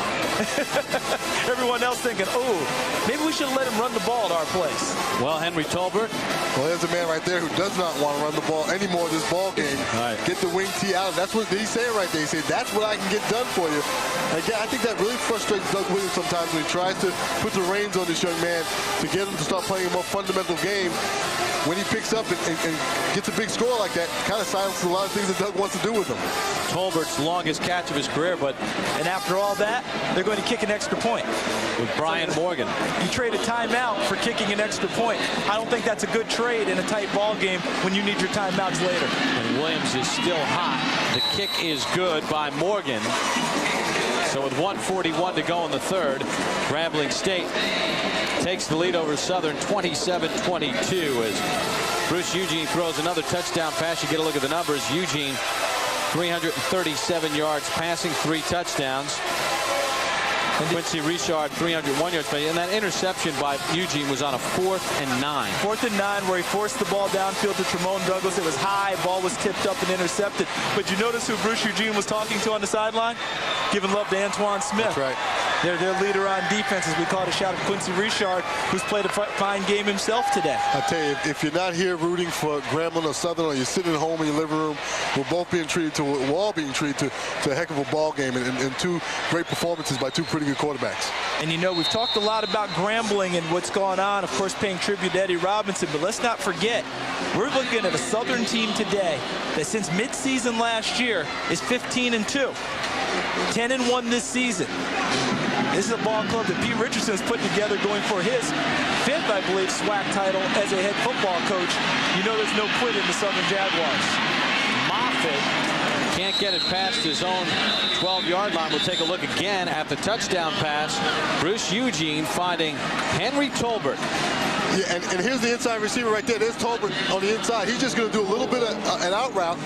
Everyone else thinking, oh, maybe we should let him run the ball at our place. Well, Henry Tolbert. Well, there's a man right there who does not want to run the ball anymore this ball game. Right. Get the wing tee out. That's what he's saying right there. He said, that's what I can get done for you. Again, I think that really frustrates Doug Williams sometimes when he tries to put the reins on this young man to get him to start playing a more fundamental game. When he picks up and gets a big score like that, kind of silences a lot of things that Doug wants to do with him. Tolbert's longest catch of his career, and after all that, they're going to kick an extra point. With Brian Morgan. You trade a timeout for kicking an extra point. I don't think that's a good trade in a tight ball game when you need your timeouts later. And Williams is still hot. The kick is good by Morgan. So with 1:41 to go in the 3rd, Grambling State takes the lead over Southern 27-22 as Bruce Eugene throws another touchdown pass. You get a look at the numbers. Eugene, 337 yards passing, 3 touchdowns. Quincy Richard, 301 yards. And that interception by Eugene was on a 4th and 9. 4th and 9, where he forced the ball downfield to Tremone Douglas. It was high. Ball was tipped up and intercepted. But you notice who Bruce Eugene was talking to on the sideline? Giving love to Antoine Smith. That's right. Their leader on defense, as we call it, a shout out to Quincy Richard, who's played a fine game himself today. I tell you, if you're not here rooting for Grambling or Southern, or you're sitting at home in your living room, we're all being treated to a heck of a ball game and 2 great performances by 2 pretty good quarterbacks. And you know, we've talked a lot about Grambling and what's going on, of course, paying tribute to Eddie Robinson, but let's not forget, we're looking at a Southern team today that since midseason last year is 15-2, 10-1 this season. This is a ball club that Pete Richardson has put together going for his 5th, I believe, SWAC title as a head football coach. You know there's no quit in the Southern Jaguars. Moffitt can't get it past his own 12-yard line. We'll take a look again at the touchdown pass. Bruce Eugene finding Henry Tolbert. Yeah, and here's the inside receiver right there. There's Tolbert on the inside. He's just going to do a little bit of an out route.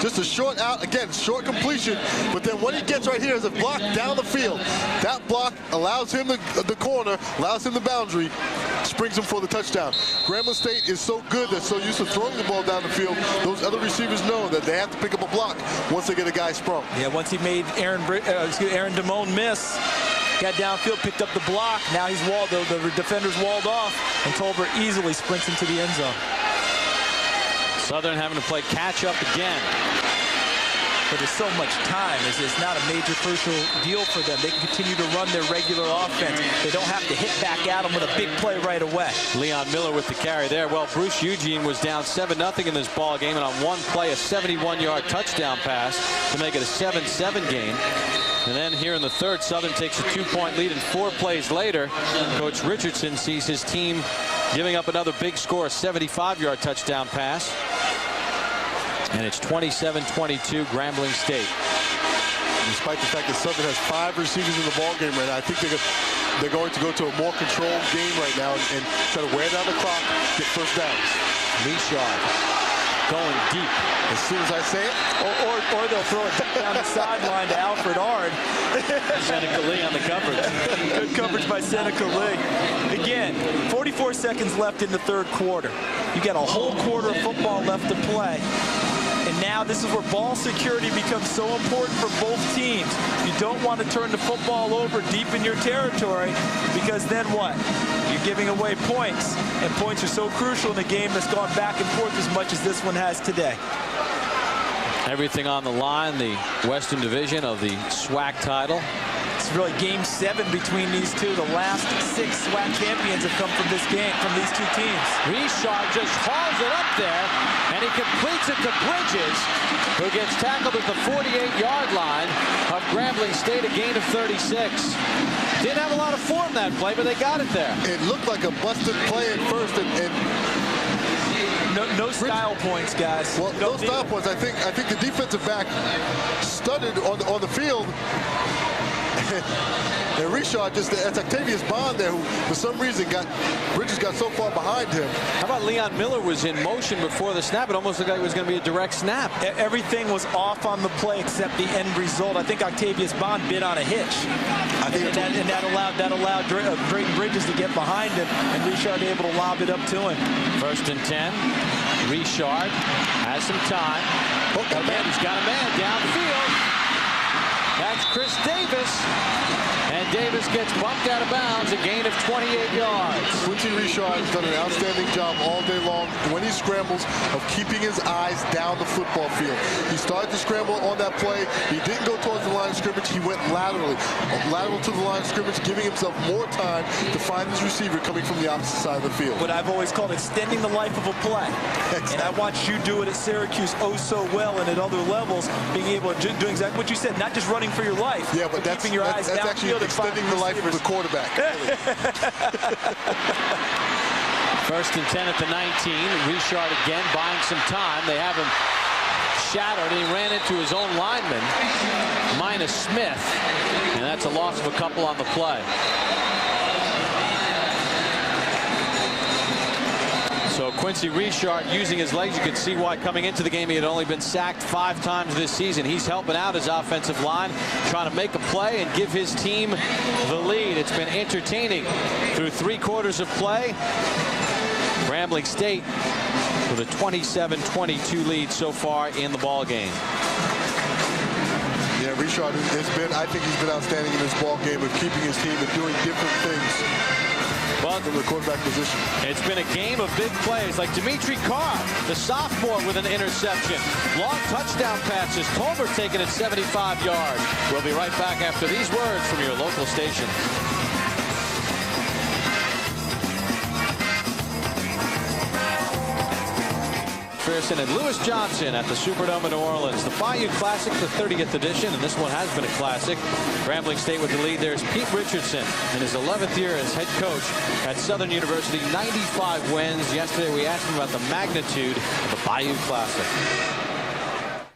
Just a short out, again, short completion, but then what he gets right here is a block down the field. That block allows him the corner, allows him the boundary, springs him for the touchdown. Grambling State is so good, they're so used to throwing the ball down the field, those other receivers know that they have to pick up a block once they get a guy sprung. Yeah, once he made Aaron Damone miss, got downfield, picked up the block. Now he's walled, the defender's walled off, and Tolbert easily sprints into the end zone. Southern having to play catch up again. But there's so much time. It's not a major crucial deal for them. They can continue to run their regular offense. They don't have to hit back at them with a big play right away. Leon Miller with the carry there. Well, Bruce Eugene was down 7-0 in this ball game, and on one play, a 71-yard touchdown pass to make it a 7-7 game. And then here in the third, Southern takes a 2-point lead, and 4 plays later, Coach Richardson sees his team giving up another big score, a 75-yard touchdown pass. And it's 27-22 Grambling State. Despite the fact that Southern has 5 receivers in the ball game right now, I think they're going to go to a more controlled game right now and try to wear down the clock, get first downs. Richard going deep. As soon as I say it. Or they'll throw it down the sideline to Alfred Ard. Seneca Lee on the coverage. Good coverage by Seneca Lee. Again, 44 seconds left in the third quarter. You got a whole quarter of football left to play. And now this is where ball security becomes so important for both teams. You don't want to turn the football over deep in your territory, because then what? You're giving away points. And points are so crucial in a game that's gone back and forth as much as this one has today. Everything on the line, the Western Division of the SWAC title. It's really game 7 between these two. The last 6 SWAC champions have come from this game, from these two teams. Richard just hauls it up there, and he completes it to Bridges, who gets tackled at the 48-yard line of Grambling State, a gain of 36. Didn't have a lot of form that play, but they got it there. It looked like a busted play at first, and no style points, guys. Well, no style points. I think the defensive back studded on the field. And Richard that's Octavius Bond there, who for some reason Bridges got so far behind him. How about Leon Miller was in motion before the snap? It almost looked like it was going to be a direct snap. Everything was off on the play except the end result. I think Octavius Bond bit on a hitch. And that allowed Drayton Bridges to get behind him, and Richard able to lob it up to him. 1st and 10. Richard has some time. He's got a man downfield. That's Chris Davis. And Davis gets bumped out of bounds, a gain of 28 yards. Quincy Richard has done an outstanding job all day long when he scrambles of keeping his eyes down the football field. He started to scramble on that play. He didn't go towards the line of scrimmage. He went lateral to the line of scrimmage, giving himself more time to find his receiver coming from the opposite side of the field. What I've always called extending the life of a play. Exactly. And I watched you do it at Syracuse oh so well, and at other levels, being able to do exactly what you said, not just running for your life, yeah, but keeping your eyes that's actually extending the life of the quarterback. 1st and 10 at the 19. Richard again buying some time. They have him shadowed, and he ran into his own lineman, minus Smith, and that's a loss of a couple on the play. So Quincy Richard using his legs. You can see why coming into the game he had only been sacked 5 times this season. He's helping out his offensive line, trying to make a play and give his team the lead. It's been entertaining through 3 quarters of play. Grambling State with a 27-22 lead so far in the ball game. Yeah, Richard I think he's been outstanding in this ball game of keeping his team and doing different things. But from the quarterback position. It's been a game of big plays, like Dimitri Carr, the sophomore, with an interception. Long touchdown passes. Tolbert taking it 75 yards. We'll be right back after these words from your local station. McPherson and Louis Johnson at the Superdome in New Orleans. The Bayou Classic, the 30th edition, and this one has been a classic. Grambling State with the lead. There's Pete Richardson in his 11th year as head coach at Southern University. 95 wins. Yesterday we asked him about the magnitude of the Bayou Classic.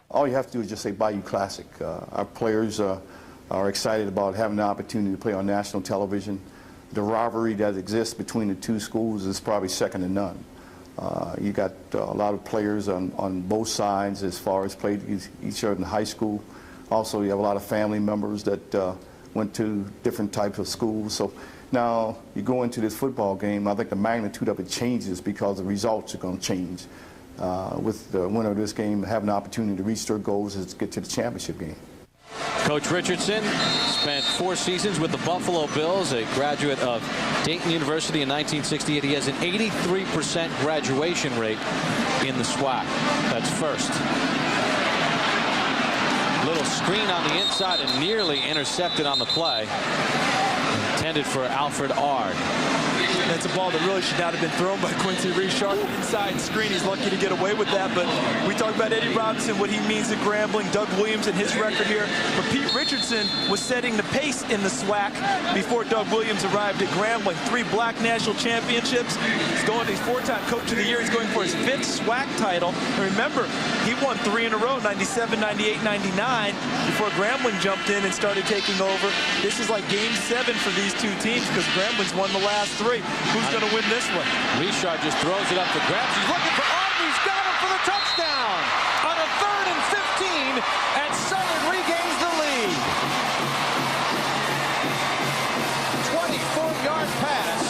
All you have to do is just say Bayou Classic. Our players are excited about having the opportunity to play on national television. The rivalry that exists between the two schools is probably second to none. You got a lot of players on both sides as far as played each other in high school. Also, you have a lot of family members that went to different types of schools. So now you go into this football game, I think the magnitude of it changes because the results are going to change. With the winner of this game having the opportunity to reach their goals is to get to the championship game. Coach Richardson spent 4 seasons with the Buffalo Bills, a graduate of Dayton University in 1968. He has an 83% graduation rate in the SWAC. That's first. Little screen on the inside and nearly intercepted on the play. Intended for Alfred Ard. That's a ball that really should not have been thrown by Quincy Richard. Inside screen, he's lucky to get away with that. But we talk about Eddie Robinson, what he means at Grambling, Doug Williams and his record here. But Pete Richardson was setting the pace in the SWAC before Doug Williams arrived at Grambling. 3 black national championships. He's 4-time coach of the year. He's going for his 5th SWAC title. And remember, he won 3 in a row, 97, 98, 99, before Grambling jumped in and started taking over. This is like game 7 for these 2 teams because Grambling's won the last 3. Who's going to win this one? Richard just throws it up for grabs. He's looking for Ard. He's got him for the touchdown on a 3rd and 15, and Southern regains the lead. 24-yard pass,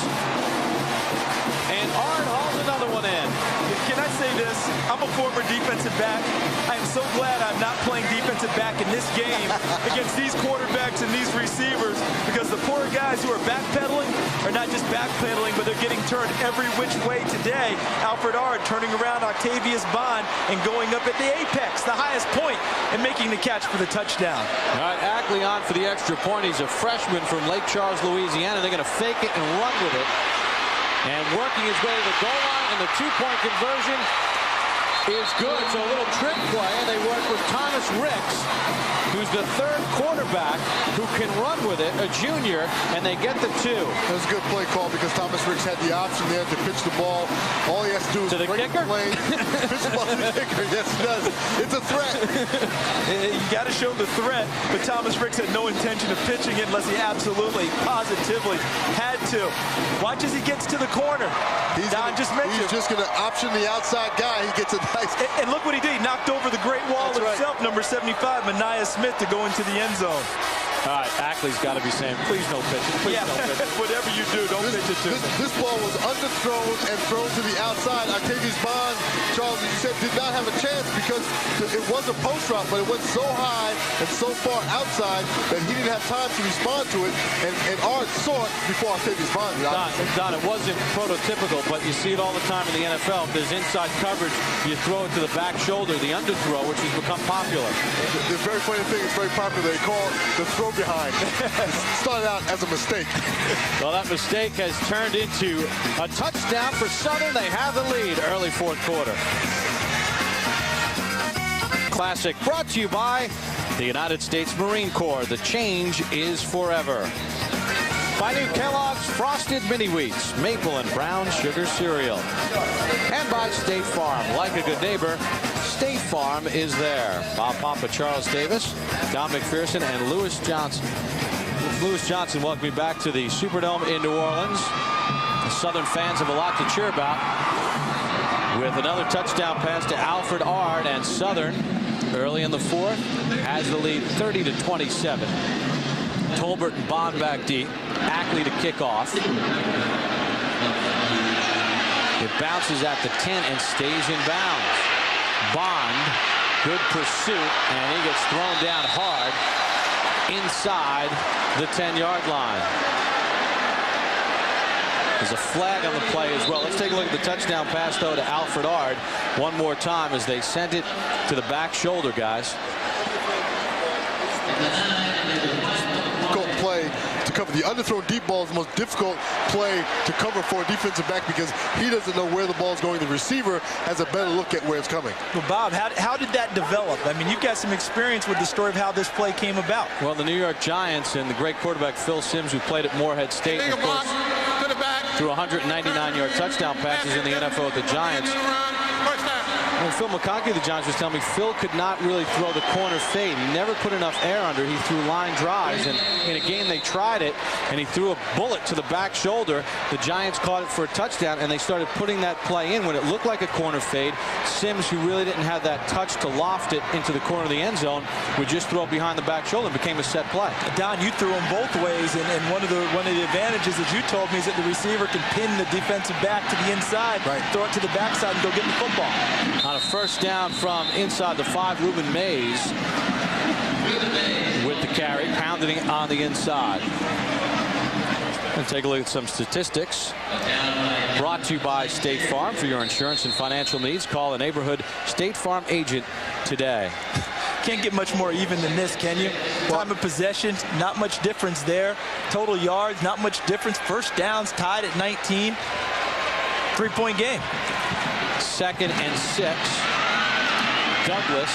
and Ard hauls another one in. Can I say this? I'm a former defensive back. I am so glad I'm not playing defensive back in this game against these quarterbacks and these receivers, because the poor guys who are backpedaling are not just backpedaling, but they're getting turned every which way today. Alfred Ard turning around Octavius Bond and going up at the apex, the highest point, and making the catch for the touchdown. All right, Ackley on for the extra point. He's a freshman from Lake Charles, Louisiana. They're going to fake it and run with it. And working his way to the goal line, and the 2-point conversion is good. So a little trick play, and they work with Thomas Ricks, who's the 3rd quarterback who can run with it, a junior, and they get the 2. That was a good play call because Thomas Ricks had the option there to pitch the ball. All he has to do is to the break kicker? the plane, pitch the ball to the kicker. Yes, he does. It's a threat. You got to show the threat, but Thomas Ricks had no intention of pitching it unless he absolutely, positively had to. Watch as he gets to the corner. He's just going to option the outside guy. He gets a nice... And look what he did. He knocked over the great wall himself, number 75, Mania Smith, to go into the end zone. All right, Ackley's got to be saying, please no pitching. Please no pitching. Whatever you do, don't pitch it to me. This ball was underthrown and thrown to the outside. Octavius Bond, Charles, as you said, did not have a chance because it was a post route, but it went so high and so far outside that he didn't have time to respond to it. And Ard saw it before Octavius Bond did. Don, it wasn't prototypical, but you see it all the time in the NFL. If there's inside coverage, you throw it to the back shoulder, the underthrow, which has become popular. The very funny thing, it's very popular. They call the throw behind. It started out as a mistake. Well, that mistake has turned into a touchdown for Southern. They have the lead early 4th quarter. Classic brought to you by the United States Marine Corps. The change is forever. By new Kellogg's Frosted Mini Wheats, maple and brown sugar cereal. And by State Farm. Like a good neighbor, State Farm is there. Bob Papa, Charles Davis, Don McPherson, and Lewis Johnson. Lewis Johnson welcome me back to the Superdome in New Orleans. The Southern fans have a lot to cheer about. With another touchdown pass to Alfred Ard, and Southern early in the 4th has the lead 30-27. Tolbert and Bond back deep. Ackley to kick off. It bounces at the 10 and stays in bounds. Bond, good pursuit, and he gets thrown down hard inside the 10-yard line. There's a flag on the play as well. Let's take a look at the touchdown pass, though, to Alfred Ard one more time as they sent it to the back shoulder, guys. Play to cover the underthrown deep ball is the most difficult play to cover for a defensive back because he doesn't know where the ball is going. The receiver has a better look at where it's coming. Well, Bob, how did that develop? I mean, you've got some experience with the story of how this play came about. Well, the New York Giants and the great quarterback Phil Simms, who played at Morehead State. To the back. threw 199-yard touchdown passes in the NFL with the Giants. When Phil McConkey, the Giants, was telling me Phil could not really throw the corner fade. He never put enough air under. He threw line drives, and in a game they tried it, and he threw a bullet to the back shoulder. The Giants caught it for a touchdown, and they started putting that play in when it looked like a corner fade. Sims, who really didn't have that touch to loft it into the corner of the end zone, would just throw it behind the back shoulder and became a set play. Don, you threw them both ways, and one of the advantages that you told me is that the receiver can pin the defensive back to the inside, throw it to the backside, and go get the football. On a first down from inside the 5, Ruben Mays with the carry, pounding it on the inside. And take a look at some statistics. Brought to you by State Farm. For your insurance and financial needs, call a neighborhood State Farm agent today. Can't get much more even than this, can you? Time of possession, not much difference there. Total yards, not much difference. First downs tied at 19. 3-point game. 2nd and 6. Douglas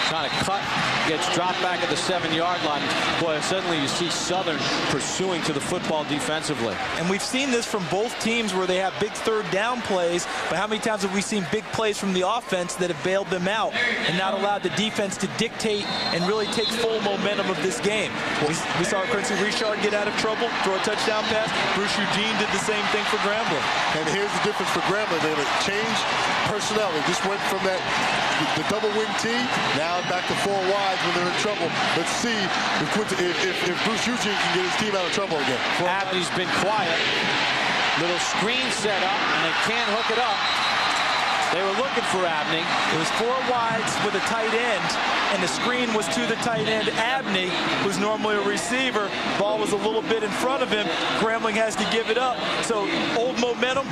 trying to cut, gets dropped back at the 7-yard line. Boy, suddenly you see Southern pursuing to the football defensively. And we've seen this from both teams where they have big third down plays, but how many times have we seen big plays from the offense that have bailed them out and not allowed the defense to dictate and really take full momentum of this game? We saw Quincy Richard get out of trouble, throw a touchdown pass. Bruce Eugene did the same thing for Grambling. And here's the difference for Grambling. They changed personnel. They just went from the double wing T, now back to 4 wides when they're in trouble. Let's see if Bruce Eugene can get his team out of trouble again. Abney's been quiet. Little screen set up, and they can't hook it up. They were looking for Abney. It was 4 wides with a tight end, and the screen was to the tight end, Abney, who's normally a receiver. Ball was a little bit in front of him. Grambling has to give it up. So old momentum,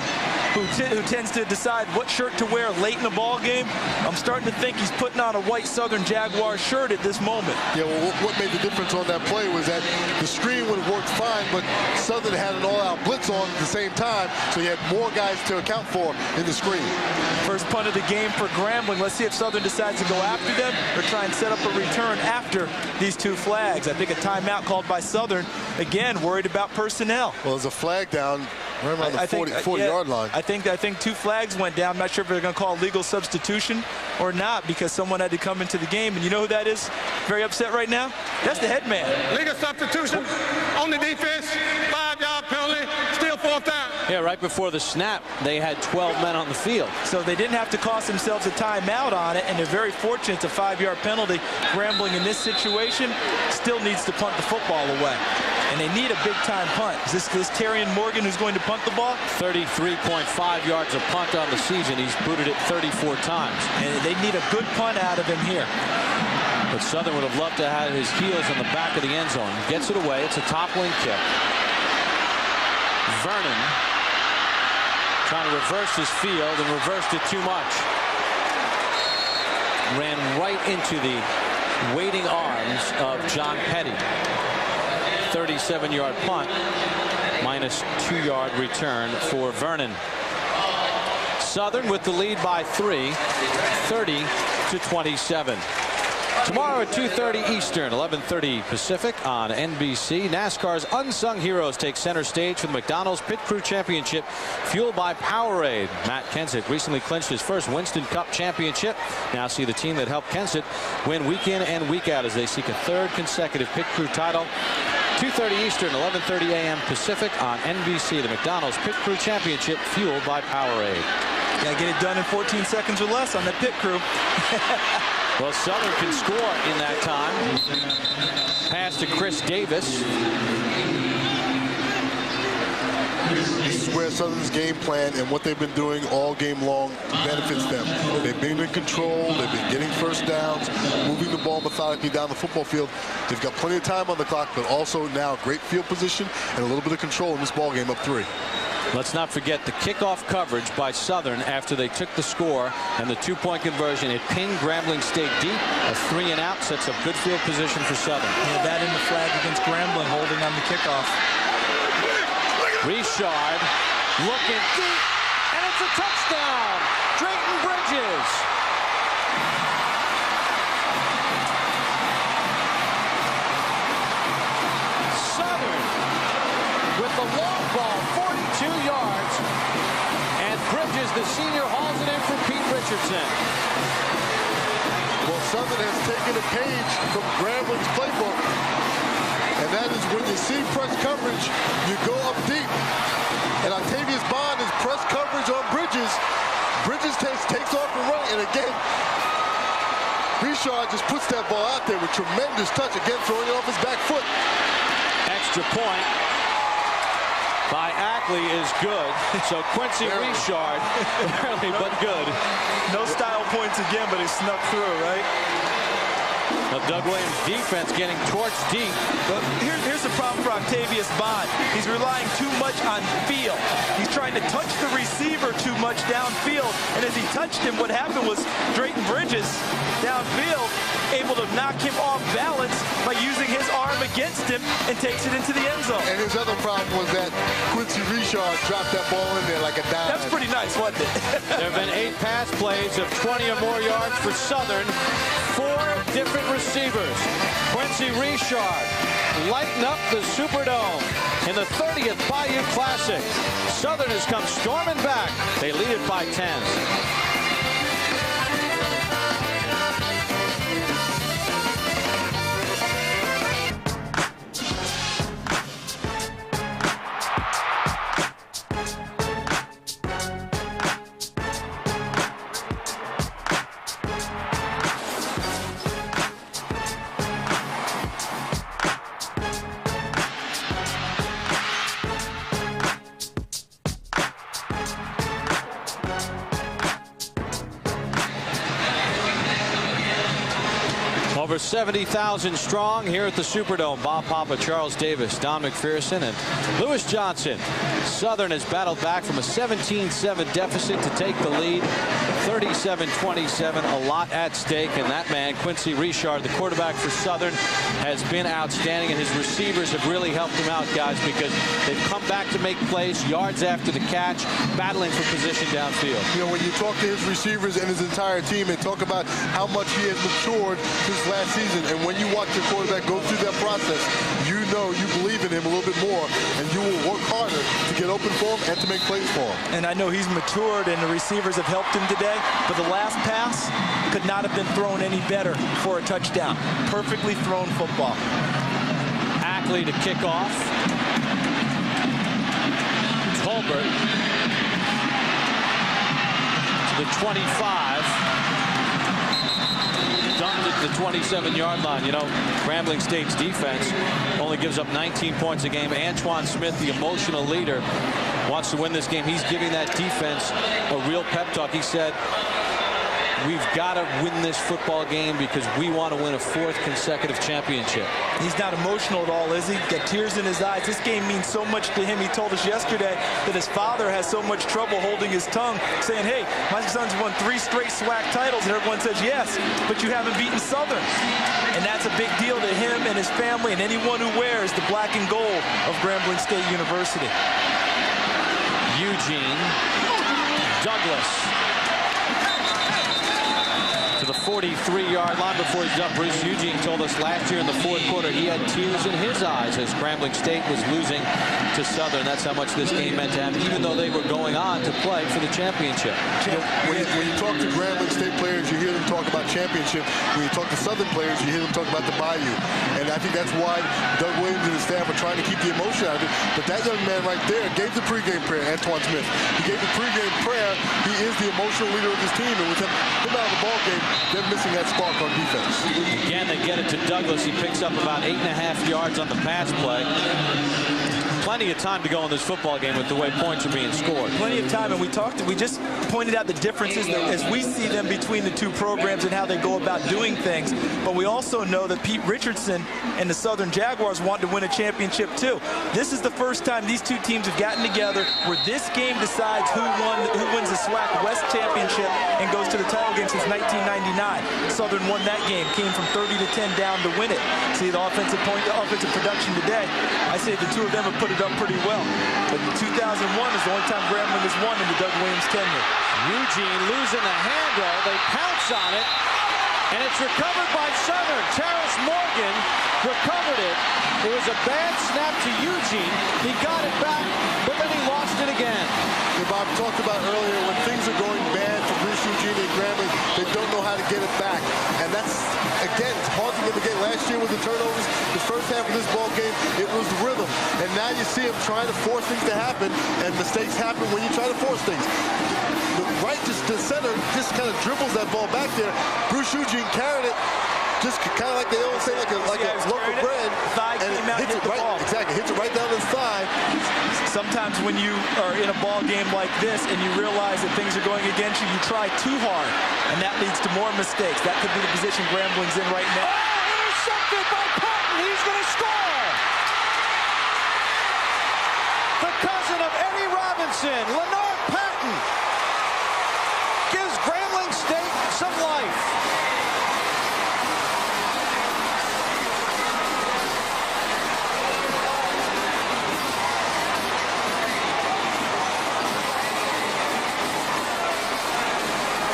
who tends to decide what shirt to wear late in the ball game, I'm starting to think he's putting on a white Southern Jaguars shirt at this moment. Yeah, well, what made the difference on that play was that the screen would have worked fine, but Southern had an all-out blitz on at the same time, so he had more guys to account for in the screen. First punt of the game for Grambling. Let's see if Southern decides to go after them or try and set up a return after these 2 flags. I think a timeout called by Southern. Again, worried about personnel. Well, there's a flag down right around the 40-yard line. I think 2 flags went down. I'm not sure if they're going to call legal substitution or not because someone had to come into the game. And you know who that is very upset right now? That's the head man. Legal substitution on the defense. 5-yard penalty. Still 4th down. Yeah, right before the snap, they had 12 men on the field. So they didn't have to cost themselves a timeout on it, and they're very fortunate. It's a 5-yard penalty. Grambling in this situation still needs to punt the football away. And they need a big-time punt. Is this Terrian Morgan who's going to punt the ball? 33.5 yards of punt on the season. He's booted it 34 times. And they need a good punt out of him here. But Southern would have loved to have his heels in the back of the end zone. He gets it away. It's a toppling kick. Vernon trying to reverse his field and reversed it too much. Ran right into the waiting arms of John Petty. 37-yard punt, minus 2-yard return for Vernon. Southern with the lead by 3, 30-27. Tomorrow at 2:30 Eastern, 11:30 Pacific on NBC. NASCAR's Unsung Heroes take center stage for the McDonald's Pit Crew Championship, fueled by Powerade. Matt Kenseth recently clinched his first Winston Cup championship. Now see the team that helped Kenseth win week in and week out as they seek a 3rd consecutive Pit Crew title. 2:30 Eastern, 11:30 a.m. Pacific on NBC. The McDonald's Pit Crew Championship, fueled by Powerade. Yeah, get it done in 14 seconds or less on the Pit Crew. Well, Southern can score in that time. Pass to Chris Davis. This is where Southern's game plan and what they've been doing all game long benefits them. They've been in control. They've been getting first downs, moving the ball methodically down the football field. They've got plenty of time on the clock, but also now great field position and a little bit of control in this ball game up 3. Let's not forget the kickoff coverage by Southern after they took the score and the 2-point conversion. It pinned Grambling State deep. A 3-and-out sets up good field position for Southern. Yeah, that in the flag against Grambling, holding on the kickoff. Richard looking deep, and it's a touchdown. Drayton Bridges. Southern with the long ball, 42 senior hauls it in for Pete Richardson. Well, Southern has taken a page from Grambling's playbook, and that is when you see press coverage, you go up deep. And Octavius Bond is press coverage on Bridges. Bridges takes off and run, and again, Richard just puts that ball out there with tremendous touch, again throwing it off his back foot. Extra point by Ackley is good. So Quincy Richard, barely but good. No style points again, but he snuck through, right? Now Doug Williams' defense getting torched deep. But here's the problem for Octavius Bond. He's relying too much on feel. He's trying to touch the receiver too much downfield. And as he touched him, what happened was Drayton Bridges downfield able to knock him off balance by using his arm against him and takes it into the end zone. And his other problem was that Quincy Richard dropped that ball in there like a dime. That's pretty nice, wasn't it? There have been 8 pass plays of 20 or more yards for Southern. 4 different receivers. Quincy Richard lighting up the Superdome in the 30th Bayou Classic. Southern has come storming back. They lead it by 10. Over 70,000 strong here at the Superdome. Bob Papa, Charles Davis, Don McPherson, and Lewis Johnson. Southern has battled back from a 17-7 deficit to take the lead. 37-27, a lot at stake, and that man, Quincy Richard, the quarterback for Southern, has been outstanding, and his receivers have really helped him out, guys, because they've come back to make plays, yards after the catch, battling for position downfield. You know, when you talk to his receivers and his entire team and talk about how much he has matured since last season, and when you watch your quarterback go through that process, you know you believe in him a little bit more, and you will work harder to get open for him and to make plays for him. And I know he's matured, and the receivers have helped him today, but the last pass could not have been thrown any better for a touchdown. Perfectly thrown football. Ackley to kick off. Tolbert to the 25. Dumped at the 27-yard line. You know, Grambling State's defense only gives up 19 points a game. Antoine Smith, the emotional leader, wants to win this game. He's giving that defense a real pep talk. He said, we've got to win this football game because we want to win a 4th consecutive championship. He's not emotional at all, is he? Got tears in his eyes. This game means so much to him. He told us yesterday that his father has so much trouble holding his tongue, saying, hey, my son's won 3 straight SWAC titles, and everyone says yes, but you haven't beaten Southern. And that's a big deal to him and his family and anyone who wears the black and gold of Grambling State University. Eugene Douglas to the 43-yard line before he's up. Bruce Eugene told us last year in the 4th quarter he had tears in his eyes as Grambling State was losing to Southern. That's how much this game meant to him, even though they were going on to play for the championship. When you talk to Grambling State players, you hear them talk about championship. When you talk to Southern players, you hear them talk about the Bayou. And I think that's why Doug Williams and his staff are trying to keep the emotion out of it. But that young man right there gave the pregame prayer, Antoine Smith. He gave the pregame prayer. He is the emotional leader of his team. And with him out of the ball game, they're missing that spark on defense. Again, they get it to Douglas. He picks up about 8.5 yards on the pass play. Plenty of time to go in this football game with the way points are being scored. Plenty of time, and we just pointed out the differences as we see them between the two programs and how they go about doing things. But we also know that Pete Richardson and the Southern Jaguars want to win a championship too. This is the first time these two teams have gotten together where this game decides who wins the SWAC West Championship and goes to the title game since 1999. Southern won that game, came from 30-10 down to win it. See the offensive production today. I say the two of them have put it up pretty well. But 2001 is the only time Grambling has won in the Doug Williams tenure. Eugene losing the handle. They pounce on it. And it's recovered by Southern. Terrace Morgan recovered it. It was a bad snap to Eugene. He got it back, but then he lost it again. Yeah, Bob talked about earlier, when things are going bad for Bruce Eugene and Grambling, they don't know how to get it back. And that's, again, it's hard to get the game. Last year with the turnovers, the first half of this ball game, it was rhythm. And now you see him trying to force things to happen, and mistakes happen when you try to force things. The right, just the center, just kind of dribbles that ball back there. Bruce Eugene carried it, just kind of like they always say, like a loaf of bread, and hits it right, exactly, hits it right down his thigh. Sometimes when you are in a ball game like this and you realize that things are going against you, you try too hard, and that leads to more mistakes. That could be the position Grambling's in right now. Oh, intercepted by Patton. He's going to score. The cousin of Eddie Robinson, Leonard Patton, gives Grambling State some life.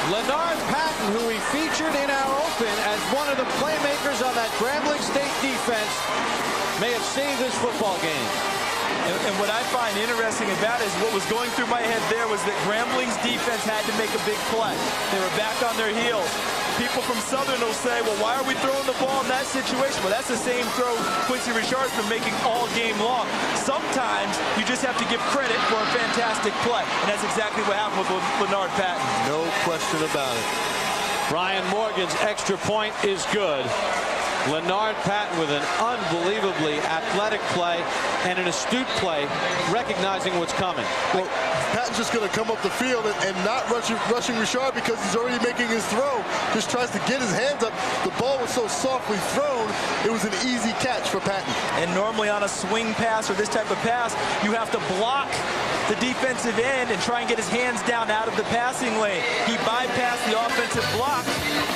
Leonard Patton, who we featured in our open as one of the playmakers on that Grambling State defense, may have saved this football game. And what I find interesting about it is what was going through my head there was that Grambling's defense had to make a big play. They were back on their heels. People from Southern will say, well, why are we throwing the ball in that situation? Well, that's the same throw Quincy Richard's been making all game long. Sometimes you just have to give credit for a fantastic play. And that's exactly what happened with Leonard Patton. No question about it. Brian Morgan's extra point is good. Leonard Patton with an unbelievably athletic play and an astute play, recognizing what's coming. Well, Patton's just going to come up the field and not rushing Richard because he's already making his throw. Just tries to get his hands up. The ball was so softly thrown, it was an easy catch for Patton. And normally on a swing pass or this type of pass, you have to block the defensive end and try and get his hands down out of the passing lane. He bypassed the offensive block,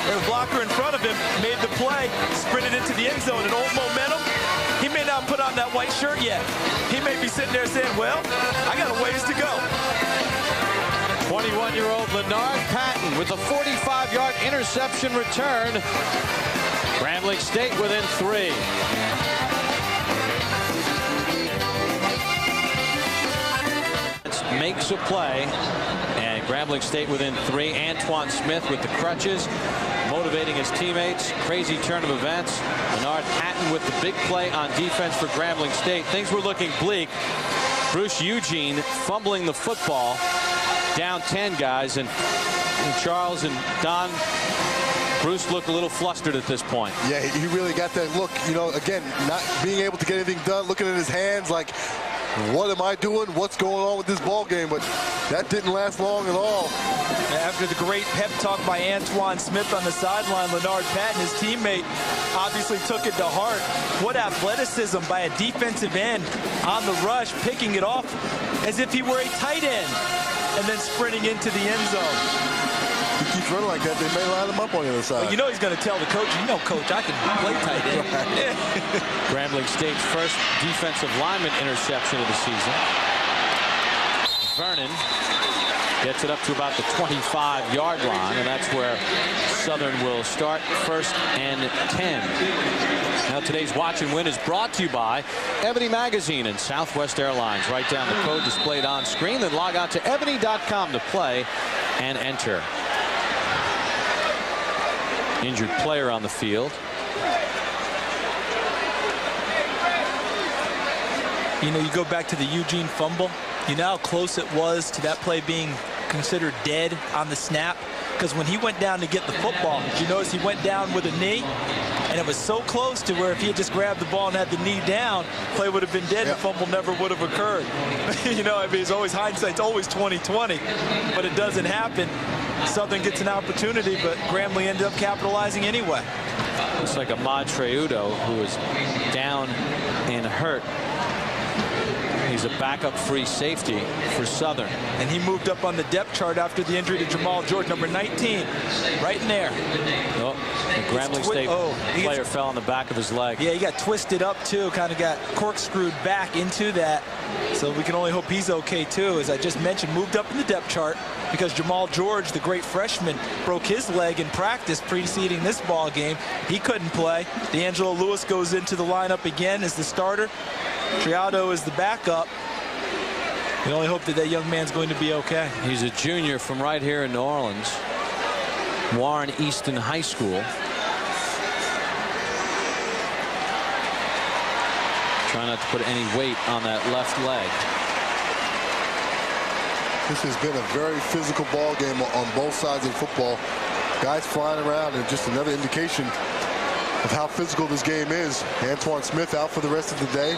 or the blocker in front of him, made the play, sprinted into the end zone, and old momentum. He may not put on that white shirt yet. He may be sitting there saying, well, I got a ways to go. 21-year-old Leonard Patton with a 45-yard interception return. Grambling State within 3. Makes a play, and Grambling State within 3. Antoine Smith with the crutches, motivating his teammates. Crazy turn of events. Leonard Patton with the big play on defense for Grambling State. Things were looking bleak. Bruce Eugene fumbling the football. Down 10 guys, and Charles and Don. Bruce looked a little flustered at this point. Yeah, he really got that look. You know, again, not being able to get anything done, looking at his hands like, what am I doing? What's going on with this ball game? But that didn't last long at all. After the great pep talk by Antoine Smith on the sideline, Leonard Patton, his teammate, obviously took it to heart. What athleticism by a defensive end on the rush, picking it off as if he were a tight end, and then sprinting into the end zone. He keeps running like that, they may line him up on the other side. Well, you know he's going to tell the coach, you know, coach, I can play tight end. Grambling State's first defensive lineman interception of the season. Vernon gets it up to about the 25-yard line, and that's where Southern will start, 1st and 10. Now today's Watch and Win is brought to you by Ebony Magazine and Southwest Airlines. Write down the code displayed on screen, then log on to ebony.com to play and enter. Injured player on the field. You know, you go back to the Eugene fumble. You know how close it was to that play being considered dead on the snap? Because when he went down to get the football, did you notice he went down with a knee? And it was so close to where if he had just grabbed the ball and had the knee down, play would have been dead. Yep. The fumble never would have occurred. You know, I mean, it's always hindsight's always 20/20, but it doesn't happen. Southern gets an opportunity, but Grambling ended up capitalizing anyway. Looks like Ahmad Treudo, who is down and hurt He's a backup free safety for Southern. And he moved up on the depth chart after the injury to Jamal George, number 19, right in there. Oh, the Grambling State player fell on the back of his leg. Yeah, he got twisted up too, kind of got corkscrewed back into that. So we can only hope he's okay too. As I just mentioned, moved up in the depth chart because Jamal George, the great freshman, broke his leg in practice preceding this ball game. He couldn't play. D'Angelo Lewis goes into the lineup again as the starter. Triado is the backup. We only hope that that young man's going to be okay. He's a junior from right here in New Orleans, Warren Easton High School. Trying not to put any weight on that left leg. This has been a very physical ball game on both sides of football. Guys flying around, and just another indication of how physical this game is. Antoine Smith out for the rest of the day.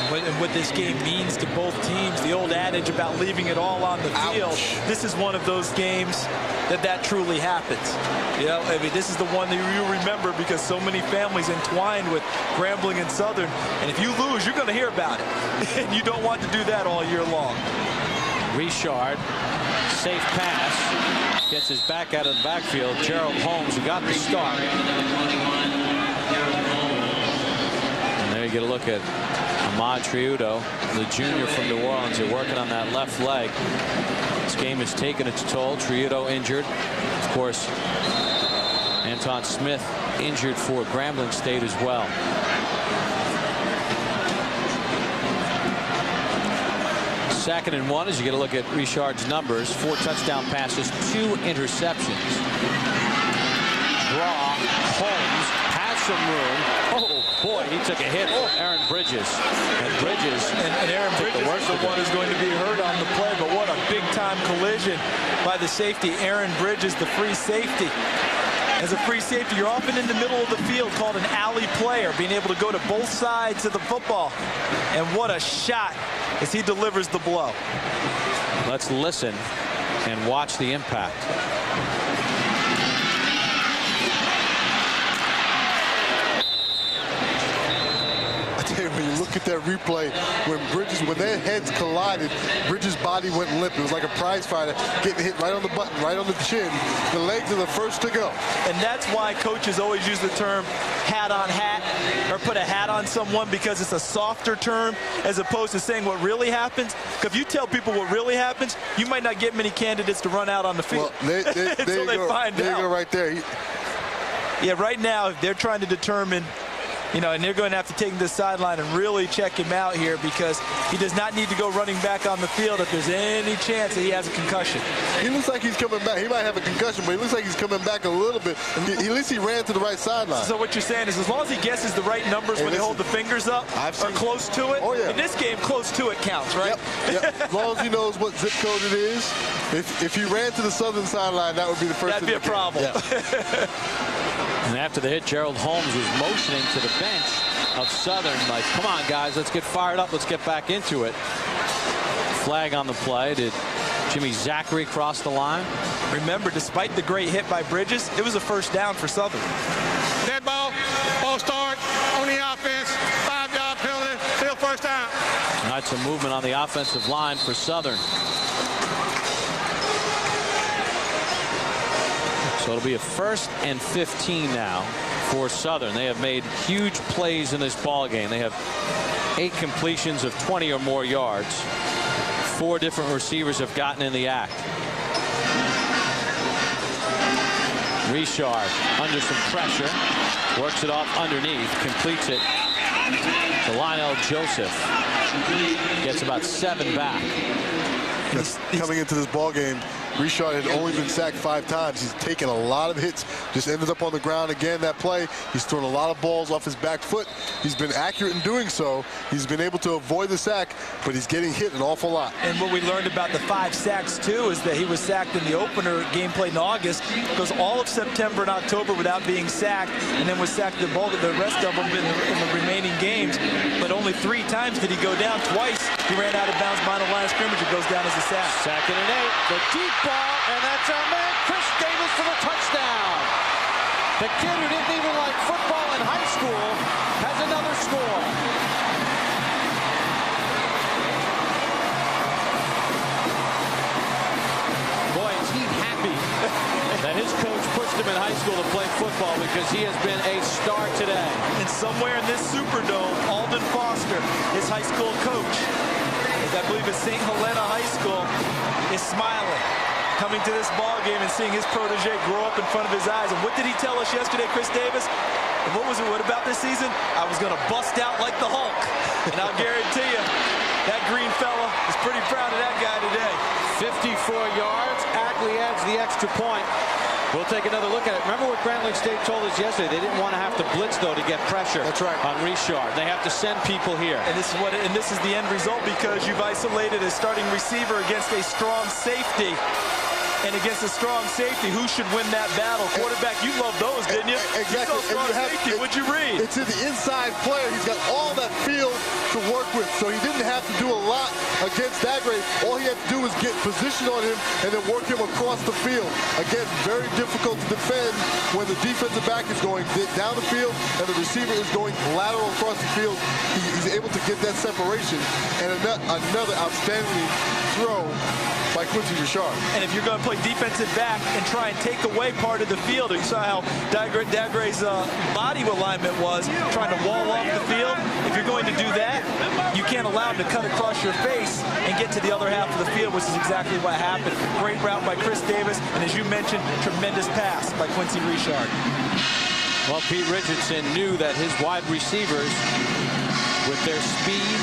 And what this game means to both teams, the old adage about leaving it all on the field. This is one of those games that truly happens. You know, I mean, this is the one that you remember because so many families entwined with Grambling and Southern. And if you lose, you're going to hear about it. And you don't want to do that all year long. Richard, safe pass, gets his back out of the backfield. Gerald Holmes, who got the start. And there you get a look at Ahmad Triudo, the junior from New Orleans. They're working on that left leg. This game has taken its toll. Triudo injured. Of course, Anton Smith injured for Grambling State as well. Second and 1 as you get a look at Richard's numbers. 4 touchdown passes, 2 interceptions. Draw. Holmes has some room. Oh boy, he took a hit. Aaron Bridges. And Bridges. And Aaron Bridges is the one who's going to be hurt on the play. But what a big time collision by the safety. Aaron Bridges, the free safety. As a free safety, you're often in the middle of the field, called an alley player, being able to go to both sides of the football. And what a shot as he delivers the blow. Let's listen and watch the impact. When you look at that replay, when their heads collided, Bridges' body went limp. It was like a prize fighter getting hit right on the button, right on the chin. The legs are the first to go. And that's why coaches always use the term hat on hat, or put a hat on someone, because it's a softer term as opposed to saying what really happens. Because if you tell people what really happens, you might not get many candidates to run out on the field. Well, until they find out. There you go right there. Yeah, right now they're trying to determine, you know, and they're going to have to take him to the sideline and really check him out here, because he does not need to go running back on the field if there's any chance that he has a concussion. He looks like he's coming back. He might have a concussion, but he looks like he's coming back a little bit. At least he ran to the right sideline. So what you're saying is, as long as he guesses the right numbers when they hold the fingers up, or close to it, in this game, close to it counts, right? Yep. As long as he knows what zip code it is. If he ran to the southern sideline, that would be the first. That'd be a problem. Yeah. And after the hit, Gerald Holmes was motioning to the bench of Southern, like, come on, guys, let's get fired up. Let's get back into it. Flag on the play. Did Jimmy Zachary cross the line? Remember, despite the great hit by Bridges, it was a first down for Southern. Dead ball start on the offense, 5-yard penalty, still first down. All right, some movement on the offensive line for Southern. So it'll be a 1st and 15 now for Southern. They have made huge plays in this ball game. They have 8 completions of 20 or more yards. 4 different receivers have gotten in the act. Richard under some pressure, works it off underneath, completes it to Lionel Joseph. Gets about 7 back. Coming into this ball game, Richard had only been sacked 5 times. He's taken a lot of hits, just ended up on the ground again that play. He's thrown a lot of balls off his back foot. He's been accurate in doing so. He's been able to avoid the sack, but he's getting hit an awful lot. And what we learned about the 5 sacks, too, is that he was sacked in the opener game played in August. Goes all of September and October without being sacked, and then was sacked the rest of them in the remaining games. But only 3 times did he go down. Twice he ran out of bounds behind the line of scrimmage. It goes down as a sack. 2nd and 8. The deep ball, and that's our man, Chris Davis, for the touchdown. The kid who didn't even like football in high school has another score. his coach pushed him in high school to play football because he has been a star today. And somewhere in this Superdome, Alden Foster, his high school coach, I believe it's St. Helena High School, is smiling, coming to this ball game and seeing his protege grow up in front of his eyes. And what did he tell us yesterday, Chris Davis? And what was it? What about this season? I was going to bust out like the Hulk. And I'll guarantee you, that green fella is pretty proud of that guy today. 54 yards. Ackley adds the extra point. We'll take another look at it. Remember what Grambling State told us yesterday? They didn't want to have to blitz, though, to get pressure. That's right. On Richard. They have to send people here. And this is the end result because you've isolated a starting receiver against a strong safety. And against a strong safety, who should win that battle? Quarterback, you loved those, didn't you? Exactly. You saw strong safety. What'd you read? It's in the inside player. He's got all that field to work with, so he didn't have to do a lot against Dagray. All he had to do was get position on him and then work him across the field. Again, very difficult to defend when the defensive back is going down the field and the receiver is going lateral across the field. He's able to get that separation. And another outstanding throw by Quincy Richard. And if you're going to play defensive back and try and take away part of the field, you saw how Dagray's body alignment was, trying to wall off the field. If you're going to do that, you can't allow him to cut across your face and get to the other half of the field, which is exactly what happened. Great route by Chris Davis, and as you mentioned, tremendous pass by Quincy Richard. Well, Pete Richardson knew that his wide receivers, with their speed,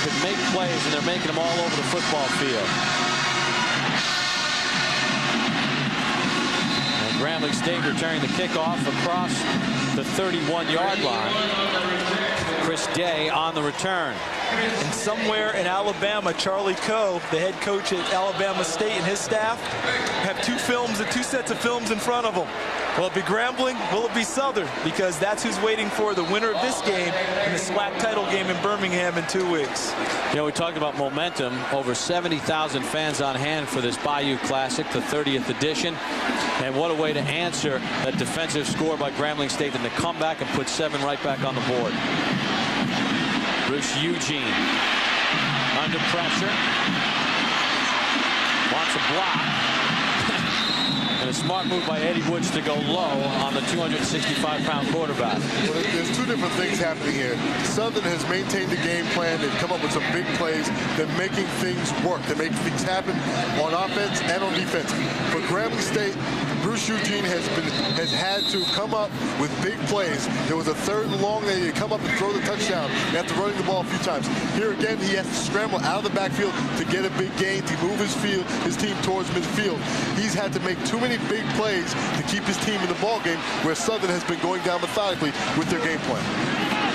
could make plays, and they're making them all over the football field. And Grambling State returning the kickoff across the 31-yard line. Chris Day on the return. And somewhere in Alabama, Charlie Coe, the head coach at Alabama State, and his staff have two sets of films in front of them. Will it be Grambling? Will it be Southern? Because that's who's waiting for the winner of this game and the SWAC title game in Birmingham in 2 weeks. You know, we talked about momentum. Over 70,000 fans on hand for this Bayou Classic, the 30th edition. And what a way to answer that defensive score by Grambling State than to come back and put 7 right back on the board. Bruce Eugene under pressure. Wants a block. And a smart move by Eddie Woods to go low on the 265-pound quarterback. Well, there's two different things happening here. Southern has maintained the game plan. They've come up with some big plays. They're making things work. They're making things happen on offense and on defense. For Grambling State, Bruce Eugene has had to come up with big plays. There was a 3rd and long that he had come up and throw the touchdown after running the ball a few times. Here again, he has to scramble out of the backfield to get a big gain, to move his team towards midfield. He's had to make too many big plays to keep his team in the ball game, where Southern has been going down methodically with their game plan.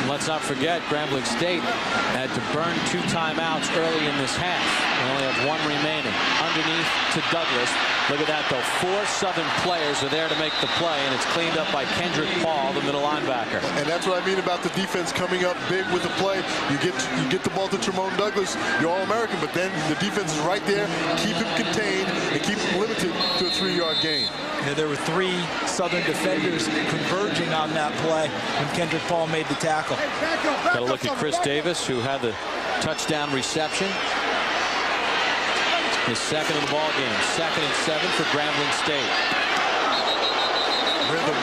Let's not forget, Grambling State had to burn 2 timeouts early in this half. They only have 1 remaining. Underneath to Douglas. Look at that, though. 4 Southern players are there to make the play, and it's cleaned up by Kendrick Paul, the middle linebacker. And that's what I mean about the defense coming up big with the play. You get the ball to Tremone Douglas, you're All-American, but then the defense is right there, keep him contained, and keep him limited to a 3-yard gain. There were 3 Southern defenders converging on that play when Kendrick Paul made the tackle. Got a look at Chris Davis, who had the touchdown reception. His 2nd of the ball game. 2nd and 7 for Grambling State. Rhythm.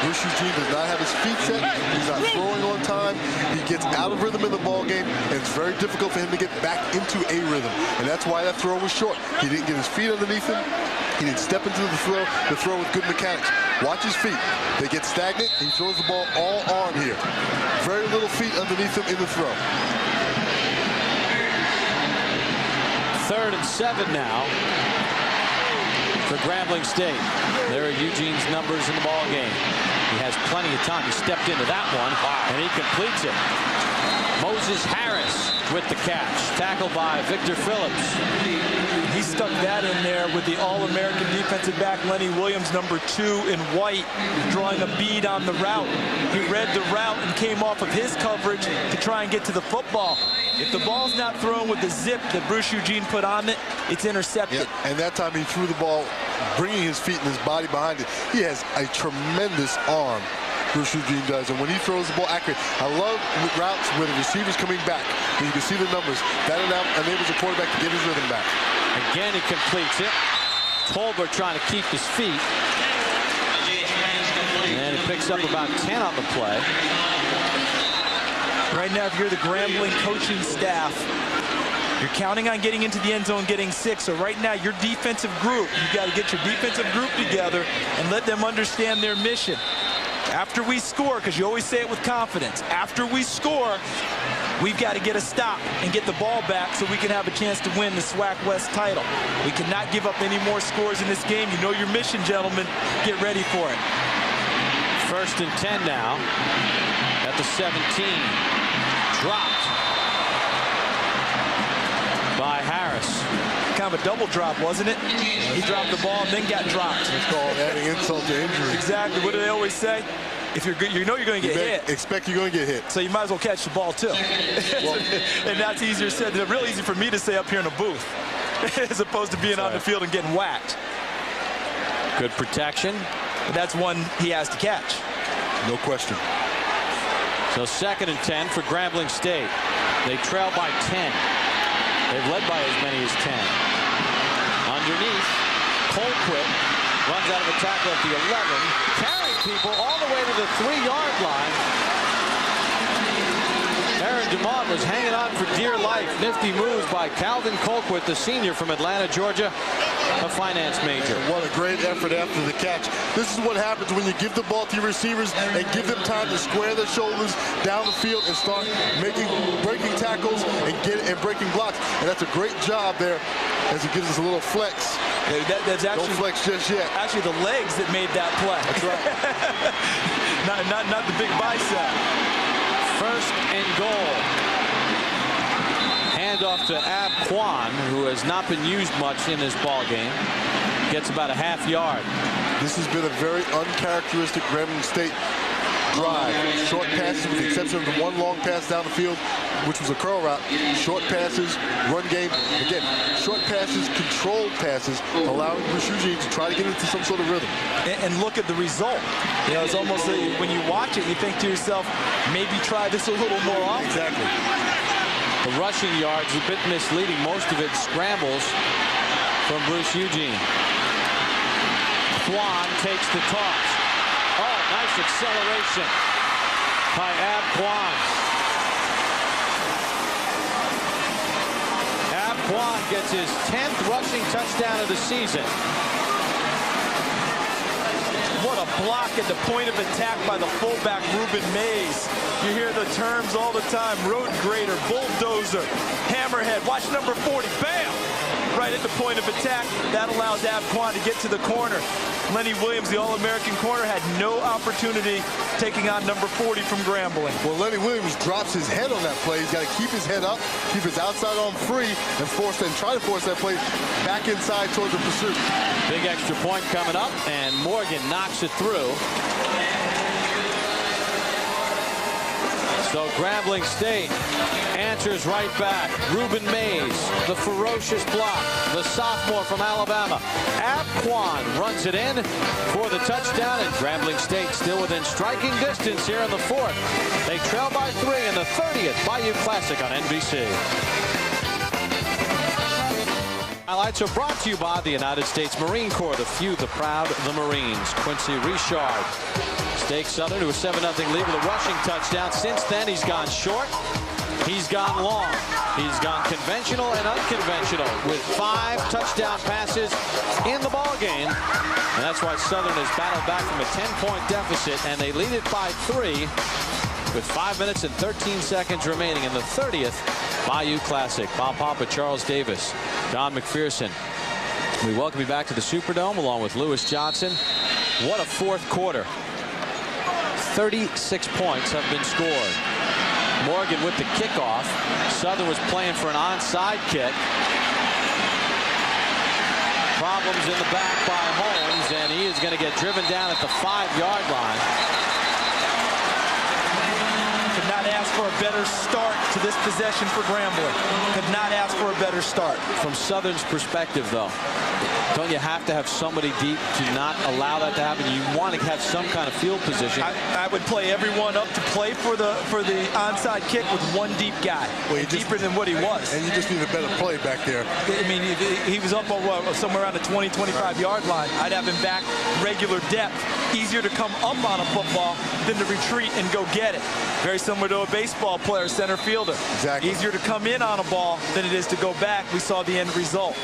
Bruce Eugene does not have his feet set. He's not throwing on time. He gets out of rhythm in the ball game, and it's very difficult for him to get back into a rhythm. And that's why that throw was short. He didn't get his feet underneath him. He didn't step into the throw with good mechanics. Watch his feet. They get stagnant. He throws the ball all arm here. Very little feet underneath him in the throw. 3rd and 7 now for Grambling State. There are Eugene's numbers in the ball game. He has plenty of time. He stepped into that one, and he completes it. Moses Harris with the catch. Tackled by Victor Phillips. He stuck that in there with the All-American defensive back Lenny Williams, number 2 in white, drawing a bead on the route. He read the route and came off of his coverage to try and get to the football. If the ball's not thrown with the zip that Bruce Eugene put on it, it's intercepted. Yeah, and that time he threw the ball, bringing his feet and his body behind it. He has a tremendous arm, Bruce Eugene does, and when he throws the ball accurate, I love routes where the receiver's coming back. And you can see the numbers. That enables the quarterback to get his rhythm back. Again, he completes it. Tolbert trying to keep his feet. And he picks up about 10 on the play. Right now, if you're the Grambling coaching staff, you're counting on getting into the end zone, getting 6. So right now, your defensive group, you've got to get your defensive group together and let them understand their mission. After we score, because you always say it with confidence, after we score, we've got to get a stop and get the ball back so we can have a chance to win the SWAC West title. We cannot give up any more scores in this game. You know your mission, gentlemen. Get ready for it. 1st and 10 now at the 17. Dropped by Harris. Kind of a double drop, wasn't it? He dropped the ball and then got dropped. It's called adding insult to injury. Exactly. What do they always say? If you're good, you know you're going to get hit. Expect you're going to get hit. So you might as well catch the ball too. Well, and that's easier said than real easy for me to say up here in a booth, as opposed to being on the field and getting whacked. Good protection. But that's one he has to catch. No question. So 2nd and 10 for Grambling State. They trail by 10. They've led by as many as 10. Underneath, Colquitt runs out of a tackle at the 11, carrying people all the way to the 3-yard line. Aaron DeMont was hanging on for dear life. Nifty moves by Calvin Colquitt, the senior from Atlanta, Georgia, a finance major. And what a great effort after the catch. This is what happens when you give the ball to your receivers and give them time to square their shoulders down the field and start breaking tackles and breaking blocks. And that's a great job there as he gives us a little flex. That's actually, don't flex just yet. Actually, the legs that made that play. That's right. not the big bicep. 1st and goal. Handoff to Ab Kwan, who has not been used much in this ball game. Gets about a ½ yard. This has been a very uncharacteristic Grambling State drive. Short passes, with the exception of the one long pass down the field, which was a curl route. Short passes, run game. Again, short passes, controlled passes, allowing Bruce Eugene to try to get into some sort of rhythm. And look at the result. You know, it's almost like when you watch it, you think to yourself, maybe try this a little more often. Exactly. The rushing yards a bit misleading. Most of it scrambles from Bruce Eugene. Kwan takes the toss. Oh, nice acceleration by Ab Kwan. Ab Kwan gets his 10th rushing touchdown of the season. What a block at the point of attack by the fullback, Ruben Mays. You hear the terms all the time. Road grader, bulldozer, hammerhead. Watch number 40. Bam! Right at the point of attack. That allows Ab Kwan to get to the corner. Lenny Williams, the All-American corner, had no opportunity taking on number 40 from Grambling. Well, Lenny Williams drops his head on that play. He's got to keep his head up, keep his outside arm free, and try to force that play back inside towards the pursuit. Big extra point coming up, and Morgan knocks it through. So Grambling State answers right back. Ruben Mays, the ferocious block, the sophomore from Alabama. Ab Kwan runs it in for the touchdown, and Grambling State still within striking distance here in the 4th. They trail by 3 in the 30th Bayou Classic on NBC. Highlights are brought to you by the United States Marine Corps. The few, the proud, the Marines. Quincy Richard stakes Southern to a 7-0 lead with a rushing touchdown. Since then, he's gone short. He's gone long. He's gone conventional and unconventional with 5 touchdown passes in the ball game. And that's why Southern has battled back from a 10-point deficit, and they lead it by 3 with 5 minutes and 13 seconds remaining in the 30th Bayou Classic. Bob Papa, Charles Davis, Don McPherson. We welcome you back to the Superdome along with Lewis Johnson. What a 4th quarter. 36 points have been scored. Morgan with the kickoff. Southern was playing for an onside kick. Problems in the back by Holmes, and he is going to get driven down at the 5-yard line. Could not not ask for a better start to this possession for Grambling. Could not ask for a better start. From Southern's perspective, though, don't you have to have somebody deep to not allow that to happen? You want to have some kind of field position. I would play everyone up to play for the onside kick with one deep guy, deeper than what he was. And you just need a better play back there. I mean, he was up on somewhere around the 20, 25-yard line. I'd have him back regular depth. Easier to come up on a football than to retreat and go get it. Very similar to a baseball player, center fielder. Exactly. Easier to come in on a ball than it is to go back. We saw the end result.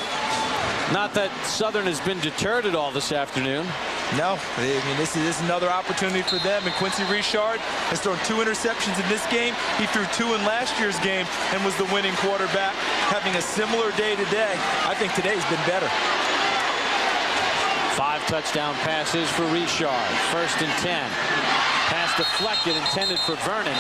Not that Southern has been deterred at all this afternoon. No, I mean, this is another opportunity for them. And Quincy Richard has thrown 2 interceptions in this game. He threw 2 in last year's game and was the winning quarterback. Having a similar day today, I think today's been better. 5 touchdown passes for Richard. 1st and 10. Pass deflected, intended for Vernon.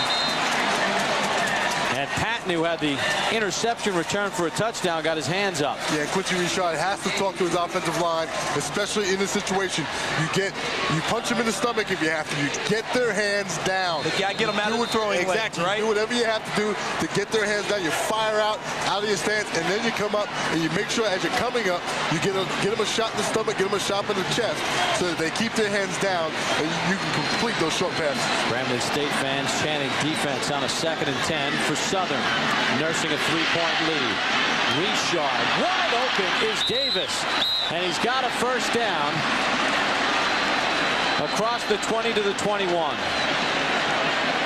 And Patton, who had the interception return for a touchdown, got his hands up. Yeah, Quincy Richard has to talk to his offensive line, especially in this situation. You punch him in the stomach if you have to. You get their hands down. You gotta get them out of the throwing lanes, right? Do whatever you have to do to get their hands down. You fire out of your stance, and then you come up and you make sure as you're coming up, you get them a shot in the stomach, get them a shot in the chest, so that they keep their hands down and you can complete those short passes. Grambling State fans chanting defense on a 2nd and 10 for Southern, nursing a 3-point lead. Richard, wide open is Davis, and he's got a 1st down across the 20 to the 21.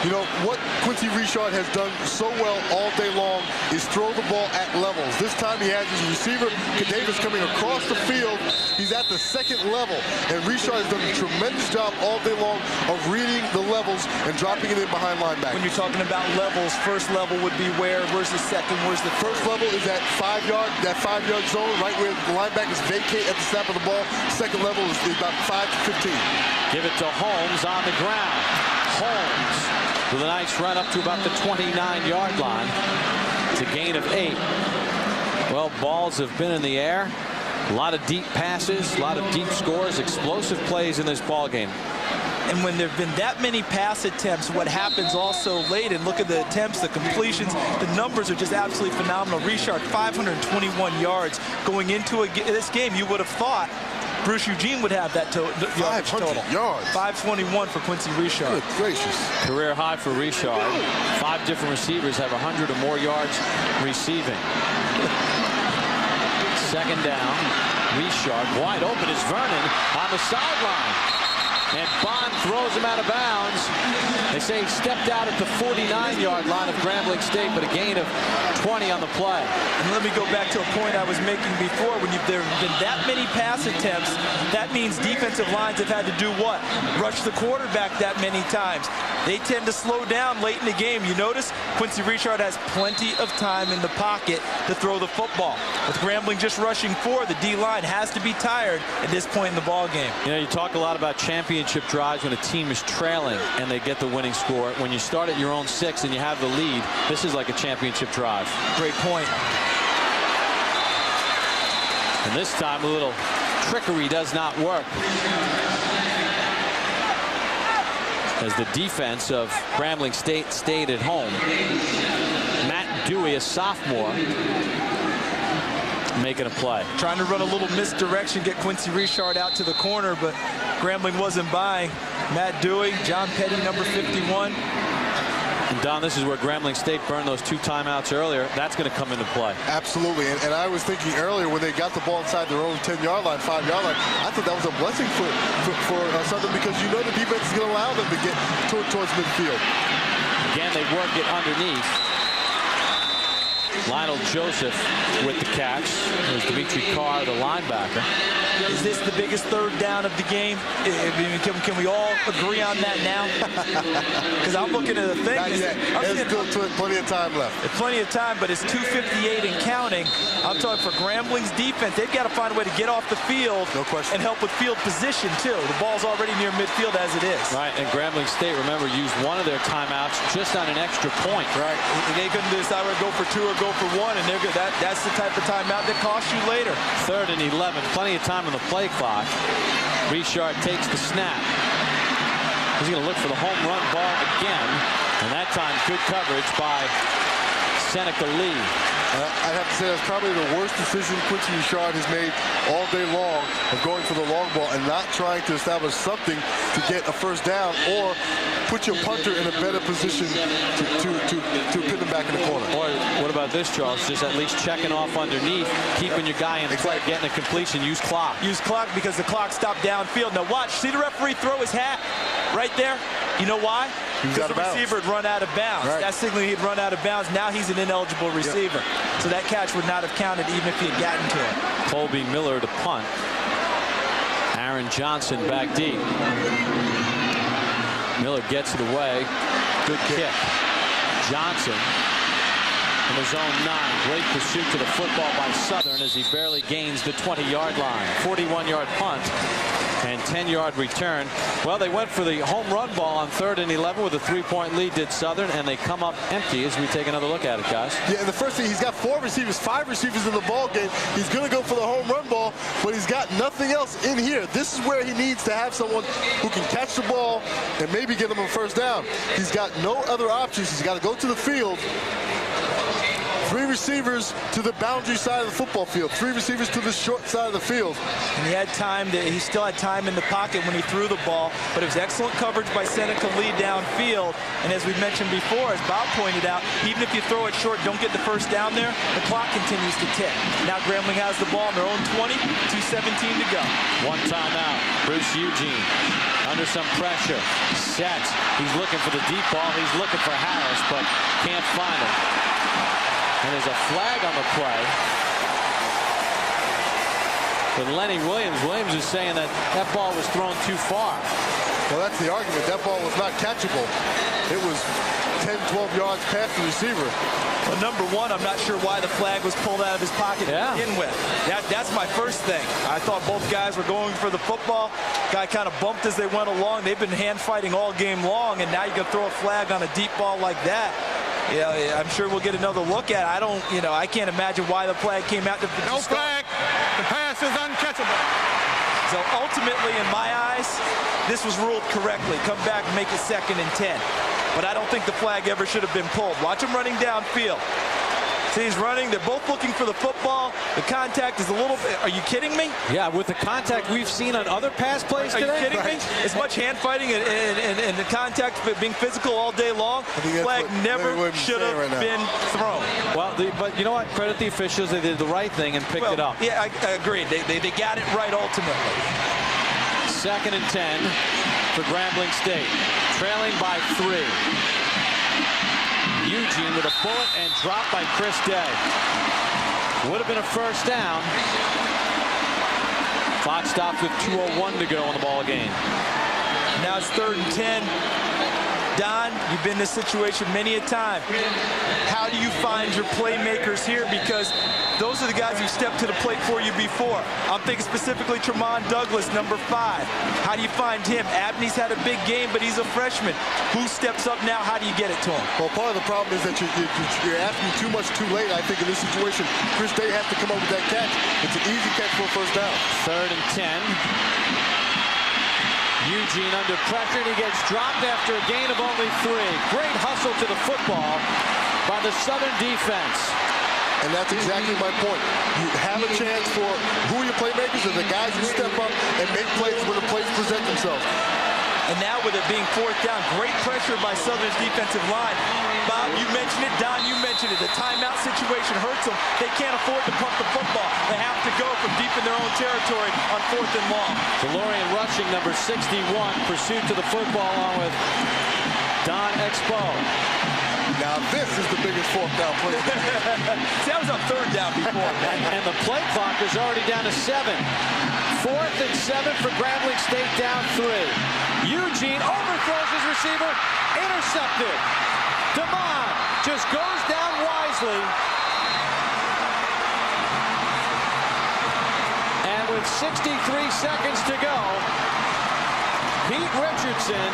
You know, what Quincy Richard has done so well all day long is throw the ball at levels. This time he has his receiver, Davis, coming across the field. He's at the 2nd level, and Richard has done a tremendous job all day long of reading the levels and dropping it in behind linebackers. When you're talking about levels, 1st level would be where? Where's the 2nd? Where's the 1st level is that 5-yard zone, right where the linebackers vacate at the snap of the ball. 2nd level is about 5 to 15. Give it to Holmes on the ground. Holmes with a nice run up to about the 29-yard line. It's a gain of 8. Well, balls have been in the air. A lot of deep passes, a lot of deep scores, explosive plays in this ball game. And when there have been that many pass attempts, what happens also late, and look at the attempts, the completions, the numbers are just absolutely phenomenal. Richard, 521 yards going into this game. You would have thought Bruce Eugene would have that total. 500 yards. 521 for Quincy Richard. Good gracious. Career high for Richard. 5 different receivers have 100 or more yards receiving. 2nd down. Richard wide open is Vernon on the sideline. And Bond throws him out of bounds. They say he stepped out at the 49-yard line of Grambling State, but a gain of 20 on the play. And let me go back to a point I was making before. When there have been that many pass attempts, that means defensive lines have had to do what? Rush the quarterback that many times. They tend to slow down late in the game. You notice Quincy Richard has plenty of time in the pocket to throw the football. With Grambling just rushing 4, the D-line has to be tired at this point in the ball game. You know, you talk a lot about championship drives when a team is trailing and they get the winning score. When you start at your own 6 and you have the lead, this is like a championship drive. Great point. And this time a little trickery does not work, as the defense of Grambling State stayed at home. Matt Dewey, a sophomore, making a play. Trying to run a little misdirection, get Quincy Richard out to the corner, but Grambling wasn't buying. Matt Dewey, John Petty, number 51. And Don, this is where Grambling State burned those 2 timeouts earlier. That's going to come into play. Absolutely. And I was thinking earlier when they got the ball inside their own 10-yard line, 5-yard line, I thought that was a blessing for Southern, because you know the defense is going to allow them to get towards midfield. Again, they work it underneath. Lionel Joseph with the catch. There's Dimitri Carr, the linebacker. Is this the biggest 3rd down of the game? Can we all agree on that now? Because I'm looking at the thing. Not yet. There's still plenty of time left. Plenty of time, but it's 2:58 and counting. I'm talking for Grambling's defense. They've got to find a way to get off the field. No question. And help with field position, too. The ball's already near midfield as it is. Right, and Grambling State, remember, used one of their timeouts just on an extra point. Right. They couldn't decide whether to go for 2 or go for 1, and they're good. That's the type of timeout that costs you later. 3rd and 11. Plenty of time on the play clock. Richard takes the snap. He's going to look for the home run ball again. And that time, good coverage by Seneca Lee. I'd have to say that's probably the worst decision Quincy Richard has made all day long, of going for the long ball and not trying to establish something to get a first down or put your punter in a better position to pin them back in the corner. Or what about this, Charles? Just at least checking off underneath, keeping your guy in play, getting a completion. Use clock. Use clock because the clock stopped downfield. Now watch, see the referee throw his hat right there? You know why? Because the receiver had run out of bounds. Right. That signal he'd run out of bounds. Now he's an ineligible receiver. Yep. So that catch would not have counted even if he had gotten to it. Colby Miller to punt. Aaron Johnson back deep. Miller gets it away. Good kick. Johnson in his own 9. Great pursuit to the football by Southern as he barely gains the 20-yard line. 41-yard punt and 10-yard return. Well, they went for the home run ball on 3rd and 11 with a 3-point lead, did Southern, and they come up empty as we take another look at it, guys. Yeah, and the first thing, he's got 4 receivers, 5 receivers in the ball game. He's going to go for the home run ball, but he's got nothing else in here. This is where he needs to have someone who can catch the ball and maybe get him a first down. He's got no other options. He's got to go to the field. 3 receivers to the boundary side of the football field. 3 receivers to the short side of the field. And he had time. He still had time in the pocket when he threw the ball. But it was excellent coverage by Seneca Lee downfield. And as we mentioned before, as Bob pointed out, even if you throw it short, don't get the first down there, the clock continues to tick. Now Grambling has the ball on their own 20, 2:17 to go. One timeout. Bruce Eugene under some pressure. Sets. He's looking for the deep ball. He's looking for Harris, but can't find him. And there's a flag on the play. But Lenny Williams is saying that that ball was thrown too far. Well, that's the argument. That ball was not catchable. It was 10, 12 yards past the receiver. Well, number one, I'm not sure why the flag was pulled out of his pocket to begin with. That's my first thing. I thought both guys were going for the football. Guy kind of bumped as they went along. They've been hand fighting all game long, and now you can throw a flag on a deep ball like that. Yeah, I'm sure we'll get another look at it. I can't imagine why the flag came out. No flag. The pass is uncatchable. So ultimately, in my eyes, this was ruled correctly. Come back and make it 2nd and 10. But I don't think the flag ever should have been pulled. Watch him running downfield. See, he's running. They're both looking for the football. The contact is a little bit. Are you kidding me? Yeah, with the contact we've seen on other pass plays today. Are you kidding me? As much hand fighting and the contact being physical all day long, flag never should have been thrown. Well, but you know what? Credit the officials. They did the right thing and picked it up. Yeah, I agree. They got it right ultimately. 2nd and 10 for Grambling State. Trailing by 3. Eugene with a bullet and dropped by Chris Day. Would have been a first down. Clock stopped with 2:01 to go in the ball game. Now it's 3rd and 10. Don, you've been in this situation many a time. How do you find your playmakers here? Because those are the guys who stepped to the plate for you before. I'm thinking specifically Tremont Douglas, number 5. How do you find him? Abney's had a big game, but he's a freshman. Who steps up now? How do you get it to him? Well, part of the problem is that you're asking too much too late, I think, in this situation. Chris Day has to come up with that catch. It's an easy catch for a first down. 3rd and 10. Eugene under pressure, and he gets dropped after a gain of only 3. Great hustle to the football by the Southern defense. And that's exactly my point. You have a chance for who are your playmakers are the guys who step up and make plays when the plays present themselves. And now with it being 4th down, great pressure by Southern's defensive line. Bob, you mentioned it. Don, you mentioned it. The timeout situation hurts them. They can't afford to punt the football. They have to go from deep in their own territory on 4th and long. DeLorean rushing, number 61, pursuit to the football along with Don Expo. Now this is the biggest 4th down play. See, that was a 3rd down before. And the play clock is already down to 7. 4th and 7 for Grambling State, down 3. Eugene overthrows his receiver, intercepted. DeMond just goes down wisely. And with 63 seconds to go, Pete Richardson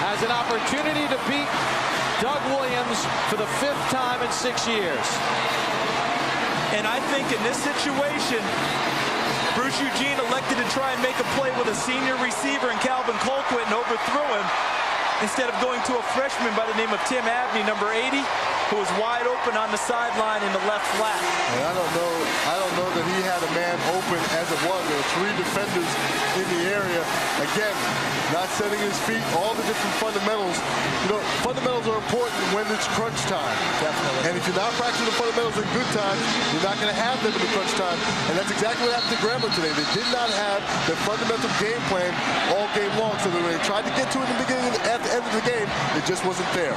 has an opportunity to beat Doug Williams for the 5th time in 6 years. And I think in this situation, Bruce Eugene elected to try and make a play with a senior receiver in Calvin Colquitt and overthrew him instead of going to a freshman by the name of Tim Abney, number 80, who was wide open on the sideline in the left flat. And I don't know that he had a man open as it was. There were 3 defenders in the area. Again, not setting his feet, all the different fundamentals. You know, fundamentals are important when it's crunch time. Definitely. And if you're not practicing the fundamentals in good times, you're not going to have them in the crunch time. And that's exactly what happened to Grambling today. They did not have the fundamental game plan all game long. So when they tried to get to it in the beginning, at the end of the game, it just wasn't there.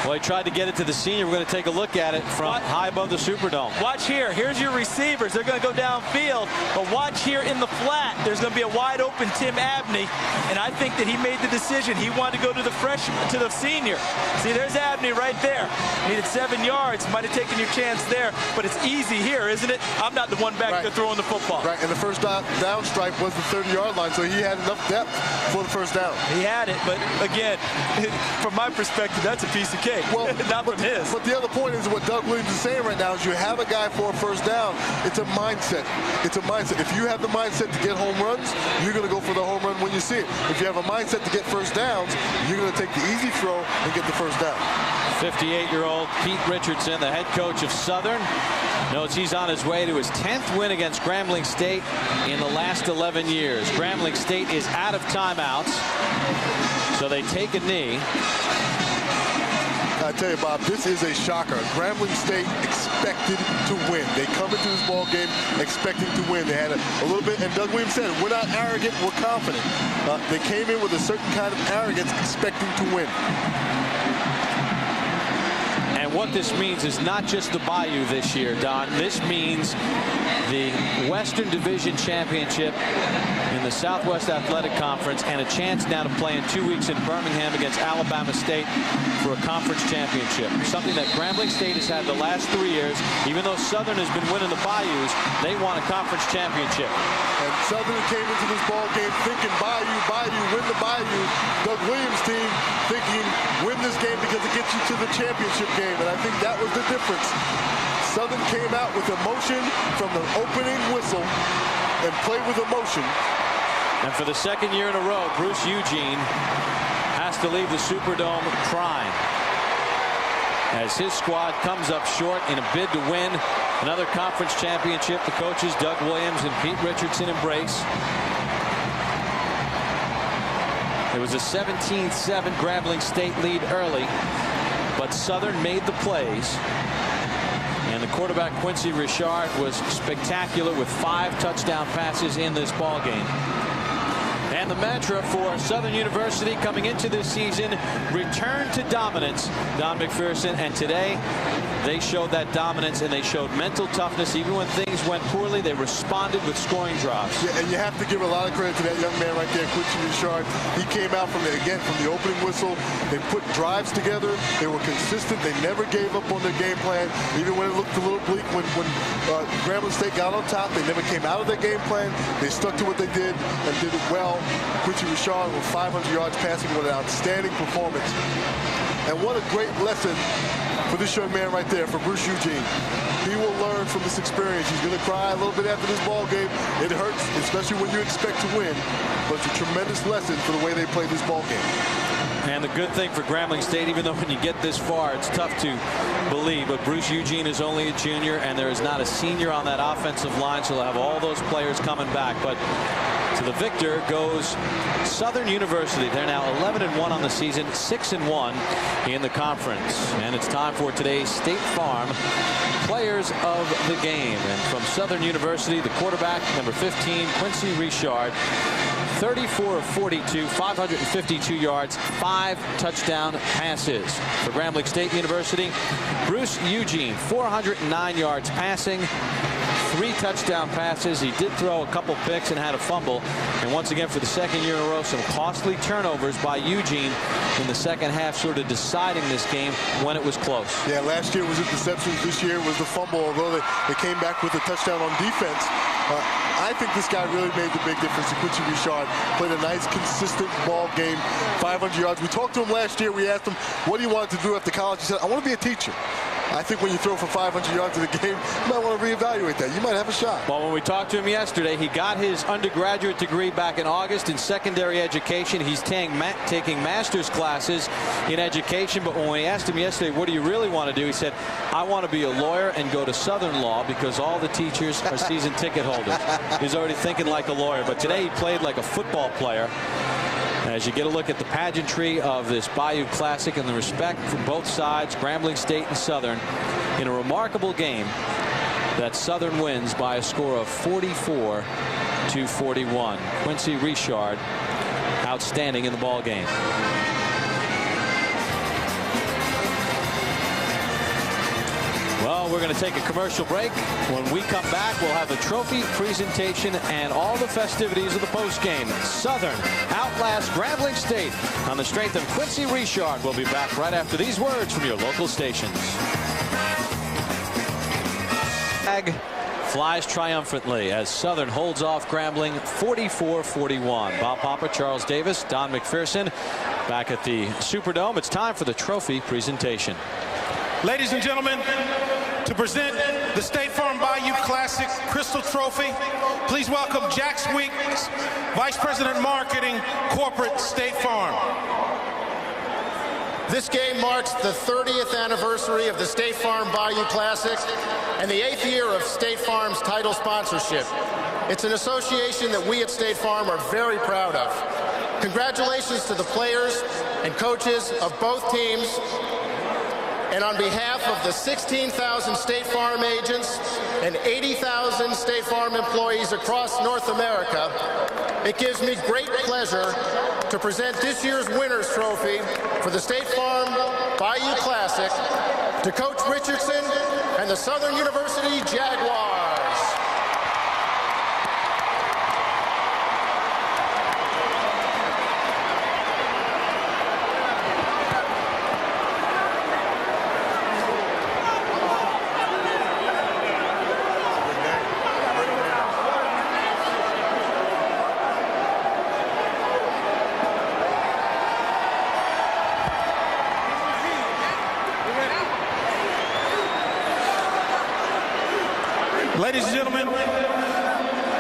Well, he tried to get it to the senior. We're going to take a look at it from high above the Superdome. Watch here. Here's your receivers. They're going to go downfield. But watch here in the flat. There's going to be a wide open Tim Abney. And I think that he made the decision. He wanted to go to the freshman, to the senior. See, there's Abney right there. Needed 7 yards. Might have taken your chance there. But it's easy here, isn't it? I'm not the one back there throwing the football. Right, and the first down stripe was the 30-yard line, so he had enough depth for the first down. He had it, but again, from my perspective, that's a piece of cake. Well, not from his. But the other point is what Doug Williams is saying right now is you have a guy for a first down. It's a mindset. It's a mindset. If you have the mindset to get home runs, you're going to go for the home run when you see it. If you have a mindset to get first downs, you're going to take the easy throw and get the first down. 58-year-old Pete Richardson, the head coach of Southern, knows he's on his way to his 10th win against Grambling State in the last 11 years. Grambling State is out of timeouts, so they take a knee. I tell you, Bob, this is a shocker. Grambling State expected to win. They come into this ball game expecting to win. They had a little bit, and Doug Williams said, we're not arrogant, we're confident. They came in with a certain kind of arrogance, expecting to win. And what this means is not just the Bayou this year, Don. This means the Western Division Championship in the Southwest Athletic Conference and a chance now to play in 2 weeks in Birmingham against Alabama State for a conference championship. Something that Grambling State has had the last 3 years. Even though Southern has been winning the Bayous, they won a conference championship. And Southern came into this ball game thinking Bayou, win the Bayou. Doug Williams' team thinking win this game because it gets you to the championship game. And I think that was the difference. Southern came out with emotion from the opening whistle and played with emotion. And for the second year in a row, Bruce Eugene has to leave the Superdome crying as his squad comes up short in a bid to win another conference championship. The coaches Doug Williams and Pete Richardson embrace. It was a 17-7 Grambling State lead early, but Southern made the plays. And the quarterback, Quincy Richard, was spectacular with 5 touchdown passes in this ball game. And the mantra for Southern University coming into this season, return to dominance, Don McPherson. And today, they showed that dominance, and they showed mental toughness. Even when things went poorly, they responded with scoring drives. Yeah, and you have to give a lot of credit to that young man right there, Quincy Richard. He came out from the opening whistle. They put drives together. They were consistent. They never gave up on their game plan. Even when it looked a little bleak, when Grambling State got on top, they never came out of their game plan. They stuck to what they did and did it well. Quincy Richard with 500 yards passing with an outstanding performance. And what a great lesson for this young man right there, for Bruce Eugene. He will learn from this experience. He's going to cry a little bit after this ball game. It hurts, especially when you expect to win, but it's a tremendous lesson for the way they play this ball game. And the good thing for Grambling State, even though when you get this far, it's tough to believe, but Bruce Eugene is only a junior, and there is not a senior on that offensive line, so they'll have all those players coming back. But to the victor goes Southern University. They're now 11-1 on the season, 6-1 in the conference. And it's time for today's State Farm Players of the Game. And from Southern University, the quarterback, number 15, Quincy Richard, 34 of 42, 552 yards, 5 touchdown passes. For Grambling State University, Bruce Eugene, 409 yards passing, 3 touchdown passes. He did throw a couple picks and had a fumble. And once again, for the second year in a row, some costly turnovers by Eugene in the second half, sort of deciding this game when it was close. Yeah, last year was the interceptions. This year was the fumble, although they came back with a touchdown on defense. I think this guy really made the big difference. Quincy Richard played a nice, consistent ball game, 500 yards. We talked to him last year. We asked him what he wanted to do after college. He said, I want to be a teacher. I think when you throw for 500 yards in a game, you might want to reevaluate that. You might have a shot. Well, when we talked to him yesterday, he got his undergraduate degree back in August in secondary education. He's taking master's classes in education. But when we asked him yesterday, what do you really want to do? He said, I want to be a lawyer and go to Southern Law because all the teachers are season ticket holders. He's already thinking like a lawyer. But today he played like a football player. As you get a look at the pageantry of this Bayou Classic and the respect from both sides, Grambling State and Southern, in a remarkable game that Southern wins by a score of 44-41. Quincy Richard, outstanding in the ball game. Well, we're going to take a commercial break. When we come back, we'll have a trophy presentation and all the festivities of the postgame. Southern outlast Grambling State on the strength of Quincy Richard. We'll be back right after these words from your local stations. Flag flies triumphantly as Southern holds off Grambling 44-41. Bob Papa, Charles Davis, Don McPherson back at the Superdome. It's time for the trophy presentation. Ladies and gentlemen, to present the State Farm Bayou Classic Crystal Trophy, please welcome Jack Swinks, Vice President Marketing, Corporate State Farm. This game marks the 30th anniversary of the State Farm Bayou Classic and the 8th year of State Farm's title sponsorship. It's an association that we at State Farm are very proud of. Congratulations to the players and coaches of both teams. And on behalf of the 16,000 State Farm agents and 80,000 State Farm employees across North America, it gives me great pleasure to present this year's winner's trophy for the State Farm Bayou Classic to Coach Richardson and the Southern University Jaguars. Ladies and gentlemen,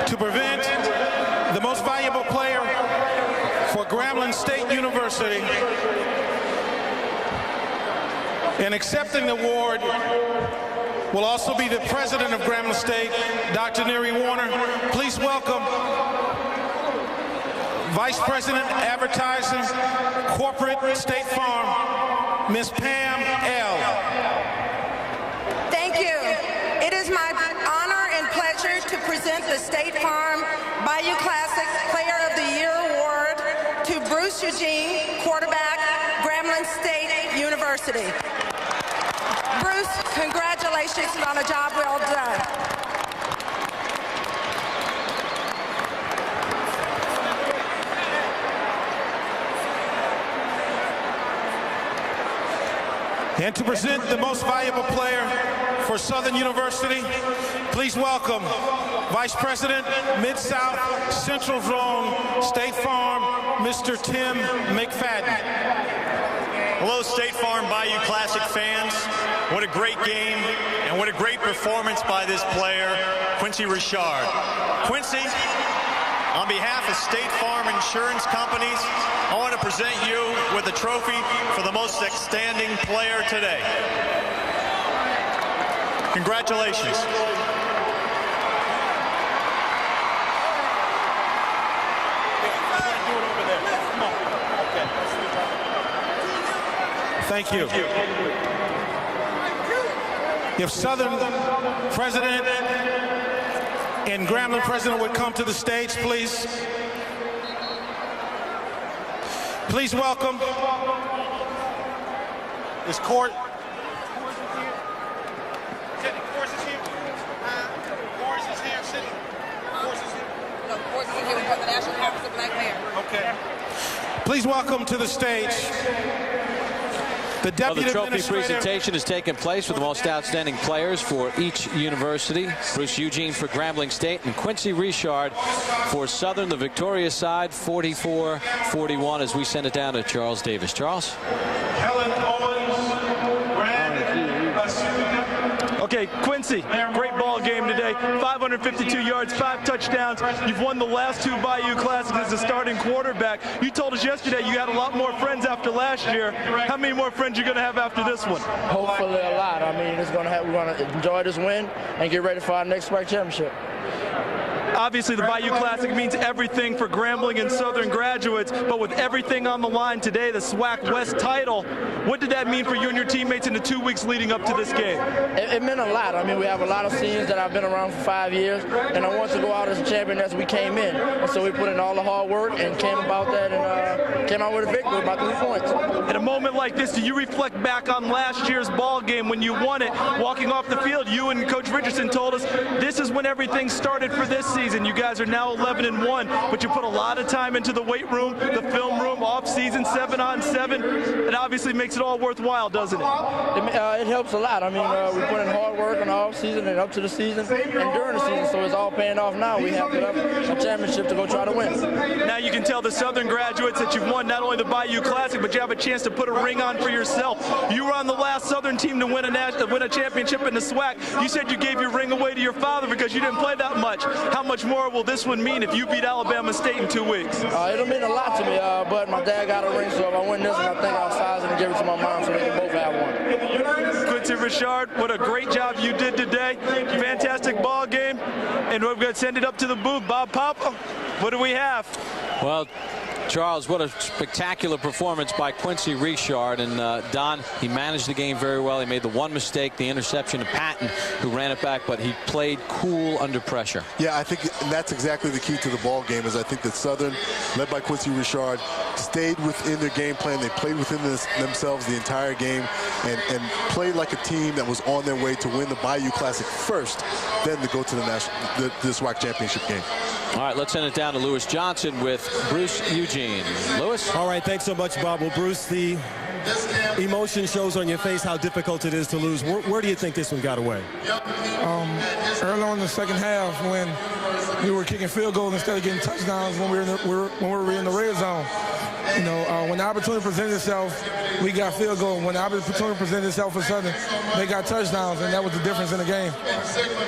to prevent the most valuable player for Grambling State University in accepting the award will also be the president of Grambling State, Dr. Neary Warner. Please welcome Vice President Advertising, Corporate State Farm, Ms. Pam L. Thank you. It is my honor and pleasure to present the State Farm Bayou Classic Player of the Year Award to Bruce Eugene, quarterback, Grambling State University. Bruce, congratulations on a job well done. And to present the most valuable player for Southern University, please welcome Vice President, Mid-South Central Zone, State Farm, Mr. Tim McFadden. Hello, State Farm Bayou Classic fans. What a great game, and what a great performance by this player, Quincy Richard. Quincy, on behalf of State Farm Insurance Companies, I want to present you with a trophy for the most outstanding player today. Congratulations. Thank you. If Southern President and Grambling President would come to the stage, please. Please welcome this court. Okay. Please welcome to the stage the Deputy trophy Administrator. presentation has taken place for the most outstanding players for each university. Bruce Eugene for Grambling State and Quincy Richard for Southern, the victorious side, 44-41, as we send it down to Charles Davis. Charles? Helen Owens, Grant Quincy, great ball game today. 552 yards, 5 touchdowns. You've won the last 2 Bayou Classics as a starting quarterback. You told us yesterday you had a lot more friends after last year. How many more friends are you going to have after this one? Hopefully a lot. I mean, we're going to enjoy this win and get ready for our next SWAC championship. Obviously, the Bayou Classic means everything for Grambling and Southern graduates, but with everything on the line today, the SWAC West title, what did that mean for you and your teammates in the 2 weeks leading up to this game? It meant a lot. I mean, we have a lot of seniors that I've been around for 5 years, and I want to go out as a champion as we came in. And so we put in all the hard work and came about that and came out with a victory by 3 points. In a moment like this, do you reflect back on last year's ball game when you won it? Walking off the field, you and Coach Richardson told us this is when everything started for this season. You guys are now 11-1, but you put a lot of time into the weight room, the film room, off-season, 7-on-7. It obviously makes it all worthwhile, doesn't it? It helps a lot. I mean, we put in hard work in the off-season and up to the season and during the season, so it's all paying off now. We have a championship to go try to win. Now you can tell the Southern graduates that you've won not only the Bayou Classic, but you have a chance to put a ring on for yourself. You were on the last Southern team to win a championship in the SWAC. You said you gave your ring away to your father because you didn't play that much. How much more will this one mean if you beat Alabama State in 2 weeks? It'll mean a lot to me, but my dad got a ring, so if I win this one, I think I'll size it and give it to my mom so we can both have one. Quincy Richard, what a great job you did today. Fantastic ball game, and we're going to send it up to the booth. Bob Papa, what do we have? Well, Charles, what a spectacular performance by Quincy Richard. And Don, he managed the game very well. He made the one mistake, the interception to Patton, who ran it back, but he played cool under pressure. Yeah, I think that's exactly the key to the ball game, is I think that Southern, led by Quincy Richard, stayed within their game plan. They played within themselves the entire game and played like a team that was on their way to win the Bayou Classic first, then to go to the SWAC championship game. All right, let's send it down to Lewis Johnson with Bruce Eugene. Lewis? All right, thanks so much, Bob. Well, Bruce, the emotion shows on your face how difficult it is to lose. Where do you think this one got away? Early on in the second half, when we were kicking field goals instead of getting touchdowns when we were in the red zone. You know, when the opportunity presented itself, we got field goal. When the opportunity presented itself for Southern, they got touchdowns, and that was the difference in the game.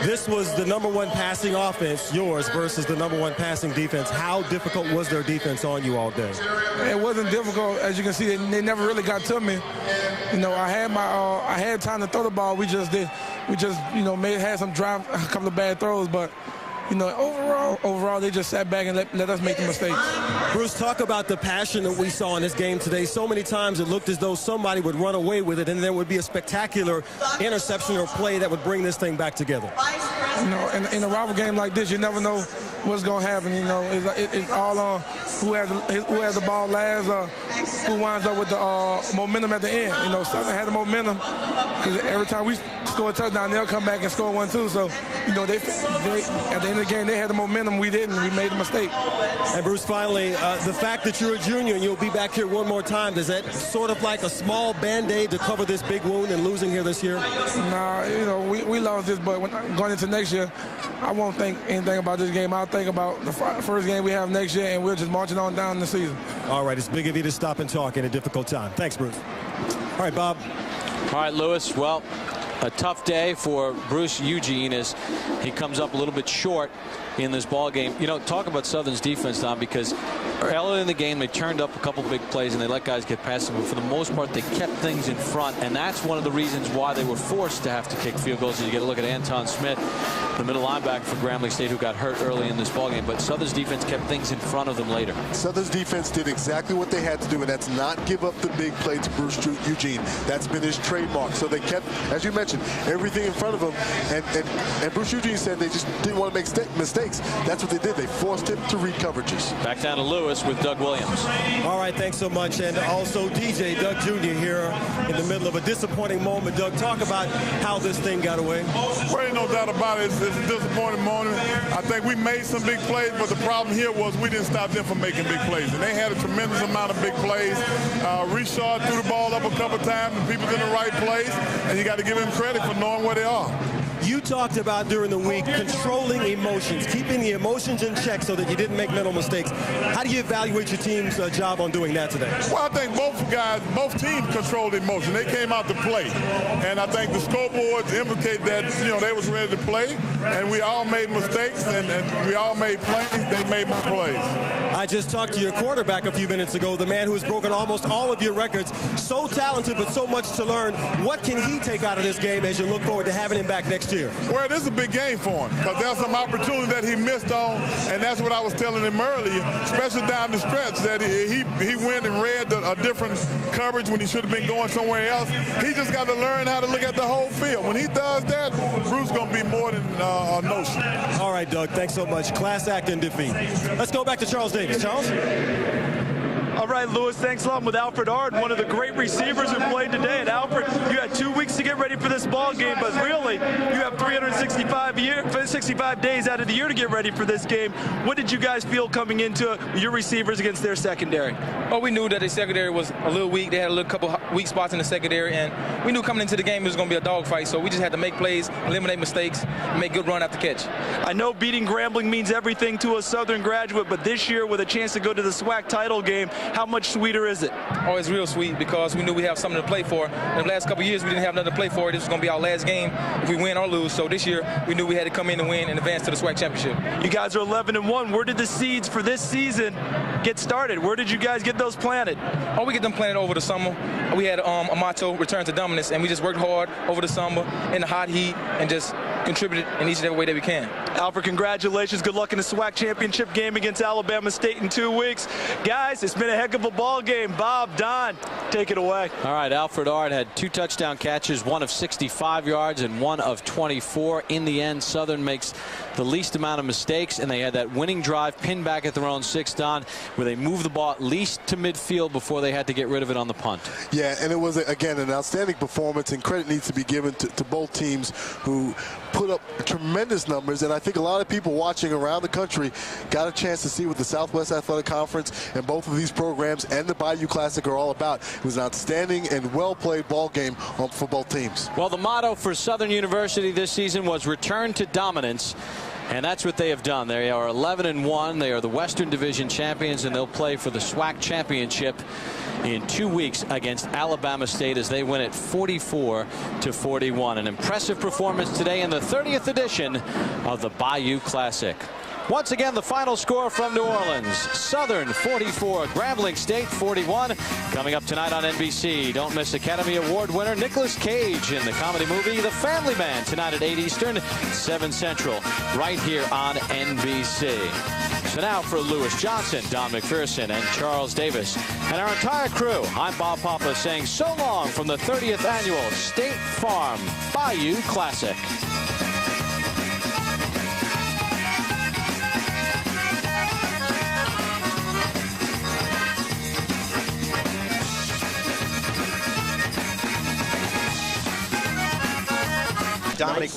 This was the #1 passing offense, yours, versus the #1 passing defense. How difficult was their defense on you all day? It wasn't difficult. As you can see, they never really got to me. You know, I had time to throw the ball. We just, you know, had some drive, a couple of bad throws, but you know, overall, they just sat back and let us make the mistakes. Bruce, talk about the passion that we saw in this game today. So many times it looked as though somebody would run away with it, and there would be a spectacular interception or play that would bring this thing back together. You know, in a rival game like this, you never know what's going to happen. You know, it's all on who has the ball last, who winds up with the momentum at the end. You know, Southern had the momentum because every time we score a touchdown, they'll come back and score one too. So, you know, they at the end of the game, they had the momentum. We didn't. We made a mistake. And Bruce, finally, the fact that you're a junior and you'll be back here one more time, is that sort of like a small Band-Aid to cover this big wound and losing here this year? Nah, you know, we lost this, but going into next year, I won't think anything about this game. I'll think about the first game we have next year, and we're just marching on down the season. All right, it's big of you to stop and talk in a difficult time. Thanks, Bruce. All right, Bob. All right, Lewis. Well, a tough day for Bruce Eugene as he comes up a little bit short in this ball game. You know, talk about Southern's defense, Don, because early in the game they turned up a couple big plays and they let guys get past them, but for the most part they kept things in front, and that's one of the reasons why they were forced to have to kick field goals. You get a look at Anton Smith, the middle linebacker for Grambling State, who got hurt early in this ball game, but Southern's defense kept things in front of them later. Southern's defense did exactly what they had to do, and that's not give up the big play to Bruce Eugene. That's been his trademark. So they kept, as you mentioned, everything in front of him, and Bruce Eugene said they just didn't want to make mistakes. That's what they did. They forced him to read coverages. Back down to Lewis with Doug Williams. All right, thanks so much. And also DJ, Doug Jr. here in the middle of a disappointing moment. Doug, talk about how this thing got away. Well, ain't no doubt about it. It's a disappointing moment. I think we made some big plays, but the problem here was we didn't stop them from making big plays. And they had a tremendous amount of big plays. Richard threw the ball up a couple times, and people's in the right place, and you got to give him credit for knowing where they are. You talked about during the week controlling emotions, keeping the emotions in check so that you didn't make mental mistakes. How do you evaluate your team's job on doing that today? Well, I think both teams controlled emotion. They came out to play. And I think the scoreboards indicate that, they was ready to play. And we all made mistakes, and we all made plays. They made more plays. I just talked to your quarterback a few minutes ago, the man who has broken almost all of your records. So talented, but so much to learn. What can he take out of this game as you look forward to having him back next year? Well, this is a big game for him because there's some opportunity that he missed on, and that's what I was telling him earlier, especially down the stretch, that he went and read a different coverage when he should have been going somewhere else. He just got to learn how to look at the whole field. When he does that, Bruce going to be more than a notion. All right, Doug, thanks so much. Class act and defeat. Let's go back to Charles Davis. Charles? All right, Lewis, thanks a lot. With Alfred Ard, one of the great receivers who played today. And Alfred, you had 2 weeks to get ready for this ball game, but really, you have 365 days out of the year to get ready for this game. What did you guys feel coming into your receivers against their secondary? Well, we knew that the secondary was a little weak. They had a couple weak spots in the secondary, and we knew coming into the game it was going to be a dogfight. So we just had to make plays, eliminate mistakes, and make good run after catch. I know beating Grambling means everything to a Southern graduate, but this year with a chance to go to the SWAC title game, how much sweeter is it? Oh, it's real sweet because we knew we have something to play for. In the last couple of years, we didn't have nothing to play for. This was going to be our last game if we win or lose. So this year, we knew we had to come in and win and advance to the SWAC championship. You guys are 11-1. Where did the seeds for this season get started? Where did you guys get those planted? Oh, we get them planted over the summer. We had Amato return to dominance, and we just worked hard over the summer in the hot heat and just contributed in each and every way that we can. Alfred, congratulations. Good luck in the SWAC championship game against Alabama State in 2 weeks. Guys, it's been a heck of a ball game. Bob, Don, take it away. All right, Alfred Ard had 2 touchdown catches, one of 65 yards and one of 24. In the end, Southern makes the least amount of mistakes, and they had that winning drive pinned back at their own 6, Don, where they moved the ball at least to midfield before they had to get rid of it on the punt. Yeah, and it was, again, an outstanding performance, and credit needs to be given to both teams who put up tremendous numbers. And I think a lot of people watching around the country got a chance to see what the Southwest Athletic Conference and both of these programs and the Bayou Classic are all about. It was an outstanding and well-played ball game for both teams. Well, the motto for Southern University this season was return to dominance. And that's what they have done. They are 11-1. They are the Western Division champions, and they'll play for the SWAC championship in 2 weeks against Alabama State as they win it 44-41. An impressive performance today in the 30th edition of the Bayou Classic. Once again, the final score from New Orleans. Southern 44, Grambling State 41. Coming up tonight on NBC, don't miss Academy Award winner Nicolas Cage in the comedy movie The Family Man tonight at 8 Eastern, 7 Central, right here on NBC. So now for Lewis Johnson, Don McPherson, and Charles Davis, and our entire crew, I'm Bob Papa saying so long from the 30th annual State Farm Bayou Classic. Dominic